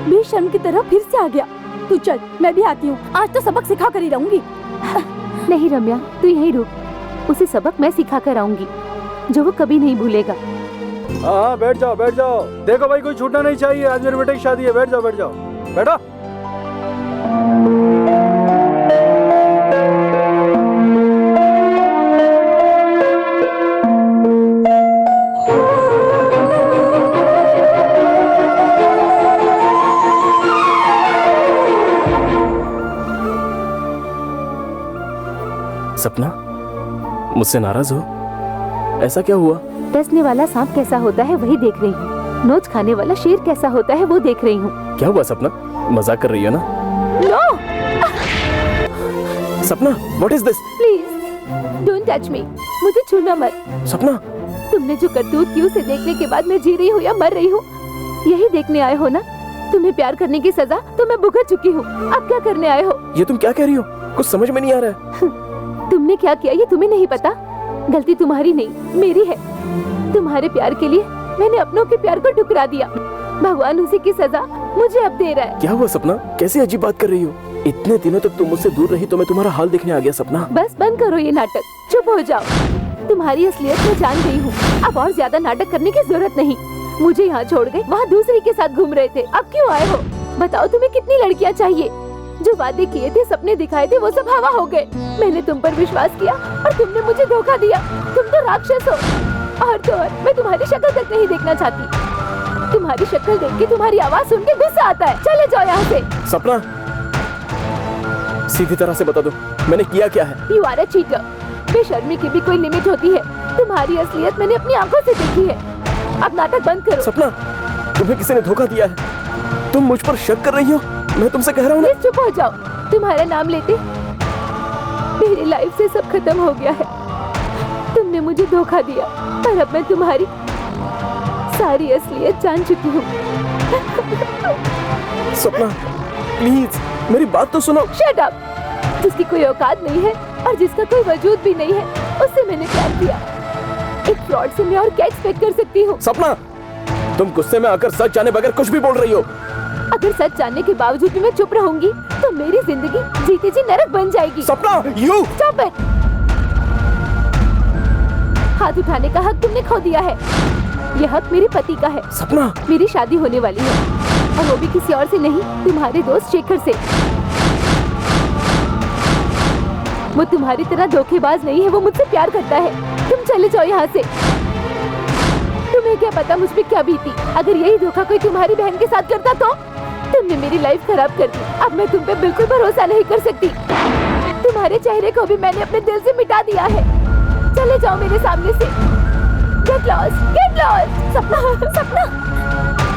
[SPEAKER 7] बेशर्म की तरह फिर से आ गया। तू चल, मैं भी आती हूँ। आज तो सबक सिखा कर ही रहूंगी।
[SPEAKER 2] नहीं रम्या, तू यहीं रुक, उसे सबक मैं सिखा कर आऊंगी जो वो कभी नहीं भूलेगा।
[SPEAKER 4] हाँ बैठ जाओ, बैठ जाओ। देखो भाई, कोई छूटना नहीं चाहिए, आज मेरे बेटे की शादी है। बैठ जाओ, बैठ जाओ, बैठो।
[SPEAKER 10] सपना, मुझसे नाराज हो? ऐसा क्या हुआ?
[SPEAKER 2] डसने वाला सांप कैसा होता है वही देख रही हूँ, नोच खाने वाला शेर कैसा होता है वो देख रही हूँ।
[SPEAKER 10] क्या हुआ सपना? मजाक कर रही है ना?
[SPEAKER 2] नो!
[SPEAKER 10] सपना, what is this?
[SPEAKER 2] Please don't touch me, मुझे छूना मत।
[SPEAKER 10] सपना,
[SPEAKER 2] तुमने जो करतूत की उसे देखने के बाद मैं जी रही हूँ या मर रही हूँ, यही देखने आए हो ना? तुम्हें प्यार करने की सजा तो मैं भुगत चुकी हूँ, अब क्या करने आए हो?
[SPEAKER 10] ये तुम क्या कह रही हो? कुछ समझ में नहीं आ रहा है।
[SPEAKER 2] तुमने क्या किया ये तुम्हें नहीं पता? गलती तुम्हारी नहीं मेरी है। तुम्हारे प्यार के लिए मैंने अपनों के प्यार को ठुकरा दिया। भगवान उसी की सजा मुझे अब दे रहा है।
[SPEAKER 10] क्या हुआ सपना? कैसे अजीब बात कर रही हो? इतने दिनों तक तुम मुझसे दूर रही तो मैं तुम्हारा हाल देखने आ गया सपना।
[SPEAKER 2] बस बंद करो ये नाटक, चुप हो जाओ। तुम्हारी असलियत मैं जान गई हूँ, अब और ज्यादा नाटक करने की जरूरत नहीं। मुझे यहाँ छोड़ गए, वहाँ दूसरी के साथ घूम रहे थे, अब क्यों आए हो? बताओ तुम्हें कितनी लड़कियाँ चाहिए? जो वादे किए थे, सपने दिखाए थे, वो सब हवा हो गए। मैंने तुम पर विश्वास किया और तुमने मुझे धोखा दिया। तुम तो राक्षस हो। और तो और मैं तुम्हारी शक्ल तक नहीं देखना चाहती। तुम्हारी शक्ल देख के, तुम्हारी आवाज सुन के गुस्सा आता है। चले जाओ यहाँ से।
[SPEAKER 10] सपना, सीधी तरह से बता दो, मैंने किया क्या है?
[SPEAKER 2] You are a cheater. बेशर्मी की भी कोई लिमिट होती है। तुम्हारी असलियत मैंने अपनी आंखों से देखी है। अब नाटक बंद करो।
[SPEAKER 10] सपना, तुम्हें किसी ने धोखा दिया है? तुम मुझ पर शक कर रही हो? मैं तुमसे कह रहा हूँ ना।
[SPEAKER 2] चुप हो जाओ। तुम्हारा नाम लेते मेरी लाइफ से सब खत्म हो गया है। तुमने मुझे धोखा दिया और अब मैं तुम्हारी सारी असलियत जान चुकी हूँ।
[SPEAKER 10] सपना, प्लीज मेरी बात तो सुनो।
[SPEAKER 2] Shut up. जिसकी कोई औकात नहीं है और जिसका कोई वजूद भी नहीं है, उससे मैंने प्यार किया। एक फ्रॉड से मैं और क्या एक्सपेक्ट कर सकती हूँ?
[SPEAKER 10] सपना, तुम गुस्से में आकर सच जाने बगैर कुछ भी बोल रही हो।
[SPEAKER 2] अगर सच जानने के बावजूद भी मैं चुप रहूंगी तो मेरी जिंदगी जीते जी नरक बन जाएगी।
[SPEAKER 10] सपना, यू
[SPEAKER 2] स्टॉप इट। हाथ उठाने का हक तुमने खो दिया है। यह हक मेरे पति का है।
[SPEAKER 10] सपना,
[SPEAKER 2] मेरी शादी होने वाली है और वो भी किसी और से नहीं, तुम्हारे दोस्त शेखर से। वो तुम्हारी तरह धोखेबाज नहीं है, वो मुझसे प्यार करता है। तुम चले जाओ यहाँ से। तुम्हें क्या पता मुझ पे क्या बीती। अगर यही धोखा कोई तुम्हारी बहन के साथ करता तो? तुमने मेरी लाइफ खराब कर दी। अब मैं तुम पे बिल्कुल भरोसा नहीं कर सकती। तुम्हारे चेहरे को भी मैंने अपने दिल से मिटा दिया है। चले जाओ मेरे सामने से। Get lost, get lost. सपना, सपना,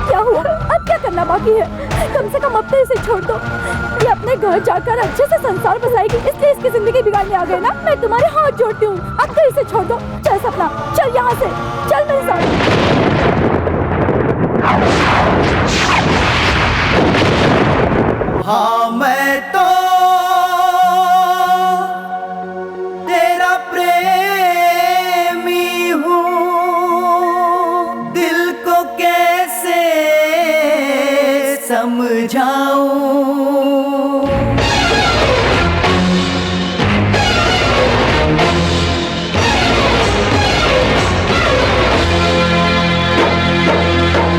[SPEAKER 2] क्या हुआ? अब क्या करना बाकी है? कम से कम अब तो इसे छोड़ दो। ये अपने घर जाकर अच्छे से संसार बसाएगी, इसलिए इसकी जिंदगी बिगाड़ने आ गए ना? मैं तुम्हारे हाथ जोड़ती हूँ, अब तो इसे छोड़ दो। चल सपना, चल यहाँ से, चल मेरे साथ।
[SPEAKER 17] हाँ मैं तो तेरा प्रेमी हूँ, दिल को कैसे समझाऊं।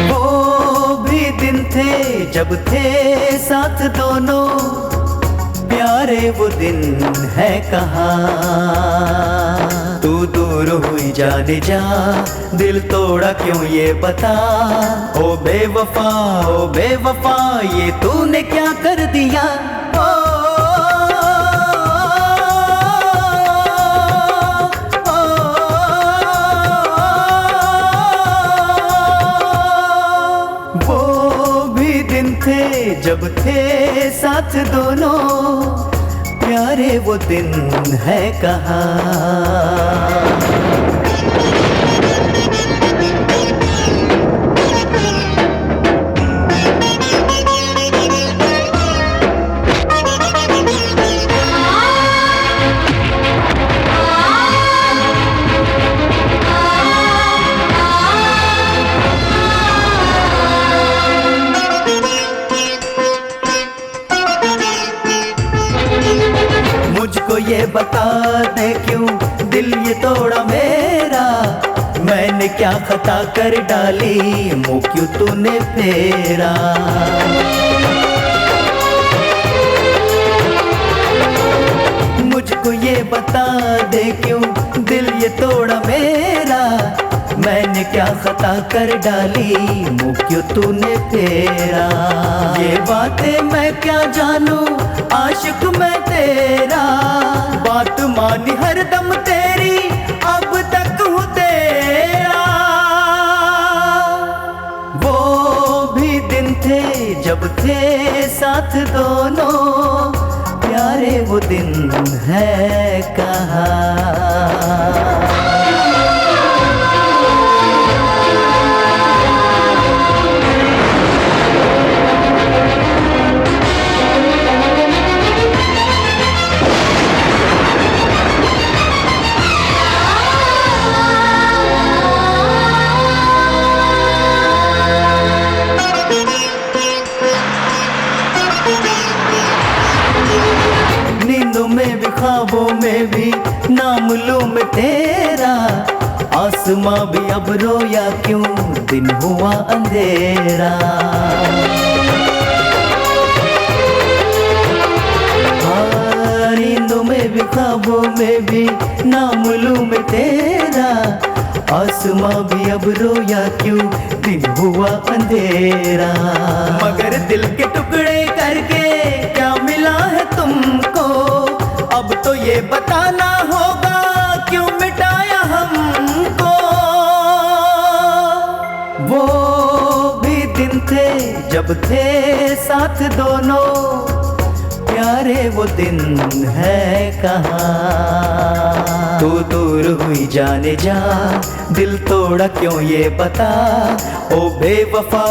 [SPEAKER 17] वो भी दिन थे जब थे साथ दोनों, प्यारे वो दिन है कहाँ। तू दूर हुई जाने जा, दिल तोड़ा क्यों ये बता। ओ बेवफा ये तूने क्या कर दिया। वो भी दिन थे जब थे साथ दोनों, प्यारे वो दिन है कहाँ। मुझको ये बता दे क्यों दिल ये तोड़ा मेरा। मैंने क्या खता कर डाली, मुँह क्यों तूने फेरा। मुझको ये बता दे क्यों दिल ये तोड़ा मेरा। मैंने क्या खता कर डाली, मुँह क्यों तूने फेरा। ये बातें मैं क्या जानूं, आशिक मैं तेरा। बात मानी हरदम तेरी, अब तक हूँ तेरा। वो भी दिन थे जब थे साथ दोनों, प्यारे वो दिन है कहाँ। नींदों में भी ख्वाबों में भी नाम लूं मैं तेरा। आसमां भी अब रोया क्यों, दिन हुआ अंधेरा। नींदों में भी ख्वाबों में भी नाम लूं मैं तेरा। आसमां भी अब रोया क्यों, दिन हुआ अंधेरा। मगर दिल के टुकड़े करके क्या मिला है तुमको, अब तो ये बताना होगा क्यों मिटाया हमको। वो भी दिन थे जब थे साथ दोनों, प्यारे वो दिन है कहाँ। तू दूर हुई जाने जा, दिल तोड़ा क्यों ये बता। ओ बेवफा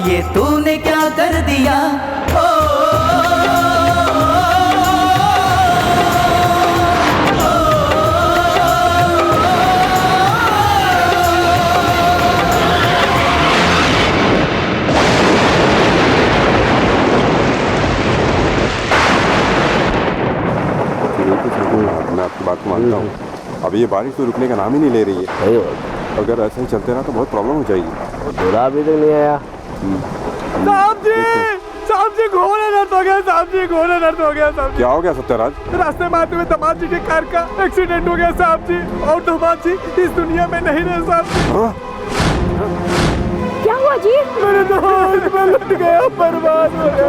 [SPEAKER 17] ये तूने क्या कर दिया।
[SPEAKER 3] मैं आपकी बात को मानता हूँ, अब ये बारिश तो रुकने का नाम ही नहीं ले रही है। अगर ऐसे ही चलते रहा तो बहुत प्रॉब्लम हो जाएगी।
[SPEAKER 6] दूल्हा अभी तक नहीं आया।
[SPEAKER 9] साहब जी घोड़ा नर्द हो गया। साहब जी घोड़ा नर्द हो गया। साहब
[SPEAKER 3] क्या हो गया सत्यराज?
[SPEAKER 9] रास्ते में आते हुए दमाद जी की कार का एक्सीडेंट हो गया साहब जी, और दमाद जी इस दुनिया में नहीं रहे साहब।
[SPEAKER 11] क्या हुआ जी?
[SPEAKER 9] मेरे दोस्त में लुट गया, बर्बाद हो गया।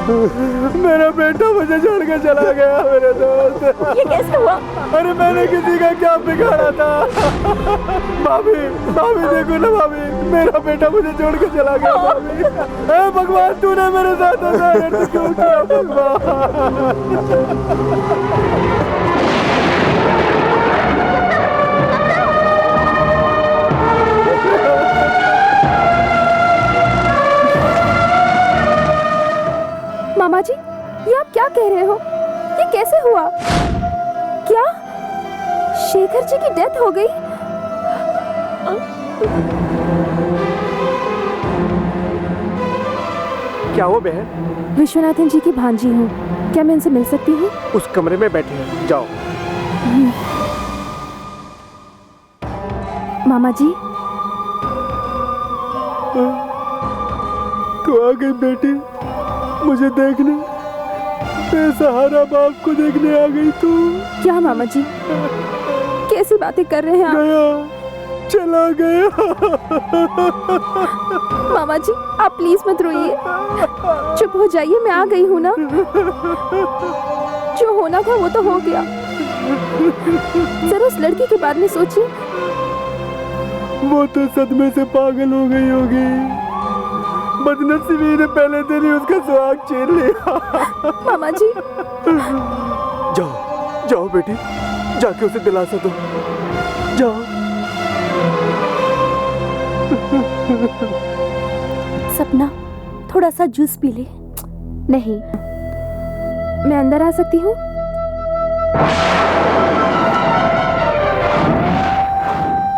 [SPEAKER 9] मेरा बेटा मुझे छोड़ के चला गया मेरे दोस्त।
[SPEAKER 11] ये कैसे हुआ?
[SPEAKER 9] अरे मैंने किसी का क्या बिगाड़ा था। भाभी देखो ना भाभी, मेरा बेटा मुझे छोड़ के चला गया। भाभी ए भगवान, तूने मेरे साथ ऐसा क्यों किया भगवान।
[SPEAKER 12] मामा जी, ये आप क्या कह रहे हो? ये कैसे हुआ? क्या शेखर जी की डेथ हो गई?
[SPEAKER 9] क्या वो बहन?
[SPEAKER 12] विश्वनाथन जी की भांजी हूँ, क्या मैं इनसे मिल सकती हूँ?
[SPEAKER 9] उस कमरे में बैठे हैं, जाओ।
[SPEAKER 12] मामा जी,
[SPEAKER 9] तो आ गई बेटी मुझे देखने। बेसहारा बाप को देखने आ गई तू।
[SPEAKER 12] क्या मामा जी, कैसी बातें कर रहे हैं आप?
[SPEAKER 9] गया, चला गया।
[SPEAKER 12] मामा जी आप प्लीज मत रोइए, चुप हो जाइए, मैं आ गई हूँ ना। जो होना था वो तो हो गया। जरा उस लड़की के बारे में सोचिए।
[SPEAKER 9] वो तो सदमे से पागल हो गई होगी। बदनसीबी ने पहले दिन ही उसका सुहाग छीन लिया।
[SPEAKER 12] मामा जी
[SPEAKER 9] जाओ जाओ बेटी, जाके उसे दिलासा दो, जाओ।
[SPEAKER 7] सपना थोड़ा सा जूस पी ले।
[SPEAKER 12] नहीं, मैं अंदर आ सकती हूँ?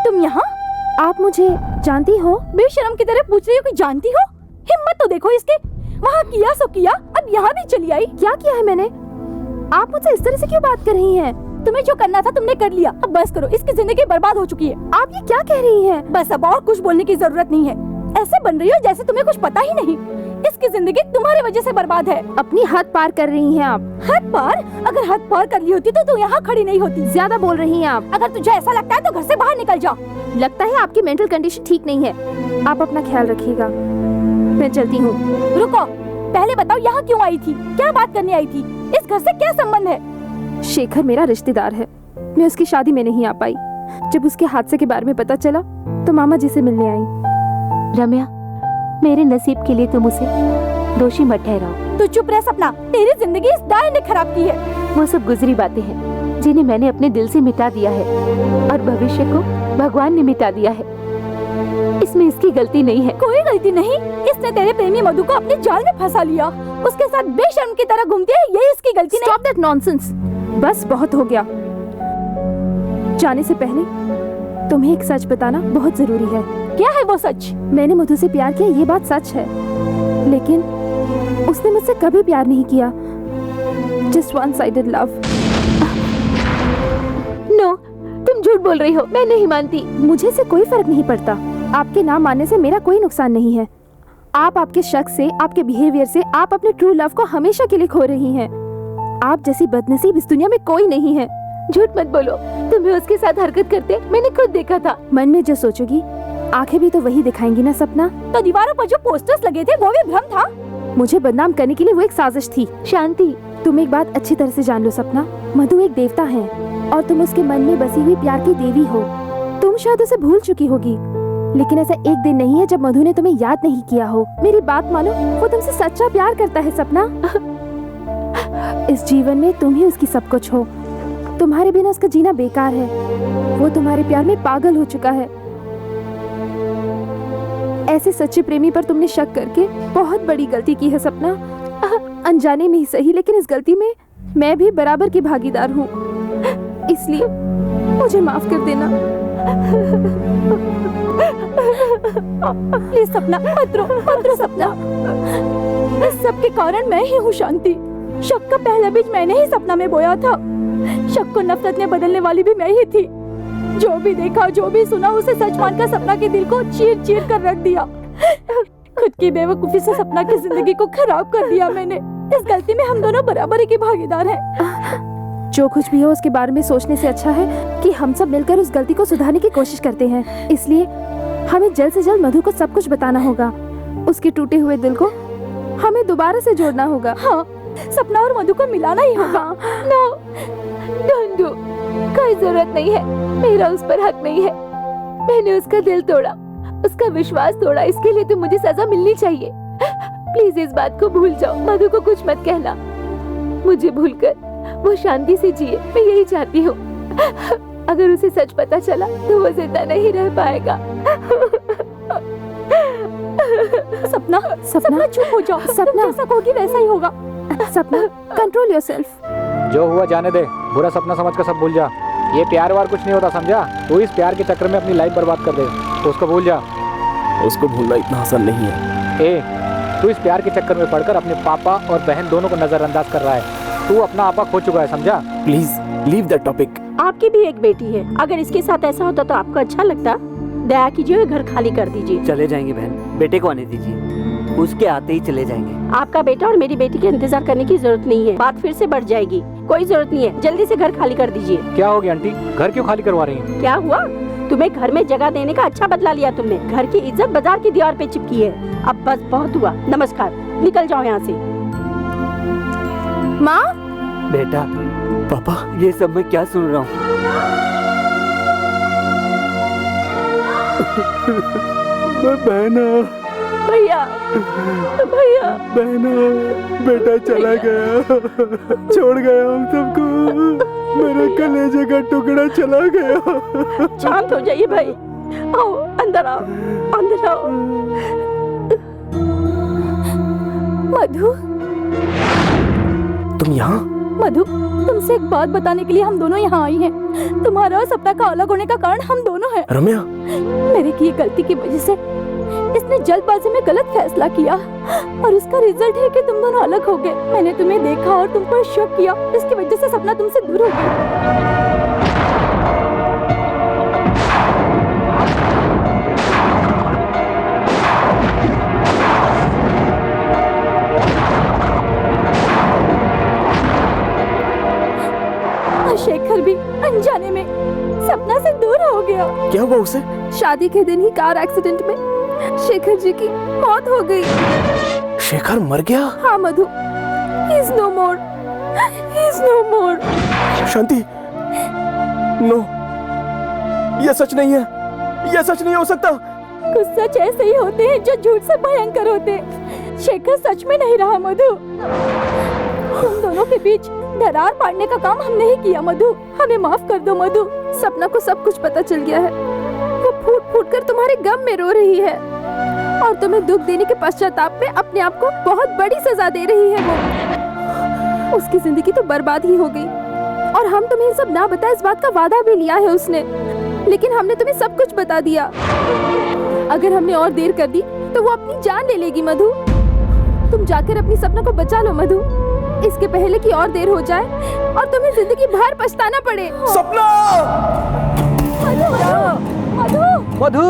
[SPEAKER 7] तुम यहाँ?
[SPEAKER 12] आप मुझे जानती हो?
[SPEAKER 7] बेशर्म की तरह पूछ रही हो कि जानती हो? हिम्मत तो देखो इसके, वहाँ किया सो किया, अब यहाँ भी चली आई।
[SPEAKER 12] क्या किया है मैंने? आप मुझसे इस तरह से क्यों बात कर रही हैं?
[SPEAKER 7] तुम्हें जो करना था तुमने कर लिया, अब बस करो, इसकी जिंदगी बर्बाद हो चुकी है।
[SPEAKER 12] आप ये क्या कह रही हैं?
[SPEAKER 7] बस अब और कुछ बोलने की जरूरत नहीं है। ऐसे बन रही हो जैसे तुम्हें कुछ पता ही नहीं। इसकी जिंदगी तुम्हारी वजह से बर्बाद है।
[SPEAKER 12] अपनी हद पार कर रही हैं आप।
[SPEAKER 7] हद पार? अगर हद पार कर ली होती तो तू यहाँ खड़ी नहीं होती।
[SPEAKER 12] ज्यादा बोल रही हैं आप।
[SPEAKER 7] अगर तुझे ऐसा लगता है तो घर से बाहर निकल जाओ।
[SPEAKER 12] लगता है आपकी मेंटल कंडीशन ठीक नहीं है। आप अपना ख्याल रखिएगा, मैं चलती हूँ।
[SPEAKER 7] रुको, पहले बताओ यहाँ क्यों आई थी? क्या बात करने आई थी? इस घर से क्या संबंध है?
[SPEAKER 12] शेखर मेरा रिश्तेदार है, मैं उसकी शादी में नहीं आ पाई। जब उसके हादसे के बारे में पता चला तो मामा जी से मिलने आई।
[SPEAKER 2] रम्या, मेरे नसीब के लिए तुम उसे दोषी मत ठहराओ।
[SPEAKER 7] तू चुप रह सपना, तेरी जिंदगी इस दायर ने खराब की है।
[SPEAKER 2] वो सब गुजरी बातें हैं जिन्हें मैंने अपने दिल से मिटा दिया है, और भविष्य को भगवान ने मिटा दिया है। इसमें इसकी गलती नहीं है।
[SPEAKER 7] कोई गलती नहीं, इसने तेरे प्रेमी मधु को अपने जाल में फंसा लिया, उसके साथ बेशर्म की तरह घूमती है, यही इसकी गलती नहीं।
[SPEAKER 12] स्टॉप दैट नॉनसेंस, बस बहुत हो गया। जाने से पहले तुम्हें एक सच बताना बहुत जरूरी है।
[SPEAKER 7] क्या है वो सच?
[SPEAKER 12] मैंने मधु से प्यार किया, ये बात सच है, लेकिन उसने मुझसे कभी प्यार नहीं किया। Just one sided love.
[SPEAKER 2] No, तुम झूठ बोल रही हो, मैं नहीं मानती।
[SPEAKER 12] मुझे इससे कोई फर्क नहीं पड़ता। आपके ना मानने से मेरा कोई नुकसान नहीं है। आप आपके शक से, आपके बिहेवियर से, आप अपने ट्रू लव को हमेशा के लिए खो रही हैं। आप जैसी बदनसीब इस दुनिया में कोई नहीं है।
[SPEAKER 2] झूठ मत बोलो, तुम्हें उसके साथ हरकत करते मैंने खुद देखा था।
[SPEAKER 12] मन में जो सोचोगी आंखें भी तो वही दिखाएंगी ना सपना।
[SPEAKER 7] तो दीवारों पर जो पोस्टर्स लगे थे वो भी भ्रम था।
[SPEAKER 12] मुझे बदनाम करने के लिए वो एक साजिश थी।
[SPEAKER 2] शांति,
[SPEAKER 12] तुम एक बात अच्छी तरह से जान लो सपना, मधु एक देवता है और तुम उसके मन में बसी हुई प्यार की देवी हो। तुम शायद उसे भूल चुकी होगी, लेकिन ऐसा एक दिन नहीं है जब मधु ने तुम्हें याद नहीं किया हो। मेरी बात मानो, वो तुमसे सच्चा प्यार करता है सपना। इस जीवन में तुम ही उसकी सब कुछ हो। तुम्हारे बिना उसका जीना बेकार है। वो तुम्हारे प्यार में पागल हो चुका है। ऐसे सच्चे प्रेमी पर तुमने शक करके बहुत बड़ी गलती की है सपना। अनजाने में ही सही, लेकिन इस गलती में मैं भी बराबर की भागीदार हूँ, इसलिए मुझे माफ कर देना।
[SPEAKER 7] प्लीज सपना, मत रो सपना। इस सब के कारण मैं ही हूँ शांति। शक का पहला बीज मैंने ही सपना में बोया था। शक को नफरत में बदलने वाली भी मैं ही थी। जो भी देखा, जो भी सुना, उसे सच मानकर सपना के दिल को चीर चीर कर रख दिया। खुद की बेवकूफी से सपना की जिंदगी को खराब कर दिया मैंने। इस गलती में हम दोनों बराबरी के भागीदार हैं।
[SPEAKER 12] जो कुछ भी हो उसके बारे में सोचने से अच्छा है कि हम सब मिलकर उस गलती को सुधारने की कोशिश करते हैं। इसलिए हमें जल्द से जल्द मधु को सब कुछ बताना होगा। उसके टूटे हुए दिल को हमें दोबारा से जोड़ना होगा।
[SPEAKER 7] हाँ, सपना और मधु को मिलाना ही होगा।
[SPEAKER 2] नो, डोंट डू, कोई जरूरत नहीं है। मेरा उस पर हक नहीं है। मैंने उसका दिल तोड़ा, उसका विश्वास तोड़ा, इसके लिए तो मुझे सजा मिलनी चाहिए। प्लीज इस बात को भूल जाओ। मधु को कुछ मत कहना। मुझे भूलकर वो शांति से जिए, मैं यही चाहती हूँ। अगर उसे सच पता चला तो वो जिंदा नहीं रह पाएगा।
[SPEAKER 7] सपना चुप हो जाओ।
[SPEAKER 12] सपना,
[SPEAKER 7] जैसा कहोगी वैसा ही होगा।
[SPEAKER 12] सपना, कंट्रोल योरसेल्फ।
[SPEAKER 14] जो हुआ जाने दे, बुरा सपना समझ कर सब भूल जा। ये प्यार वार कुछ नहीं होता, समझा? तू इस प्यार के चक्कर में अपनी लाइफ बर्बाद कर दे, तो उसको भूल जा।
[SPEAKER 10] उसको भूलना इतना आसान नहीं है।
[SPEAKER 14] ए, तू इस प्यार के चक्कर में पड़कर अपने पापा और बहन दोनों को नजरअंदाज कर रहा है। तू अपना आपा खो चुका है, समझा?
[SPEAKER 10] Please leave that topic.
[SPEAKER 11] आपकी भी एक बेटी है, अगर इसके साथ ऐसा होता तो आपको अच्छा लगता? दया कीजिए, घर खाली कर दीजिए।
[SPEAKER 13] चले जाएंगे बहन, बेटे को आने दीजिए।
[SPEAKER 16] उसके आते ही चले जाएंगे।
[SPEAKER 11] आपका बेटा और मेरी बेटी के इंतजार करने की जरूरत नहीं है, बात फिर से बढ़ जाएगी। कोई जरूरत नहीं है, जल्दी से घर खाली कर दीजिए।
[SPEAKER 14] क्या हो गया आंटी, घर क्यों खाली करवा रही हैं?
[SPEAKER 11] क्या हुआ? तुम्हें घर में जगह देने का अच्छा बदला लिया तुमने। घर की इज्जत बाजार की दीवार पे चिपकी है। अब बस बहुत हुआ, नमस्कार, निकल जाओ यहाँ से।
[SPEAKER 12] माँ,
[SPEAKER 16] बेटा, पापा, ये सब मैं क्या सुन रहा हूँ?
[SPEAKER 9] बहना,
[SPEAKER 11] भैया, भैया,
[SPEAKER 9] बहना, बेटा चला गया, छोड़ गया हम सबको, मेरे कलेजे का टुकड़ा चला गया।
[SPEAKER 11] शांत हो जाइए भाई, आओ अंदर आओ, अंदर आओ।
[SPEAKER 7] मधु,
[SPEAKER 10] तुम यहाँ?
[SPEAKER 7] मधु, तुमसे एक बात बताने के लिए हम दोनों यहाँ आई हैं। तुम्हारा और सपना का अलग होने का कारण हम दोनों हैं।
[SPEAKER 10] रम्या,
[SPEAKER 7] मेरे की गलती की वजह से इसने जल्दबाजी में गलत फैसला किया और उसका रिजल्ट है कि तुम दोनों अलग हो गए। मैंने तुम्हें देखा और तुम पर शक किया, इसकी वजह से सपना तुमसे दूर हो गई। शेखर भी अनजाने में सपना से दूर हो गया।
[SPEAKER 10] क्या हुआ उसे?
[SPEAKER 12] शादी के दिन ही कार एक्सीडेंट में शेखर जी की मौत हो गई।
[SPEAKER 10] शेखर मर गया?
[SPEAKER 12] हाँ Madhu, he is no more, he is no more।
[SPEAKER 10] Shanti, no, ये सच नहीं है, ये सच नहीं हो सकता।
[SPEAKER 7] कुछ सच ऐसे ही होते हैं जो झूठ से भयंकर होते हैं। शेखर सच में नहीं रहा मधु। तुम दोनों के बीच दरार पाड़ने का काम हम नहीं किया मधु, हमें माफ कर दो मधु।
[SPEAKER 12] सपना को सब कुछ पता चल गया है, वो फूट फूट कर तुम्हारे गम में रो रही है और तुम्हें दुख देने के पश्चाताप में अपने आप को बहुत बड़ी सजा दे रही है। वो उसकी जिंदगी तो बर्बाद ही हो गई और हम तुम्हें सब ना बताए इस बात का वादा भी लिया है उसने, लेकिन हमने तुम्हें सब कुछ बता दिया। अगर हमने और देर कर दी तो वो अपनी जान ले लेगी मधु। तुम जाकर अपनी सपना को बचा लो मधु, इसके पहले कि और देर हो जाए और तुम्हें जिंदगी भर पछताना पड़े।
[SPEAKER 10] सपना!
[SPEAKER 7] मधु,
[SPEAKER 5] मधु,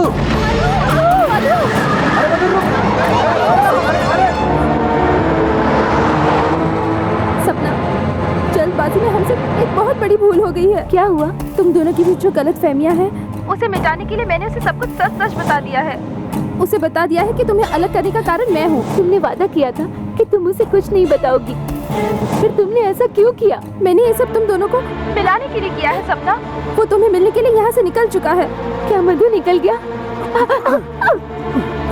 [SPEAKER 12] सपना, जल्दबाजी में हमसे एक बहुत बड़ी भूल हो गई है। क्या हुआ? तुम दोनों की बीच जो गलत फहमियाँ हैं, उसे मिटाने के लिए मैंने उसे सब कुछ सच सच बता दिया है। उसे बता दिया है कि तुम्हें अलग करने का कारण मैं हूँ।
[SPEAKER 2] तुमने वादा किया था कि तुम उसे कुछ नहीं बताओगी, फिर तुमने ऐसा क्यों किया?
[SPEAKER 12] मैंने ये सब तुम दोनों को मिलाने के लिए किया है सपना। वो तुम्हें मिलने के लिए यहाँ से निकल चुका है।
[SPEAKER 2] क्या मधु निकल गया?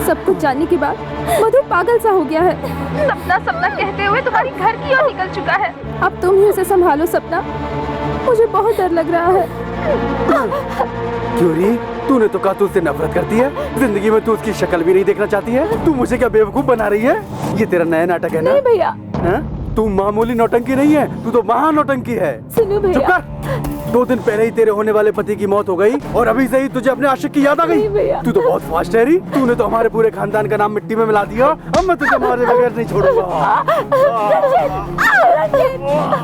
[SPEAKER 12] सब कुछ जानने के बाद मधु पागल सा हो गया है। सपना सपना कहते हुए तुम्हारी घर की ओर निकल चुका है। अब तुम ही उसे संभालो सपना, मुझे बहुत डर लग रहा है।
[SPEAKER 4] क्यों री? तूने तो कहा तू उससे नफरत करती है, जिंदगी में तू उसकी शक्ल भी नहीं देखना चाहती है। तू मुझे क्या बेवकूफ बना रही है? ये तेरा नया नाटक है ना?
[SPEAKER 12] नहीं भैया,
[SPEAKER 4] तू मामूली नौटंकी नहीं है, तू तो महान नौटंकी है।
[SPEAKER 12] सुनो भैया,
[SPEAKER 4] चुप कर। 2 दिन पहले ही तेरे होने वाले पति की मौत हो गई और अभी से ही तुझे अपने आशिक की याद आ गई। तू तो बहुत फास्ट है री। तूने तो हमारे पूरे खानदान का नाम मिट्टी में मिला दिया। अब मैं तुझे मारे बगैर नहीं छोड़ूंगा।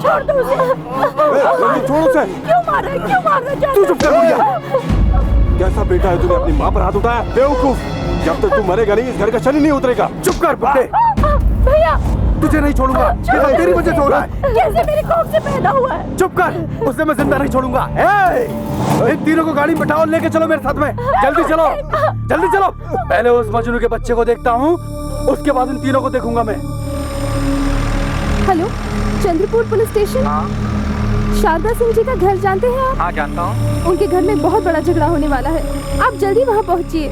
[SPEAKER 7] छोड़ दो उसे।
[SPEAKER 3] छोड़ उसे।
[SPEAKER 7] क्यों मार रहा है? क्यों मार रहा है?
[SPEAKER 3] तू चुप कर भैया। कैसा बेटा है तूने अपनी माँ पर हाथ उठाया? बेवकूफ, जब तक तू मरेगा नहीं इस घर का शनि नहीं उतरेगा।
[SPEAKER 4] चुप कर बुड्ढे।
[SPEAKER 7] भैया,
[SPEAKER 4] तुझे नहीं छोड़ूंगा। ये तेरी वजह से हो रहा है।
[SPEAKER 7] कैसे मेरी कोख से पैदा हुआ है?
[SPEAKER 4] चुप कर, उसे मैं जिंदा नहीं छोड़ूंगा। इन तीनों को गाड़ी में बैठाओ, लेके चलो मेरे साथ में। जल्दी चलो, जल्दी चलो। पहले उस मजनू के बच्चे को देखता हूँ, उसके बाद इन तीनों को देखूंगा मैं।
[SPEAKER 12] Hello, Chandrapur police station. Sharda Singh ji का घर जानते हैं आप?
[SPEAKER 18] हाँ जानता हूँ।
[SPEAKER 12] उनके घर में बहुत बड़ा झगड़ा होने वाला है, आप जल्दी वहाँ पहुँचिए।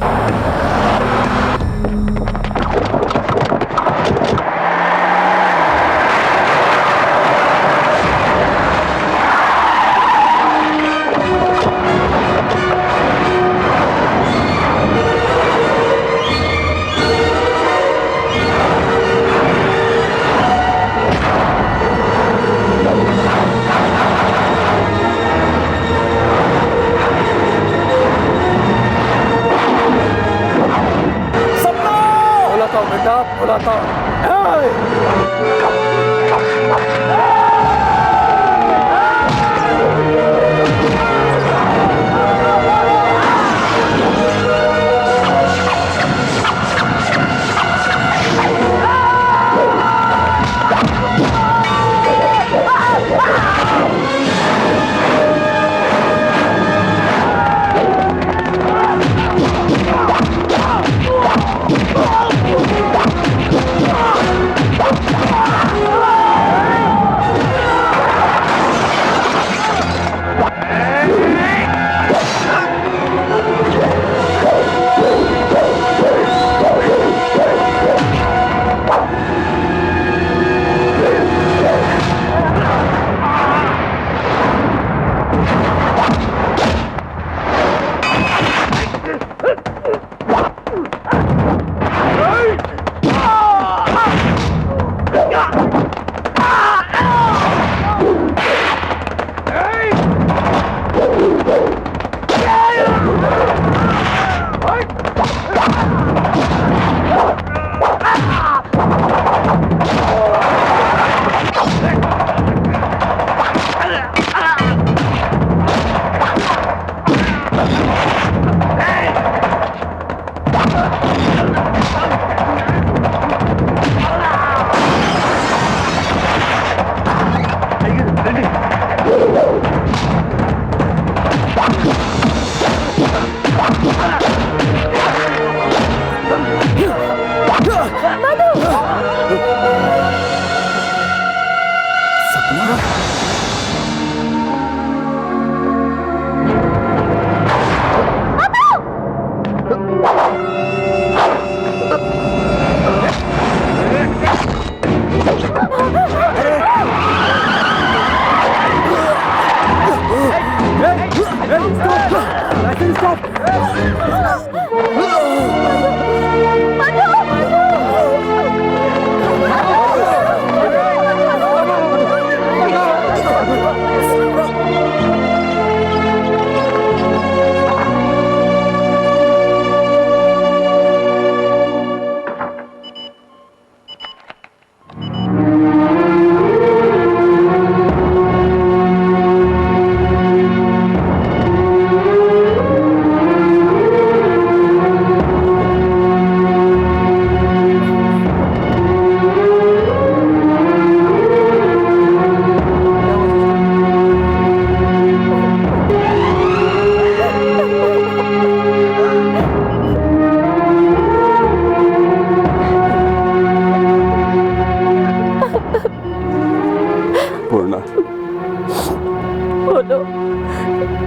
[SPEAKER 4] बुलाता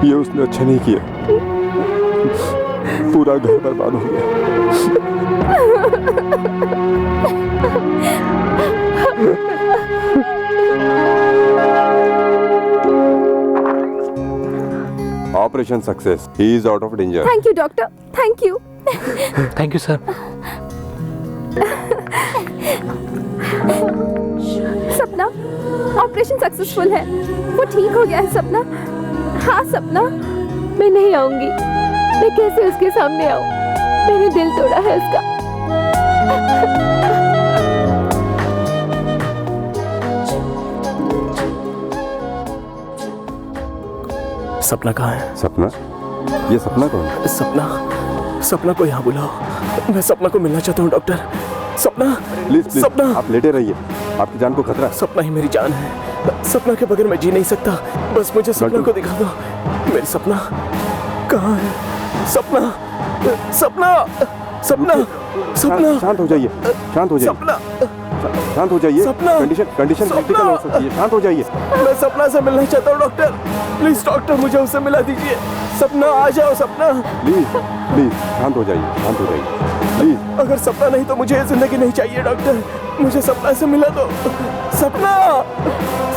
[SPEAKER 3] ये उसने अच्छा नहीं किया, पूरा घर बर्बाद हो गया। Operation success, he is out of danger.
[SPEAKER 12] Thank you doctor, thank you.
[SPEAKER 10] Thank you sir.
[SPEAKER 12] सपना, ऑपरेशन सक्सेसफुल है, वो ठीक हो गया है। सपना, हाँ सपना, मैं नहीं आऊंगी। मैं कैसे उसके सामने आऊं? मैंने दिल तोड़ा है उसका।
[SPEAKER 10] सपना कहाँ है?
[SPEAKER 3] सपना? ये सपना कौन है?
[SPEAKER 10] सपना को यहाँ बुलाओ। मैं सपना को मिलना चाहता हूँ डॉक्टर। सपना
[SPEAKER 3] प्लीज
[SPEAKER 10] सपना,
[SPEAKER 3] आप लेटे रहिए, आपकी जान को खतरा है।
[SPEAKER 10] सपना ही मेरी जान है। सपना के बगैर मैं जी नहीं सकता। बस मुझे सपना को दिखा दो। मेरी सपना कहाँ है? सपना, सपना, सपना, सपना।
[SPEAKER 3] शांत हो जाइए, शांत हो जाइए,
[SPEAKER 10] सपना,
[SPEAKER 3] शांत हो जाइए।
[SPEAKER 10] सपना,
[SPEAKER 3] कंडीशन क्रिटिकल हो सकती है, शांत हो जाइए।
[SPEAKER 10] मैं सपना से मिलना चाहता हूँ डॉक्टर। प्लीज डॉक्टर, मुझे उससे मिला दीजिए। सपना आ जाओ सपना।
[SPEAKER 3] प्लीज प्लीज शांत हो जाइए, शांत हो जाइए प्लीज।
[SPEAKER 10] अगर सपना नहीं तो मुझे जिंदगी नहीं चाहिए डॉक्टर। मुझे सपना से मिला दो। सपना,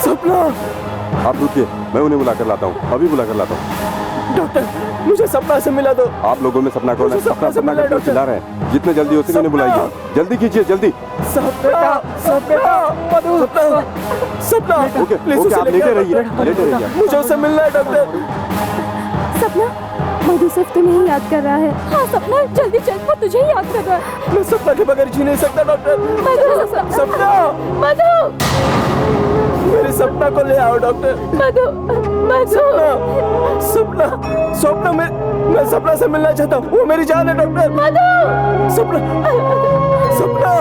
[SPEAKER 10] सपना।
[SPEAKER 3] आप रुकिए, मैं उन्हें बुला कर लाता हूँ, अभी बुला कर लाता हूँ।
[SPEAKER 10] डॉक्टर, मुझे सपना से मिला दो।
[SPEAKER 3] आप लोगों में सपना कौन है?
[SPEAKER 10] सपना
[SPEAKER 3] सपना करके चिल्ला रहे हैं। जितने जल्दी हो सके उन्हें बुलाइए, जल्दी कीजिए, जल्दी।
[SPEAKER 10] सपना, सपना, सपना, सपना।
[SPEAKER 3] ओके,
[SPEAKER 10] प्लीज
[SPEAKER 3] ओके, आप लेटे रहिए, लेटे रहिए।
[SPEAKER 10] मुझे उससे मिलना है डॉक्टर।
[SPEAKER 12] सपना, मधु सिर्फ तुम्हें ही याद कर रहा है। हाँ सपना, जल्दी चल, वो तुझे ही याद कर रहा है।
[SPEAKER 10] मैं सपना के बगैर जी नहीं सकता डॉक्टर।
[SPEAKER 12] मधु,
[SPEAKER 10] सपना,
[SPEAKER 12] मधु,
[SPEAKER 10] मेरे सपना को ले आओ डॉक्टर।
[SPEAKER 12] मधु, मधु,
[SPEAKER 10] सपना, सपना, मैं सपना से मिलना चाहता हूँ। वो मेरी जान है डॉक्टर।
[SPEAKER 12] मधु,
[SPEAKER 10] सपना, सपना।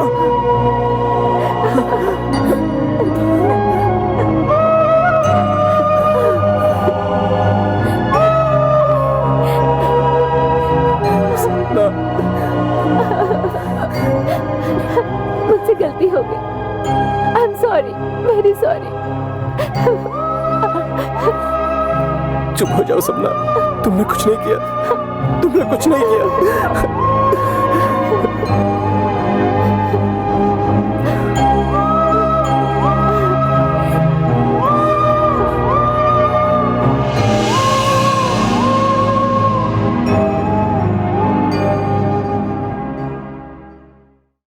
[SPEAKER 12] मुझसे गलती हो गई। I am sorry, very sorry.
[SPEAKER 10] चुप हो जाओ सपना, तुमने कुछ नहीं किया, तुमने कुछ नहीं किया।